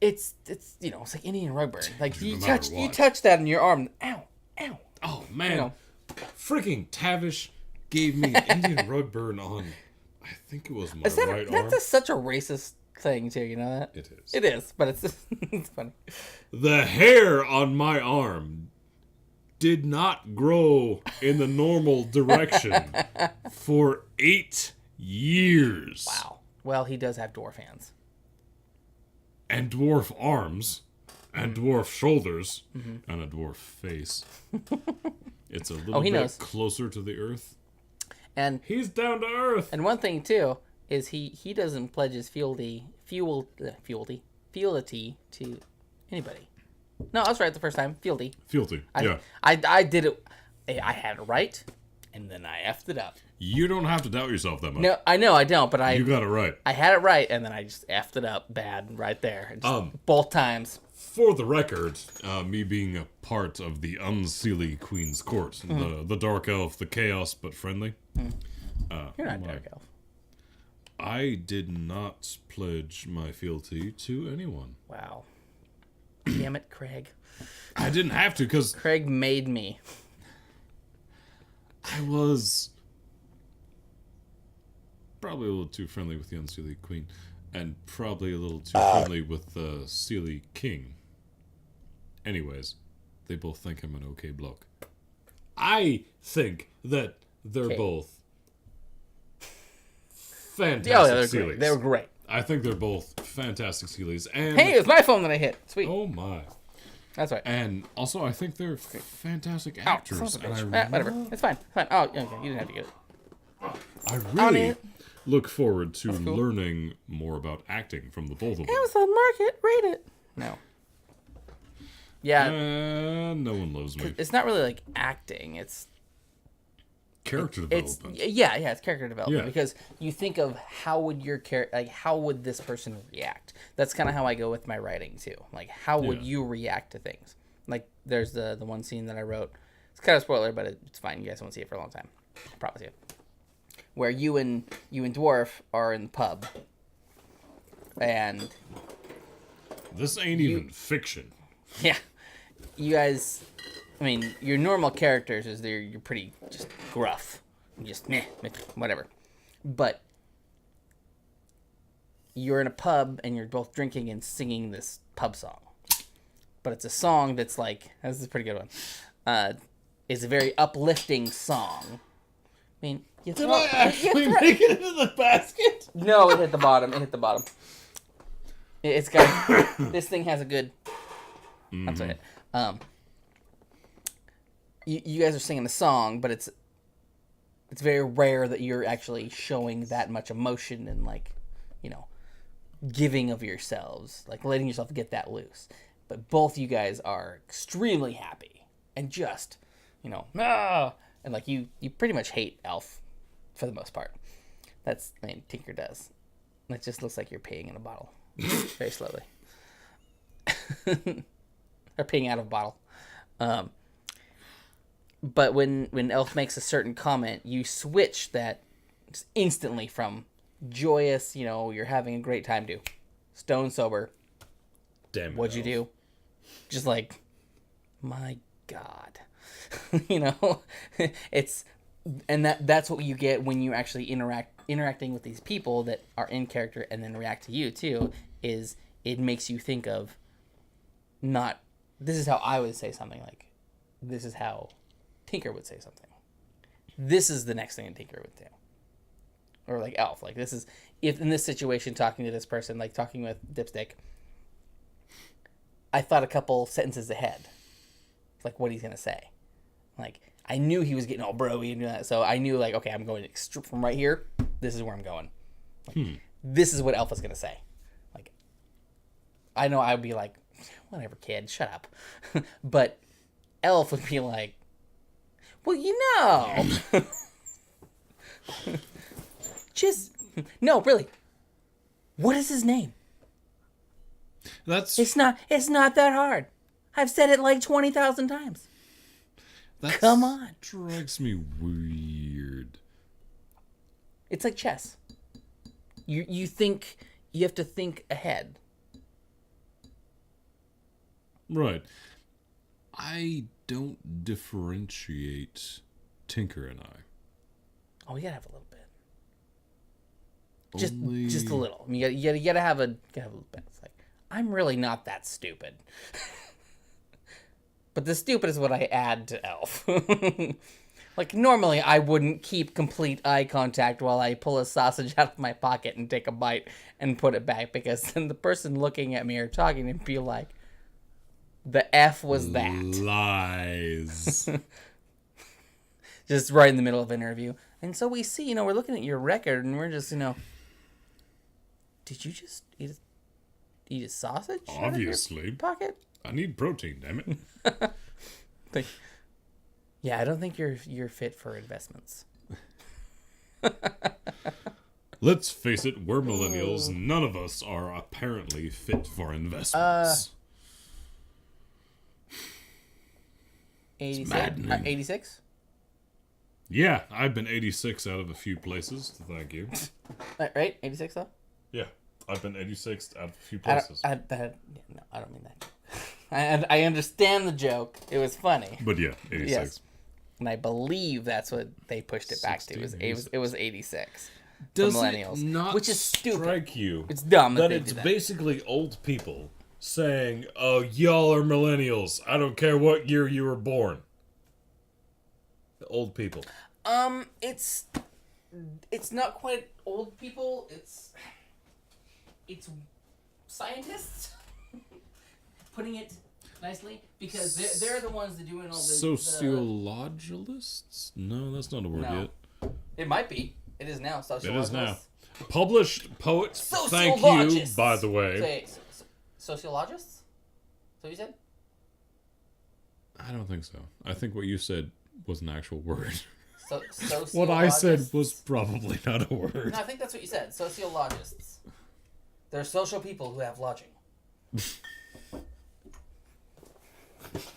It's it's like Indian rug burn. Like No you matter what. touch that in your arm. Ow, ow. Oh, man. You know. Freaking Tavish gave me an Indian rug burn on, I think it was my right arm. That's such a racist thing too. You know that? It is. It is, but it's it's funny. The hair on my arm did not grow in the normal direction for 8 years. Wow. Well, he does have dwarf hands. And dwarf arms, and dwarf shoulders, and a dwarf face. It's a little he bit knows. closer to the earth. And He's down to earth. one thing too is he doesn't pledge his fealty to anybody. No, I was right the first time. Fealty. Fealty. Yeah. I did it. I had it right, and then I effed it up. You don't have to doubt yourself that much. No, I know I don't, but You got it right. I had it right, and then I just effed it up bad right there. Just both times. For the record, me being a part of the unseelie Queen's Court, the dark elf, the chaos but friendly. You're not dark elf. I did not pledge my fealty to anyone. Wow. Damn it, Craig. I didn't have to because Craig made me. I was probably a little too friendly with the unseelie Queen, and probably a little too friendly with the Seelie King. Anyways, they both think I'm an okay bloke. I think that they're both fantastic Sealies. They were great. I think they're both fantastic Sealies. And Hey, it was my phone that I hit. Sweet. oh my. That's right. And also, I think they're fantastic Ow, actors. son of a And bitch. I Whatever. It's fine. It's fine. Oh, okay. You didn't have to get it. I On really it. look forward to cool. learning more about acting from the both of them. Amazon Market, rate it. No. Yeah, No one loves me. it's not really like acting. It's Character it's development. yeah, it's character development Yeah. because you think of how would your how would this person react? That's kind of how I go with my writing too. Like how would Yeah. you react to things? Like there's the one scene that I wrote. It's kind of a spoiler, but it's fine. You guys won't see it for a long time. I promise you. Where you and Dwarf are in the pub, and This ain't even fiction. yeah, you guys. I mean, your normal characters is you're pretty just gruff, just meh, whatever. But you're in a pub and you're both drinking and singing this pub song. But it's a song that's like, this is a pretty good one. It's a very uplifting song. I mean, you Did I actually make it into the basket? No, it hit the bottom. It hit the bottom. It's got. This thing has a good. That's right. You guys are singing a song, but it's very rare that you're actually showing that much emotion and like, giving of yourselves, like letting yourself get that loose. But both you guys are extremely happy and just, and like you pretty much hate Elf for the most part. Tinker does. It just looks like you're peeing in a bottle very slowly. Or peeing out of a bottle. But when Elf makes a certain comment, you switch that just instantly from joyous, you're having a great time to stone sober. Damn it, What'd you Elf. do? Just like, my God. You know? It's... And that's what you get when you actually interacting with these people that are in character and then react to you, too, is it makes you think of not... This is how I would say something, like, this is how Tinker would say something. This is the next thing a Tinker would do. Or like Elf. Like, this is... If in this situation, talking to this person, like talking with Dipstick, I thought a couple sentences ahead. Like, what he's going to say. Like, I knew he was getting all bro-y and that, so I knew, like, okay, I'm going from right here. This is where I'm going. Like, this is what Elf is going to say. Like, I know I would be like, whatever, kid, shut up. But Elf would be like, well, you know. Just, no, really. What is his name? It's not that hard. I've said it like 20,000 times. Come on. Strikes me weird. It's like chess. You think you have to think ahead. Right. I don't differentiate Tinker and I. Oh, we gotta have a little bit. Only... Just a little. I mean, you gotta have a little bit. It's like, I'm really not that stupid. But the stupid is what I add to Elf. Like, normally I wouldn't keep complete eye contact while I pull a sausage out of my pocket and take a bite and put it back, because then the person looking at me or talking would be like, the F was that. Lies. Just right in the middle of an interview. And so we see, we're looking at your record and we're just, did you just eat a sausage? Obviously. Out of your pocket? I need protein, damn it. Like, yeah, I don't think you're fit for investments. Let's face it, we're millennials. None of us are apparently fit for investments. 86? maddening. 86? Yeah, I've been 86 out of a few places. Thank you. Right? 86 though? Yeah, I've been 86 out of a few places. No, I don't mean that. I understand the joke. It was funny. But yeah, 86. Yes. And I believe that's what they pushed it back to. It was 86. Does for millennials, it not which is stupid. Strike you It's dumb that they it's do that. basically old people saying, "Oh, y'all are millennials. I don't care what year you were born." Old people. It's not quite old people. It's scientists. Putting it nicely, because they're the ones that doing all the Sociologists? No, that's not a word No. yet. It might be. It is now. It is now. Published poets. Thank you, Sociologists. by the way. Say, sociologists? Is that what you said? I don't think so. I think what you said was an actual word. Sociologists? What I said was probably not a word. No, I think that's what you said. Sociologists. They're social people who have lodging.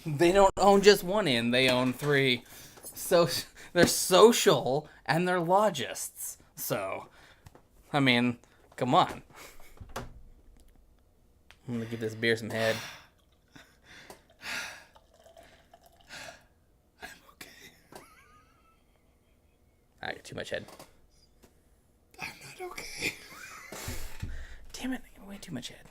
They don't own just one inn, they own 3. So they're social and they're logists. So, I mean, come on. I'm gonna give this beer some head. I'm okay. I got too much head. I'm not okay. Damn it, I got way too much head.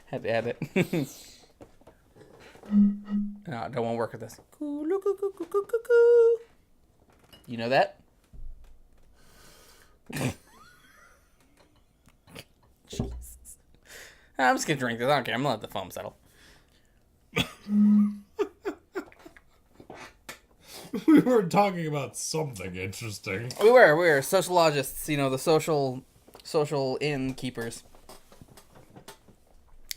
Had to add it. No, I don't want to work with this. You know that? Jesus. I'm just gonna drink this. I don't care. I'm gonna let the foam settle. We were talking about something interesting. We were sociologists. The social innkeepers.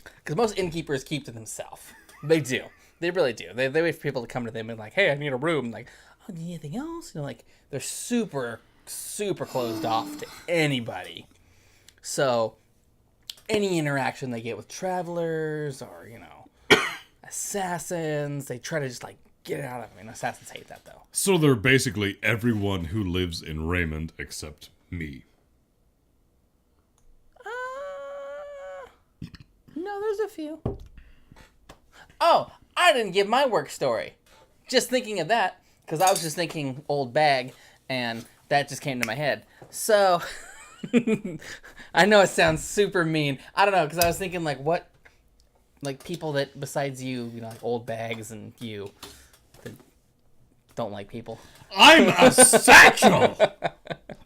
Because most innkeepers keep to themselves. They do. They really do. They wait for people to come to them and like, hey, I need a room. Like, oh, do you need anything else? Like, they're super, super closed off to anybody. So, any interaction they get with travelers or, assassins, they try to just, like, Get it out of me. And assassins hate that, though. So they're basically everyone who lives in Raymond except me. No, there's a few. Oh, I didn't give my work story. Just thinking of that, because I was just thinking old bag, and that just came to my head. So, I know it sounds super mean. I don't know, because I was thinking, like, what, like, people that, besides you, you know, like old bags and you, that don't like people. I'm a satchel!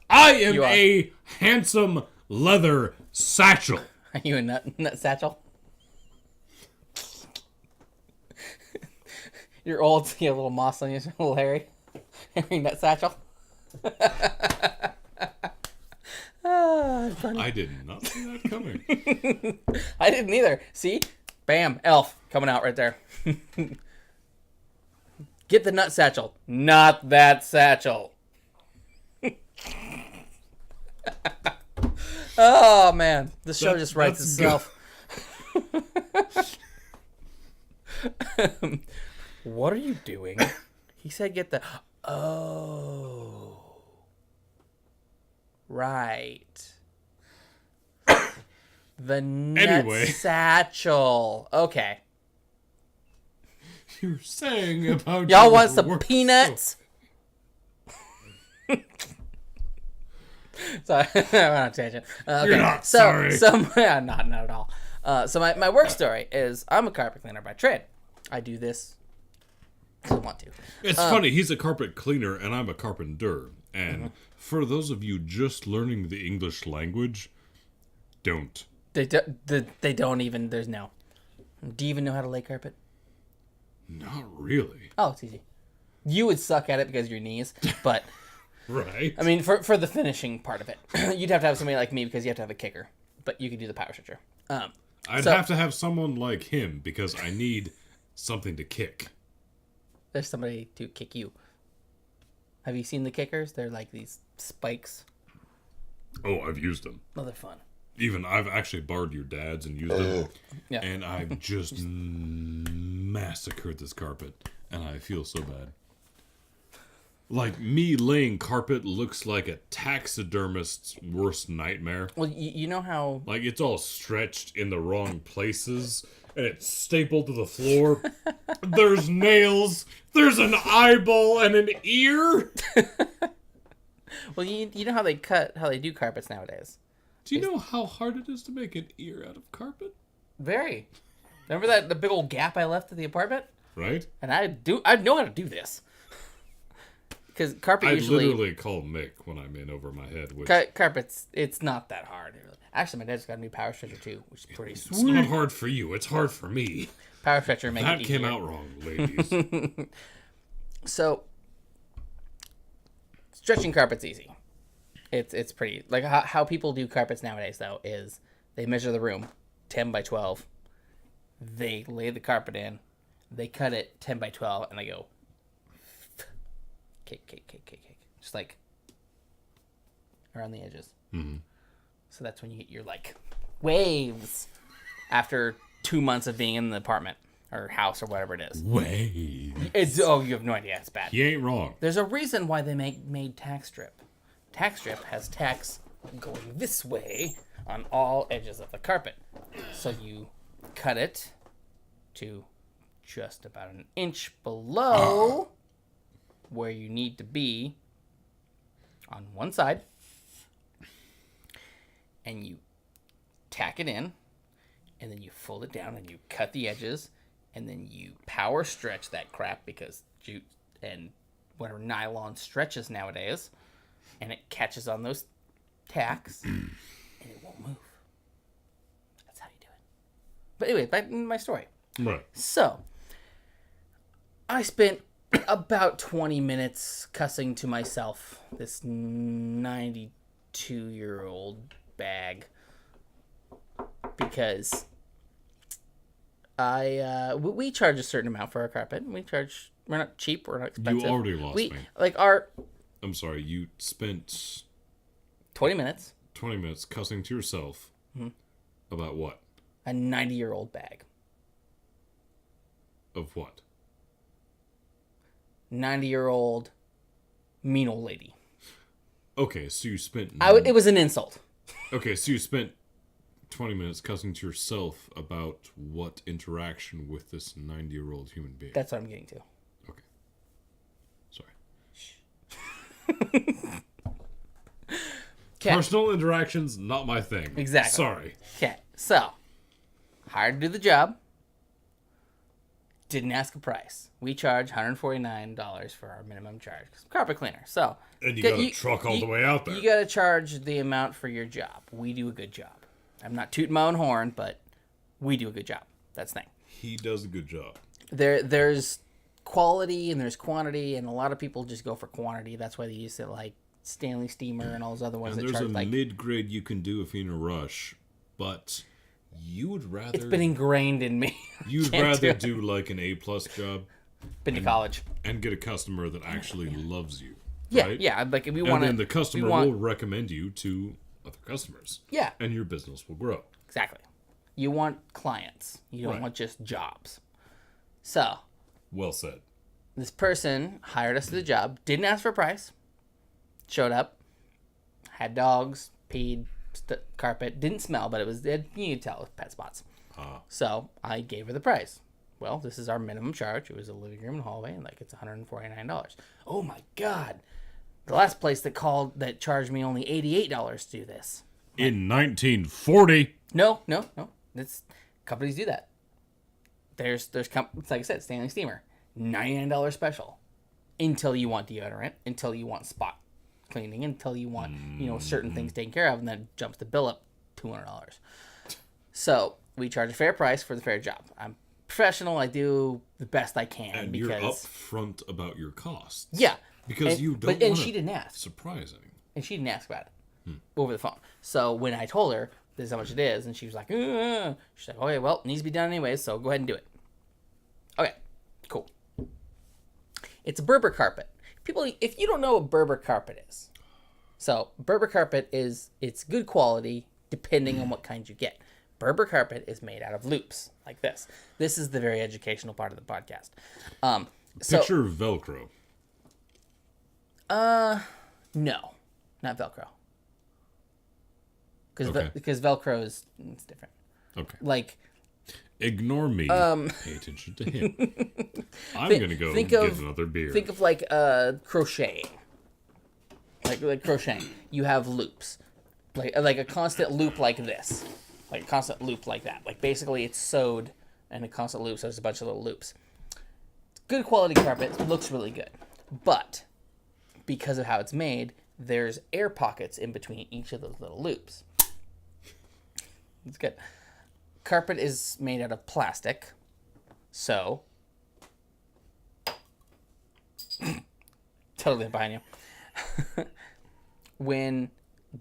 I am You are. a handsome leather satchel. Are you a nut satchel? You're old, you have a little moss on you, a little hairy. Hairy nut satchel. Funny. I did not see that coming. I didn't either. See? Bam. Elf coming out right there. Get the nut satchel. Not that satchel. Oh, man. This show just writes itself. What are you doing? He said get the... Oh. Right. The nut satchel. Okay. You're saying about Y'all your want some work peanuts? Sorry, I went on a tangent. Okay. You're not sorry. Yeah, not at all. So my work story is I'm a carpet cleaner by trade. I do this because I want to. It's funny, he's a carpet cleaner and I'm a carpenter. And for those of you just learning the English language, don't. They don't even. There's no. Do you even know how to lay carpet? Not really. Oh, it's easy. You would suck at it because of your knees, but Right. I mean, for the finishing part of it, you'd have to have somebody like me because you have to have a kicker. But you could do the power stretcher. I'd have to have someone like him because I need something to kick. There's somebody to kick you. Have you seen the kickers? They're like these spikes. Oh, I've used them. Oh, they're fun. Even I've actually borrowed your dad's and used them. Yeah. And I've just massacred this carpet. And I feel so bad. Like, me laying carpet looks like a taxidermist's worst nightmare. Well, you know how... Like, it's all stretched in the wrong places, and it's stapled to the floor. There's nails, there's an eyeball and an ear. Well, you know how they do carpets nowadays. Do you know how hard it is to make an ear out of carpet? Very. Remember the big old gap I left at the apartment? Right? And I know how to do this. Because carpet I usually... literally call Mick when I'm in over my head. Which Carpets, it's not that hard. Actually, my dad's got a new power stretcher too, which is pretty sweet. It's not hard for you. It's hard for me. Power stretcher makes it easier. That came out wrong, ladies. So, stretching carpet's easy. It's pretty... Like, how people do carpets nowadays, though, is they measure the room, 10 by 12. They lay the carpet in. They cut it 10 by 12, and they go... Cake. Just like... around the edges. Mm-hmm. So that's when you get your, like, waves after 2 months of being in the apartment or house or whatever it is. Waves. Oh, you have no idea. It's bad. He ain't wrong. There's a reason why they made tack strip. Tack strip has tacks going this way on all edges of the carpet. So you cut it to just about an inch below where you need to be on one side. And you tack it in, and then you fold it down and you cut the edges, and then you power stretch that crap because jute and whatever nylon stretches nowadays, and it catches on those tacks, and it won't move. That's how you do it. But anyway, back to my story. Right. So, I spent about 20 minutes cussing to myself, this 92-year-old bag, because we charge a certain amount for our carpet. We're not cheap, we're not expensive. You already lost me. Like I'm sorry, you spent 20 minutes. 20 minutes cussing to yourself about what? A 90-year-old bag. Of what? 90-year-old mean old lady. Okay, so you spent... It was an insult. Okay, so you spent 20 minutes cussing to yourself about what interaction with this 90-year-old human being. That's what I'm getting to. Okay. Sorry. Personal interactions, not my thing. Exactly. Sorry. Okay, so, hired to do the job. Didn't ask a price. We charge $149 for our minimum charge. Carpet cleaner. So, And you got a truck all the way out there. You got to charge the amount for your job. We do a good job. I'm not tooting my own horn, but we do a good job. That's the thing. He does a good job. There's quality and there's quantity, and a lot of people just go for quantity. That's why they use it like Stanley Steamer and all those other ones And that charge there's a like... mid-grade you can do if you're in a rush, but you would rather... It's been ingrained in me. You'd rather do like an A-plus job. Been to college. And get a customer that actually loves you. Yeah, right? yeah. Like we and want then the customer will recommend you to other customers. Yeah. And your business will grow. Exactly. You want clients. You don't want just jobs. So. Well said. This person hired us to the job. Didn't ask for a price. Showed up. Had dogs. Peed. Carpet. Didn't smell, but you could tell with pet spots. So I gave her the price. Well, this is our minimum charge. It was a living room and hallway, and it's $149. Oh my God. The last place that charged me only $88 to do this. In 1940. No. Companies do that. There's like I said, Stanley Steamer, $99 special, until you want deodorant, until you want spot cleaning, until you want certain things taken care of, and then jumps the bill up $200. So we charge a fair price for the fair job. I'm professional. I do the best I can. And because you're upfront about your costs. Yeah. Because you don't and she didn't ask. Surprising. And she didn't ask about it over the phone. So when I told her this is how much it is, and she was like, she's like, okay, well, it needs to be done anyway, so go ahead and do it. Okay, cool. It's a Berber carpet. People, if you don't know what Berber carpet is, so Berber carpet it's good quality depending on what kind you get. Berber carpet is made out of loops like this. This is the very educational part of the podcast. Picture Velcro. No, not Velcro. Okay. Because Velcro it's different. Okay. Like, ignore me. Pay attention to him. I'm gonna go get another beer. Think of like crocheting. Like crocheting. You have loops, like a constant loop like this, like a constant loop like that. Like basically it's sewed and a constant loop, so there's a bunch of little loops. Good quality carpet, looks really good, but because of how it's made, there's air pockets in between each of those little loops. It's good. Carpet is made out of plastic, so totally behind you. When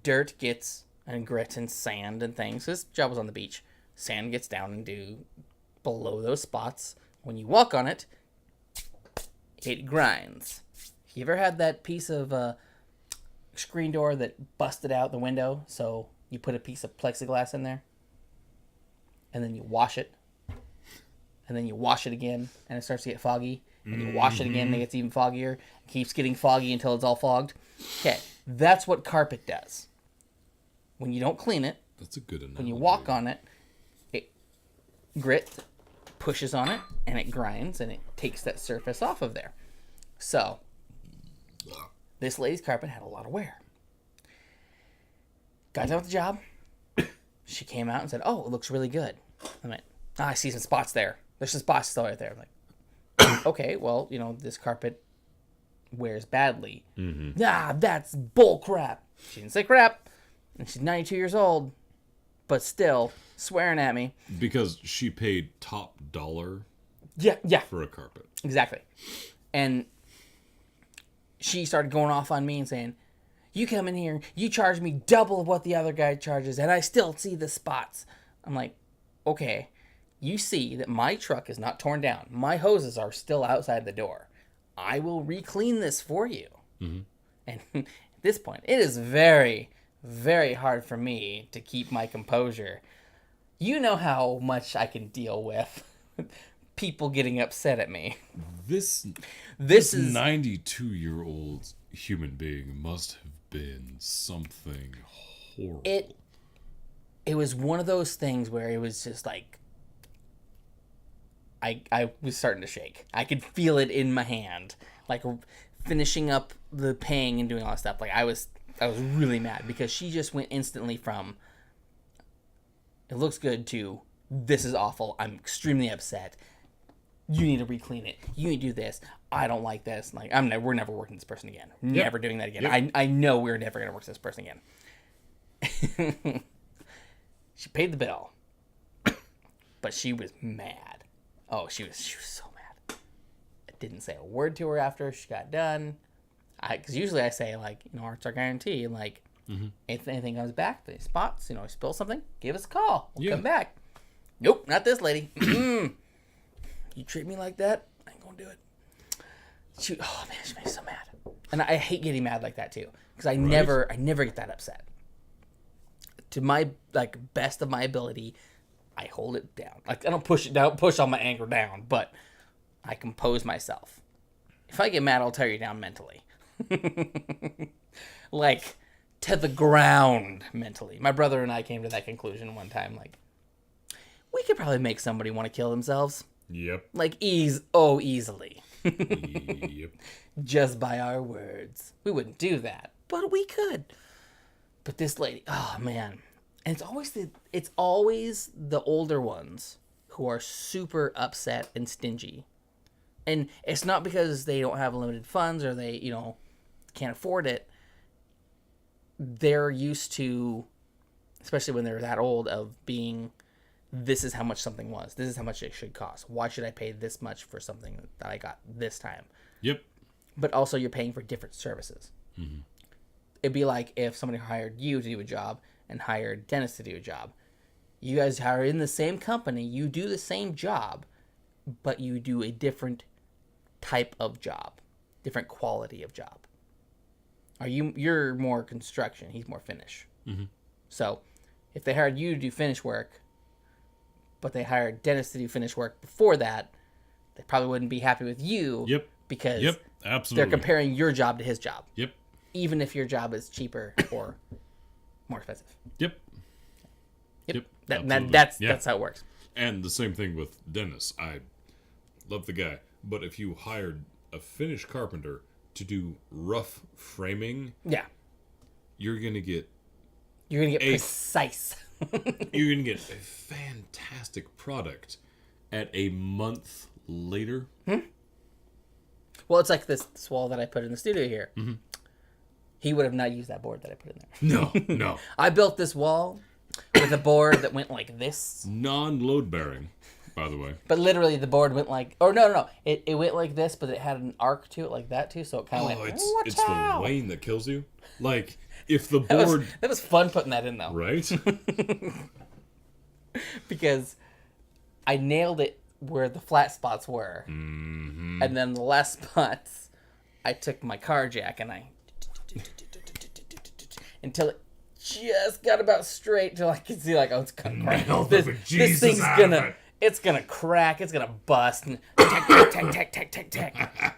dirt gets and grit and sand and things, this job was on the beach. Sand gets down into below those spots. When you walk on it, it grinds. You ever had that piece of screen door that busted out the window? So you put a piece of plexiglass in there, and then you wash it, and then you wash it again, and it starts to get foggy, and you wash it again, and it gets even foggier. It keeps getting foggy until it's all fogged. Okay, that's what carpet does. When you don't clean it, that's a good analogy. When you walk on it, it grit pushes on it, and it grinds, and it takes that surface off of there. So this lady's carpet had a lot of wear. Got done with the job. She came out and said, "Oh, it looks really good." I went, I see some spots there. There's some spots still right there. I'm like, okay, well, this carpet wears badly. Nah, that's bull crap. She didn't say crap. And she's 92 years old, but still swearing at me. Because she paid top dollar for a carpet. Exactly. And she started going off on me and saying, you come in here, you charge me double of what the other guy charges, and I still see the spots. I'm like, okay, you see that my truck is not torn down. My hoses are still outside the door. I will re-clean this for you. And at this point, it is very, very hard for me to keep my composure. You know how much I can deal with people getting upset at me. This This is 92-year-old human being must have been something horrible. It was one of those things where it was just like I was starting to shake. I could feel it in my hand, like finishing up the paying and doing all that stuff. Like I was really mad because she just went instantly from it looks good to this is awful. I'm extremely upset. You need to re-clean it. You need to do this. I don't like this. Like we're never working with this person again. Never doing that again. Yep. I know we're never gonna work with this person again. She paid the bill, but she was mad. Oh, she was so mad. I didn't say a word to her after she got done. Because usually I say, like, it's our guarantee. Like, if anything comes back, the spots, spill something, give us a call. We'll come back. Nope, not this lady. You treat me like that, I ain't gonna do it. She made me so mad. And I hate getting mad like that too, because I never get that upset. To my best of my ability, I hold it down. Like I don't push all my anger down, but I compose myself. If I get mad, I'll tear you down mentally. Like to the ground mentally. My brother and I came to that conclusion one time. Like we could probably make somebody want to kill themselves. Yep. Like easily. Yep. Just by our words. We wouldn't do that, but we could. But this lady, oh man. And it's always the older ones who are super upset and stingy. And it's not because they don't have limited funds or they, can't afford it. They're used to, especially when they're that old, of being, this is how much something was. This is how much it should cost. Why should I pay this much for something that I got this time? Yep. But also you're paying for different services. Mm-hmm. It'd be like if somebody hired you to do a job and hired Dennis to do a job. You guys are in the same company. You do the same job, but you do a different type of job, different quality of job. You're more construction. He's more finish. Mm-hmm. So if they hired you to do finish work, but they hired Dennis to do finish work before that, they probably wouldn't be happy with you. Yep. Because absolutely. they're comparing your job to his job. Yep. Even if your job is cheaper or more expensive. Yep. That's how it works. And the same thing with Dennis. I love the guy, but if you hired a finished carpenter to do rough framing, you're gonna get precise. You're gonna get a fantastic product at a month later. Well, it's like this wall that I put in the studio here. Mm-hmm. He would have not used that board that I put in there. No. I built this wall with a board that went like this. Non-load bearing, by the way. But literally the board went like... Or no. It went like this, but it had an arc to it like that too, so it kind of went... It's the wane that kills you. Like, if the board... That was fun putting that in, though. Right? Because I nailed it where the flat spots were. Mm-hmm. And then the last spots, I took my car jack and I... until it just got about straight till I could see like, oh, it's gonna crack. This thing's gonna... It's gonna crack. It's gonna bust. And tack.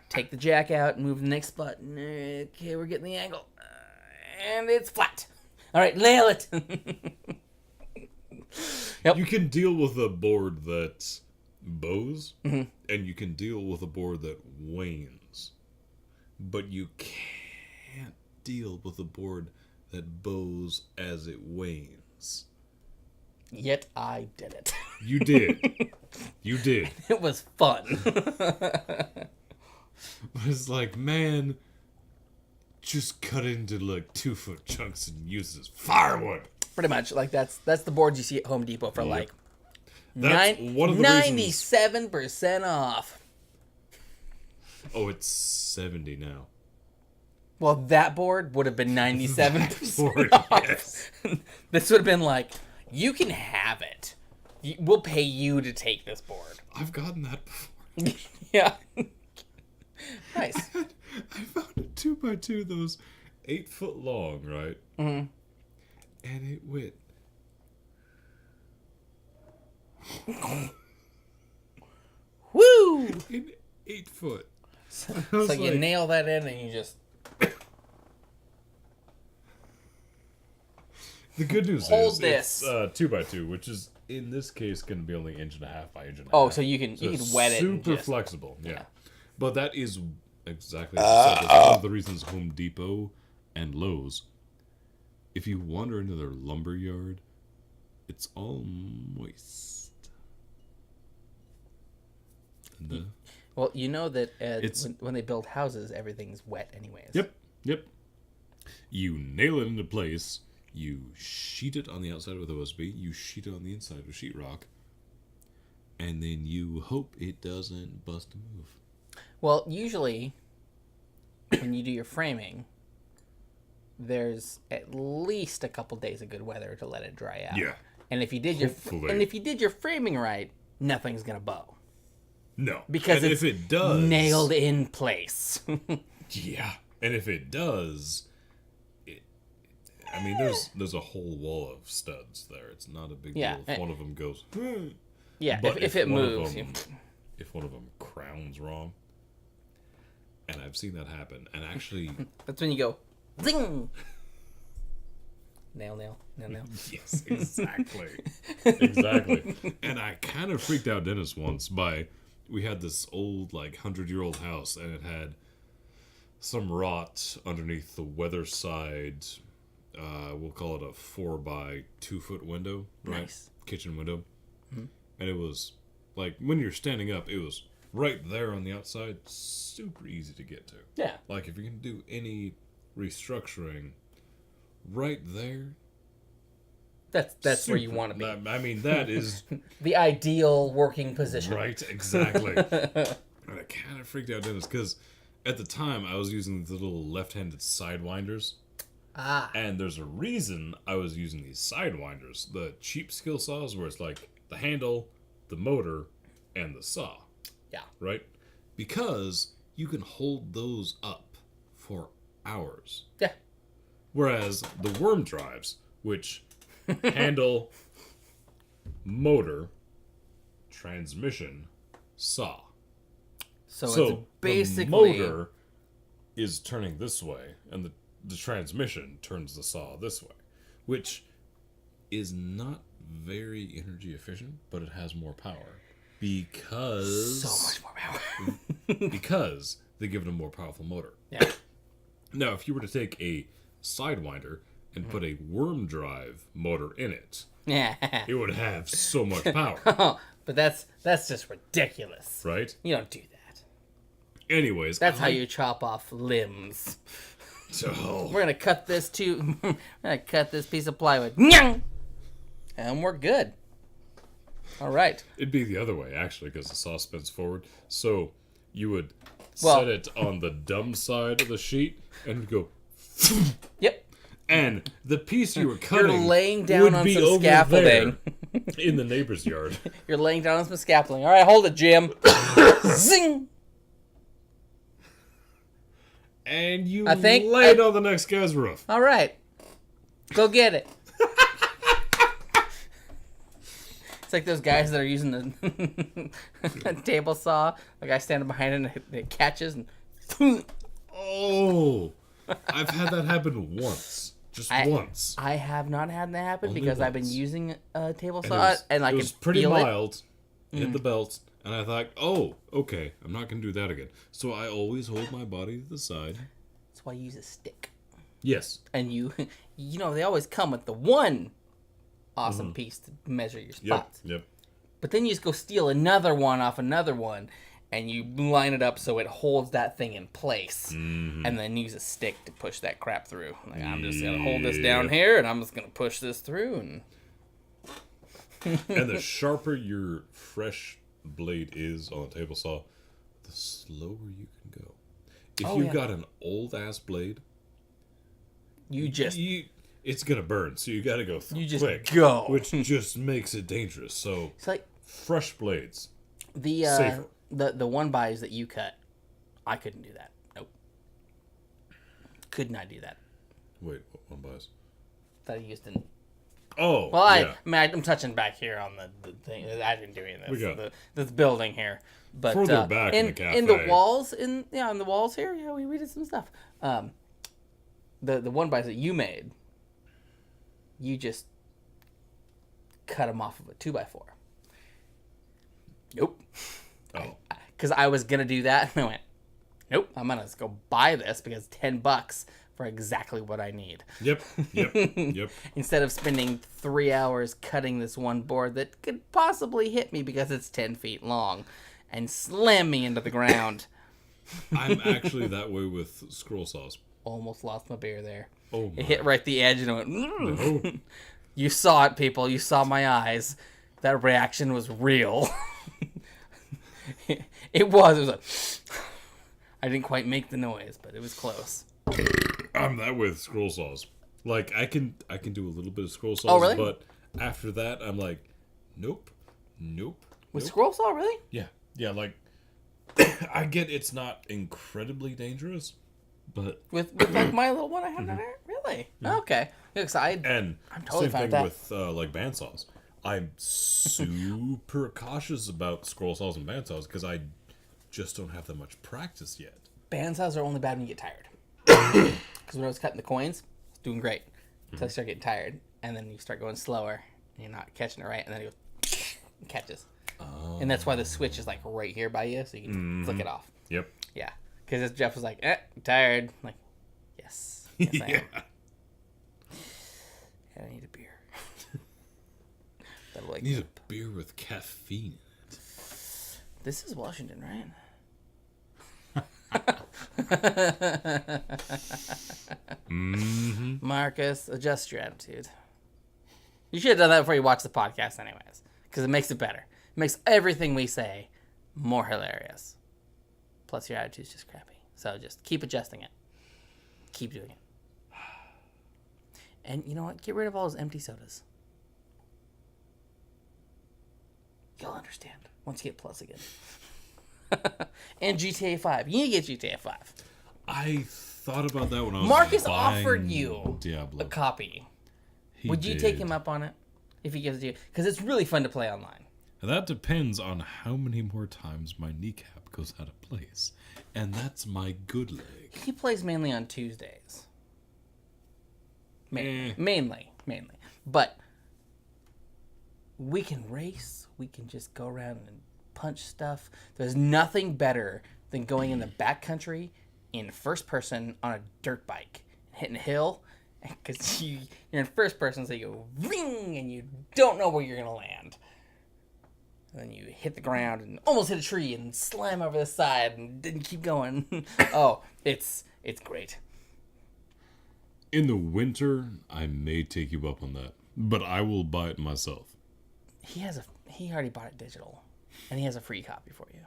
Take the jack out and move the next spot. Okay, we're getting the angle. And it's flat. All right, nail it. Yep. You can deal with a board that bows, and you can deal with a board that wanes. But you can't deal with a board that bows as it wanes. Yet I did it. You did. You did. It was fun. But it's like, man, just cut into like 2-foot chunks and use it as firewood. Pretty much. Like that's the boards you see at Home Depot for like that's one of the 97% off. Oh, it's 70 now. Well, that board would have been 97% board, off. yes. This would have been like, you can have it. We'll pay you to take this board. I've gotten that before. Yeah. Nice. I found a 2x2 that was 8 foot long, right? Mm-hmm. And it went. Woo! In 8 foot. So you nail that in and you just... The good news Hold is this. it's 2x2, which is in this case going to be only 1.5 by 1.5 inches. Oh, so you can wet it. Super flexible, yeah. But that is exactly as I said. That's one of the reasons Home Depot and Lowe's, if you wander into their lumber yard, it's all moist. And, well, you know that when they build houses, everything's wet anyways. Yep. You nail it into place. You sheet it on the outside with OSB. You sheet it on the inside with sheetrock. And then you hope it doesn't bust a move. Well, usually, when you do your framing, there's at least a couple days of good weather to let it dry out. Yeah. And if you did your framing right, nothing's gonna bow. No. Because and it's if it does, nailed in place. Yeah. And if it does, there's a whole wall of studs there. It's not a big deal if one of them goes. Yeah, but if it moves. If one of them crowns wrong, and I've seen that happen, and actually, that's when you go, zing. Nail. Yes, exactly. Exactly. And I kind of freaked out Dennis once we had this old, 100-year-old house, and it had some rot underneath the weather side. We'll call it a 4x2 foot window, right? Nice. Kitchen window. Mm-hmm. And it was, when you're standing up, it was right there on the outside, super easy to get to. Yeah. If you're going to do any restructuring, right there. That's where you want to be. That is the ideal working position. Right, exactly. And it kind of freaked out Dennis because at the time I was using the little left-handed sidewinders. And there's a reason I was using these sidewinders. The cheap skill saws where it's the handle, the motor, and the saw. Yeah. Right? Because you can hold those up for hours. Yeah. Whereas the worm drives, which handle, motor, transmission, saw. So it's basically the motor is turning this way, and the transmission turns the saw this way, which is not very energy efficient, but it has more power because so much more power because they give it a more powerful motor. Yeah. Now, if you were to take a sidewinder and put a worm drive motor in it, it would have so much power. But that's just ridiculous. Right? You don't do that. Anyways, that's how you chop off limbs. So we're gonna cut this we're gonna cut this piece of plywood. And we're good. All right. It'd be the other way, actually, because the saw spins forward. So you would set it on the dumb side of the sheet and go. Yep. And the piece you were cutting You're laying down on some scaffolding in the neighbor's yard. You're laying down on some scaffolding. All right, hold it, Jim. Zing. And you lay it on the next guy's roof. All right. Go get it. It's like those guys that are using the table saw. The guy standing behind it and it catches and... Oh. I've had that happen once. Just once. I have not had that happen Only because once. I've been using a table saw and I it can was pretty feel mild. It hit the belt. And I thought, oh, okay, I'm not going to do that again. So I always hold my body to the side. That's why I use a stick. Yes. And they always come with the one awesome piece to measure your spots. Yep. But then you just go steal another one off another one, and you line it up so it holds that thing in place. Mm-hmm. And then use a stick to push that crap through. I'm just going to hold this down here, and I'm just going to push this through. And the sharper your fresh blade is on a table saw, the slower you can go. If you've got an old ass blade, it's gonna burn. So you got to go quick, go, which just makes it dangerous. So it's like fresh blades. The one buys that you cut, I couldn't do that. Nope, could not do that. Wait, what one buys? That I used in Oh, Well, yeah. I'm touching back here on the thing. I didn't do any of We this. got This building here, but further back in the cafe. in the walls, in the walls here, yeah, we did some stuff. The one by that you made, you just cut them off of a 2x4. Nope. Oh. Because I was gonna do that, and I went, nope. I'm gonna just go buy this because $10 for exactly what I need. Yep. Instead of spending 3 hours cutting this one board that could possibly hit me because it's 10 feet long and slam me into the ground. I'm actually that way with scroll saws. Almost lost my beer there. Oh, my. It hit right the edge and I went, No. You saw it, people. You saw my eyes. That reaction was real. It was like, I didn't quite make the noise, but it was close. I'm that way with scroll saws. Like, I can do a little bit of scroll saws, Oh, really? but after that, I'm like, nope. With scroll saw, really? Yeah, like, I get it's not incredibly dangerous, but... With like my little one I have down there? Really? Yeah. Okay. Because I'm totally same fine thing with that. with like bandsaws. I'm super cautious about scroll saws and bandsaws because I just don't have that much practice yet. Bandsaws are only bad when you get tired. Because when I was cutting the coins, I was doing great. Until I start getting tired. And then you start going slower. And you're not catching it right. And then it goes and catches. Oh. And that's why the switch is like right here by you. So you can flick it off. Yep. Yeah. Because Jeff was like, I'm tired. I'm like, yes. Yes, I am. I need a beer. I need a beer with caffeine. This is Washington, right? Mm-hmm. Marcus, adjust your attitude. You should have done that before you watch the podcast anyways. Because it makes it better. It makes everything we say more hilarious. Plus your attitude's just crappy. So just keep adjusting it. Keep doing it. And you know what? Get rid of all those empty sodas. You'll understand once you get Plus again. And GTA 5. You need to get GTA 5. I thought about that when I was Marcus buying offered you Diablo. a copy. He Would you did. take him up on it? If he gives it to you? Because it's really fun to play online. And that depends on how many more times my kneecap goes out of place. And that's my good leg. He plays mainly on Tuesdays. Mainly. But we can race. We can just go around and punch stuff. There's nothing better than going in the backcountry in first person on a dirt bike, hitting a hill, because you're in first person, so you go ring, and you don't know where you're gonna land. And then you hit the ground and almost hit a tree and slam over the side and then keep going. Oh, it's great. In the winter, I may take you up on that, but I will buy it myself. He already bought it digital, and he has a free copy for you.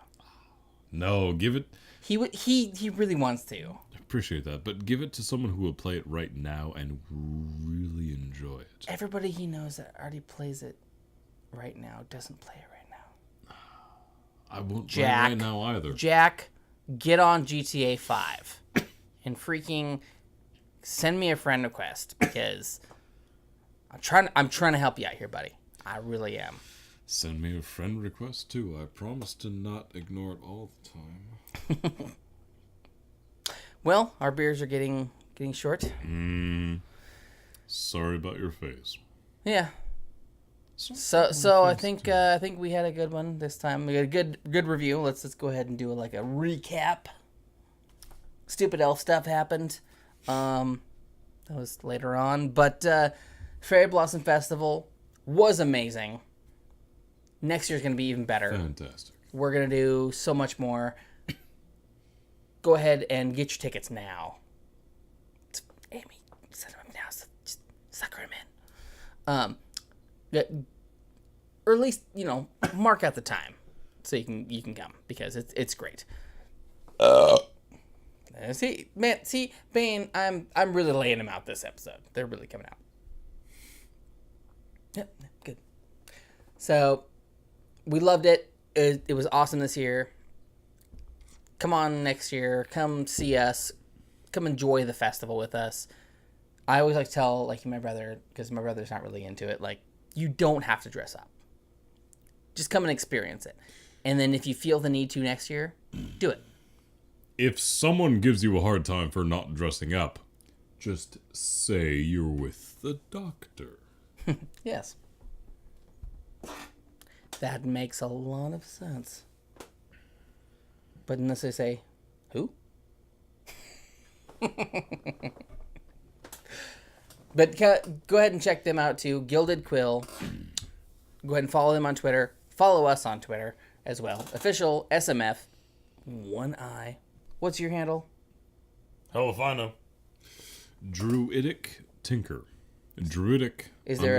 No, give it. He really wants to. Appreciate that, but give it to someone who will play it right now and really enjoy it. Everybody he knows that already plays it right now doesn't play it right now. I won't play it right now either. Jack, get on GTA 5 and freaking send me a friend request because I'm trying to help you out here, buddy. I really am. Send me a friend request too. I promise to not ignore it all the time. Well, our beers are getting short. Sorry about your face. Yeah. So I think we had a good one this time. We got a good review. Let's go ahead and do a recap. Stupid elf stuff happened. That was later on, but Fairyblossom Festival was amazing. Next year's gonna be even better. Fantastic. We're gonna do so much more. Go ahead and get your tickets now. Amy, set them up now. So just sucker them in. Or at least mark out the time so you can come because it's great. See, Bane, I'm really laying them out this episode. They're really coming out. Yep, good. So we loved it. It was awesome this year. Come on next year. Come see us. Come enjoy the festival with us. I always like to tell like my brother, because my brother's not really into it, like, you don't have to dress up. Just come and experience it. And then if you feel the need to next year, do it. If someone gives you a hard time for not dressing up, just say you're with the doctor. Yes. That makes a lot of sense. But unless they say, who? But go ahead and check them out too. Gilded Quill. Go ahead and follow them on Twitter. Follow us on Twitter as well. Official SMF. One eye. What's your handle? Hell if I know. Druidic Tinker. Druidic Is there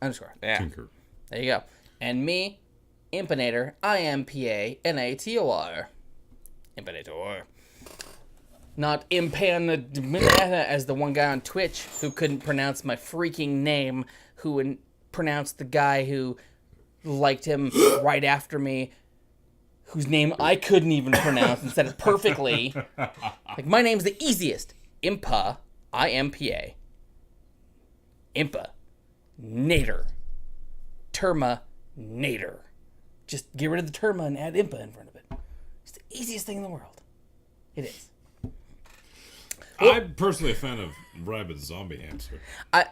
underscore Yeah. Tinker. There you go. And me, Impanator. Impanator. Impanator. Not Impanada as the one guy on Twitch who couldn't pronounce my freaking name, who pronounced the guy who liked him right after me, whose name I couldn't even pronounce and said it perfectly. Like, my name's the easiest. Impa. I-M-P-A. Impa. Nader. Terma. Nader. Just get rid of the terma and add impa in front of it. It's the easiest thing in the world. It is. I'm personally a fan of Rabid Zombie Hamster. I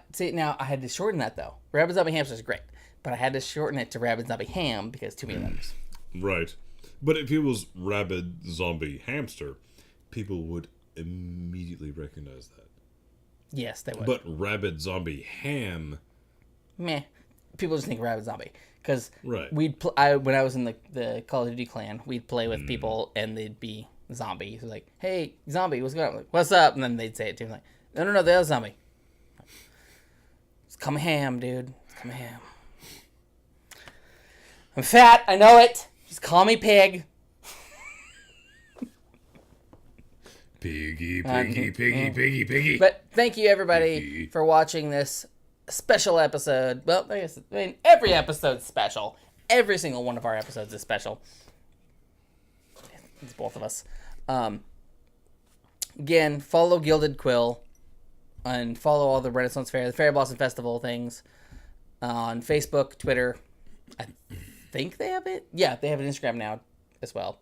had to shorten that though. Rabid Zombie Hamster is great, but I had to shorten it to Rabid Zombie Ham because too many letters. Right. But if it was Rabid Zombie Hamster, people would immediately recognize that. Yes, they would. But Rabid Zombie Ham... Meh. People just think Rabid Zombie. Because right. when I was in the Call of Duty clan, we'd play with people and they'd be zombie. So like, hey, zombie, what's going on? Like, what's up? And then they'd say it to me like, no, the other zombie. It's coming ham, dude. It's coming ham. I'm fat. I know it. Just call me pig. Piggy. But thank you, everybody, for watching this special episode. Well, I mean, every episode's special. Every single one of our episodes is special. It's both of us. Again, follow Gilded Quill and follow all the Renaissance Fair, the Fairyblossom Festival things on Facebook, Twitter. I think they have it. Yeah, they have an Instagram now as well.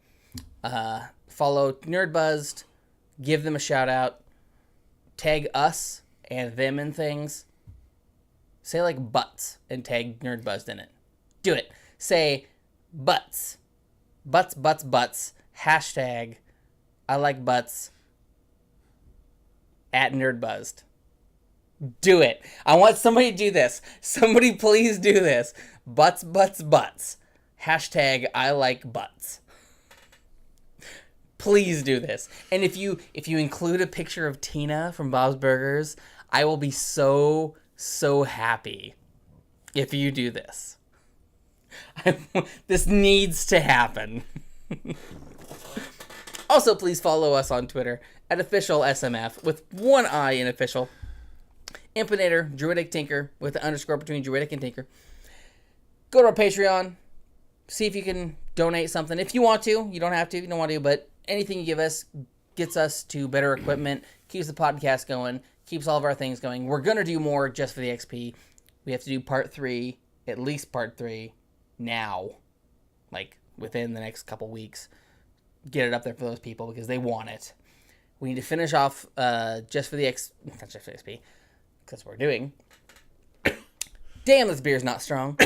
Follow Nerdbuzzed. Give them a shout out. Tag us and them and things. Say like butts and tag Nerdbuzzed in it. Do it. Say butts. Butts. Hashtag I like butts at Nerdbuzzed. Do it. I want somebody to do this. Somebody please do this. Butts. Hashtag I like butts. Please do this. And if you include a picture of Tina from Bob's Burgers, I will be so happy if you do this. This needs to happen. Also, please follow us on Twitter at official SMF with one I in official. Impinator, Druidic Tinker with the underscore between Druidic and Tinker. Go to our Patreon. See if you can donate something. If you want to. You don't have to. You don't want to. But anything you give us gets us to better equipment. Keeps the podcast going. Keeps all of our things going. We're going to do more just for the XP. We have to do part 3. At least part 3. Now. Like within the next couple weeks. Get it up there for those people because they want it. We need to finish off just for the not just for the XP. Because we're doing. Damn, this beer's not strong.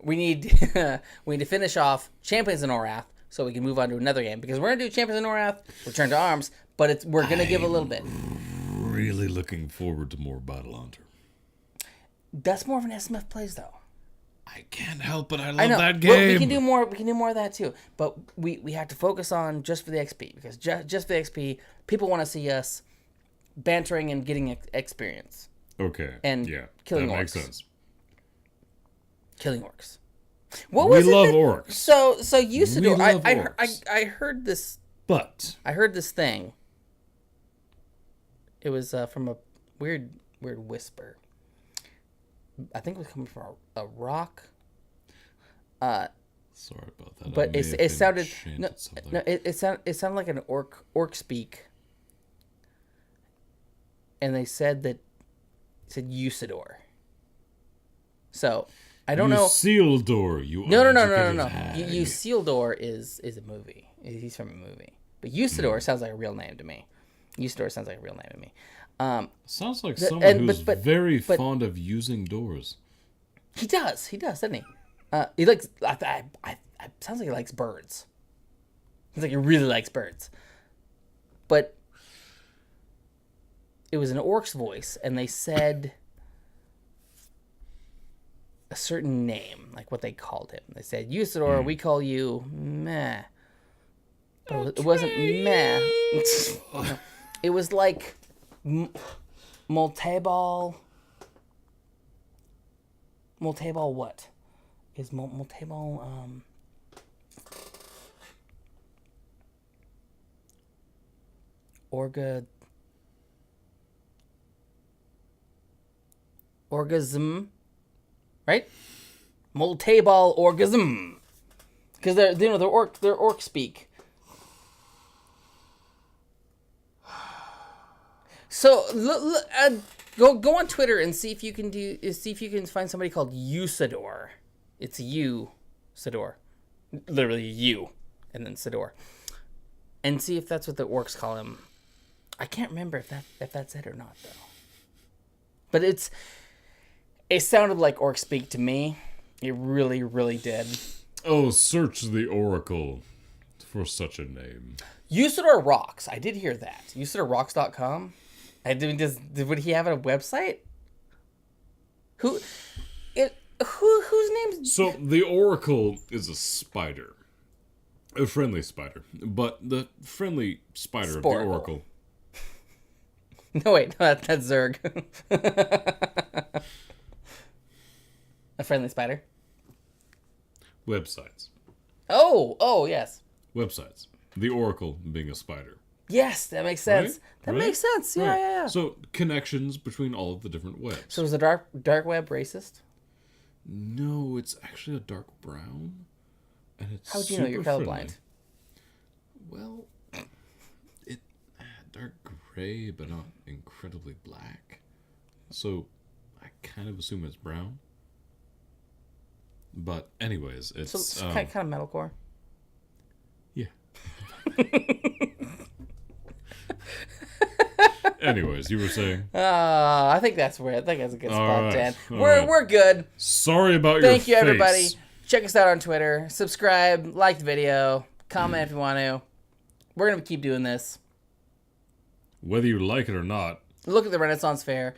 we need to finish off Champions of Norath so we can move on to another game because we're gonna do Champions of Norath, Return to Arms, but we're gonna give a little bit. Really looking forward to more Battle Hunter. That's more of an SMF plays though. I can't help it. I love that game. Well, we can do more. We can do more of that too. But we have to focus on just for the XP because just for the XP, people want to see us bantering and getting experience. Okay. And killing orcs. That makes sense. Killing orcs. What was we it love that, orcs. So you used to do. I heard this. But I heard this thing. It was from a weird whisper. I think it was coming from a rock. Sorry about that. But it sounded it sounded like an orc speak, and they said that it said Usador. So I don't know. Usildur, you No. hag. Usildur is a movie. He's from a movie. But Usador sounds like a real name to me. Usador sounds like a real name to me. Sounds like someone who's very but- fond of using doors. He does, doesn't he? He likes. I sounds like he likes birds. He's like he really likes birds. But it was an orc's voice, and they said a certain name, like what they called him. They said, Usador, we call you meh. But it wasn't meh. It was like Multebal. Multebal what? Is Multebal orgasm, right? Multebal orgasm, because they're orc speak. So go on Twitter and see if you can find somebody called Usador. It's Sador, literally you, and then Sador, and see if that's what the orcs call him. I can't remember if that's it or not though. But it sounded like orc speak to me. It really, really did. Oh, search the Oracle for such a name. Usador rocks. I did hear that. UsadorRocks.com. Would he have a website? Whose name? So the Oracle is a spider, a friendly spider, but the friendly spider of the Sporkle. Oracle. No, wait, no, that's Zerg. A friendly spider. Websites. Oh, yes. Websites. The Oracle being a spider. Yes, that makes sense. Right? That Right? makes sense. Yeah, Right. yeah. So connections between all of the different webs. So is the dark web racist? No, it's actually a dark brown, and it's. How would you know you're super colorblind? friendly. Well, it dark gray, but not incredibly black. So I kind of assume it's brown. But anyways, it's So kind of metalcore. yeah. Anyways, you were saying. I think that's a good spot right, to end. all We're right. good. Sorry about Thank you, your face. everybody. Check us out on Twitter. Subscribe, like the video, comment if you want to. We're gonna keep doing this. Whether you like it or not. Look at the Renaissance Fair.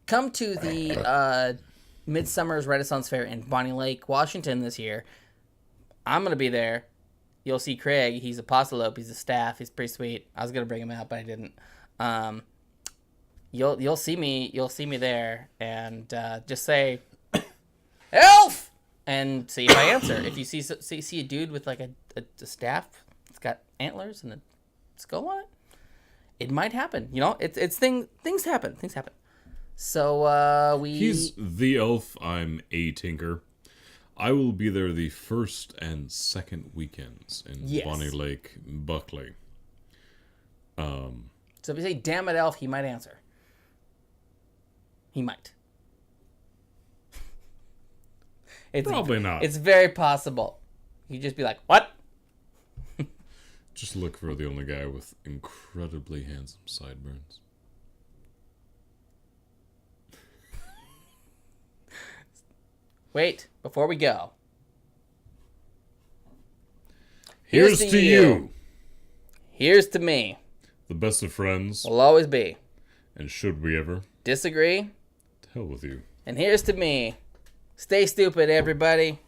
Come to the Midsummer's Renaissance Fair in Bonnie Lake, Washington this year. I'm going to be there. You'll see Craig. He's a apostolope. He's a staff. He's pretty sweet. I was going to bring him out, but I didn't. You'll see me. You'll see me there, and just say, "Elf!" and see if I answer. If you see a dude with like a staff, it's got antlers and a skull on it, it might happen. You know, it's things happen. Things happen. So He's the elf. I'm a tinker. I will be there the first and second weekends in Yes. Bonnie Lake, Buckley. So if you say "damn it, elf," he might answer. He might. Probably not. It's very possible. You just be like, "What?" Just look for the only guy with incredibly handsome sideburns. Wait, before we go. Here's to you. Here's to me. The best of friends. Will always be. And should we ever? Disagree? To hell with you. And here's to me. Stay stupid, everybody.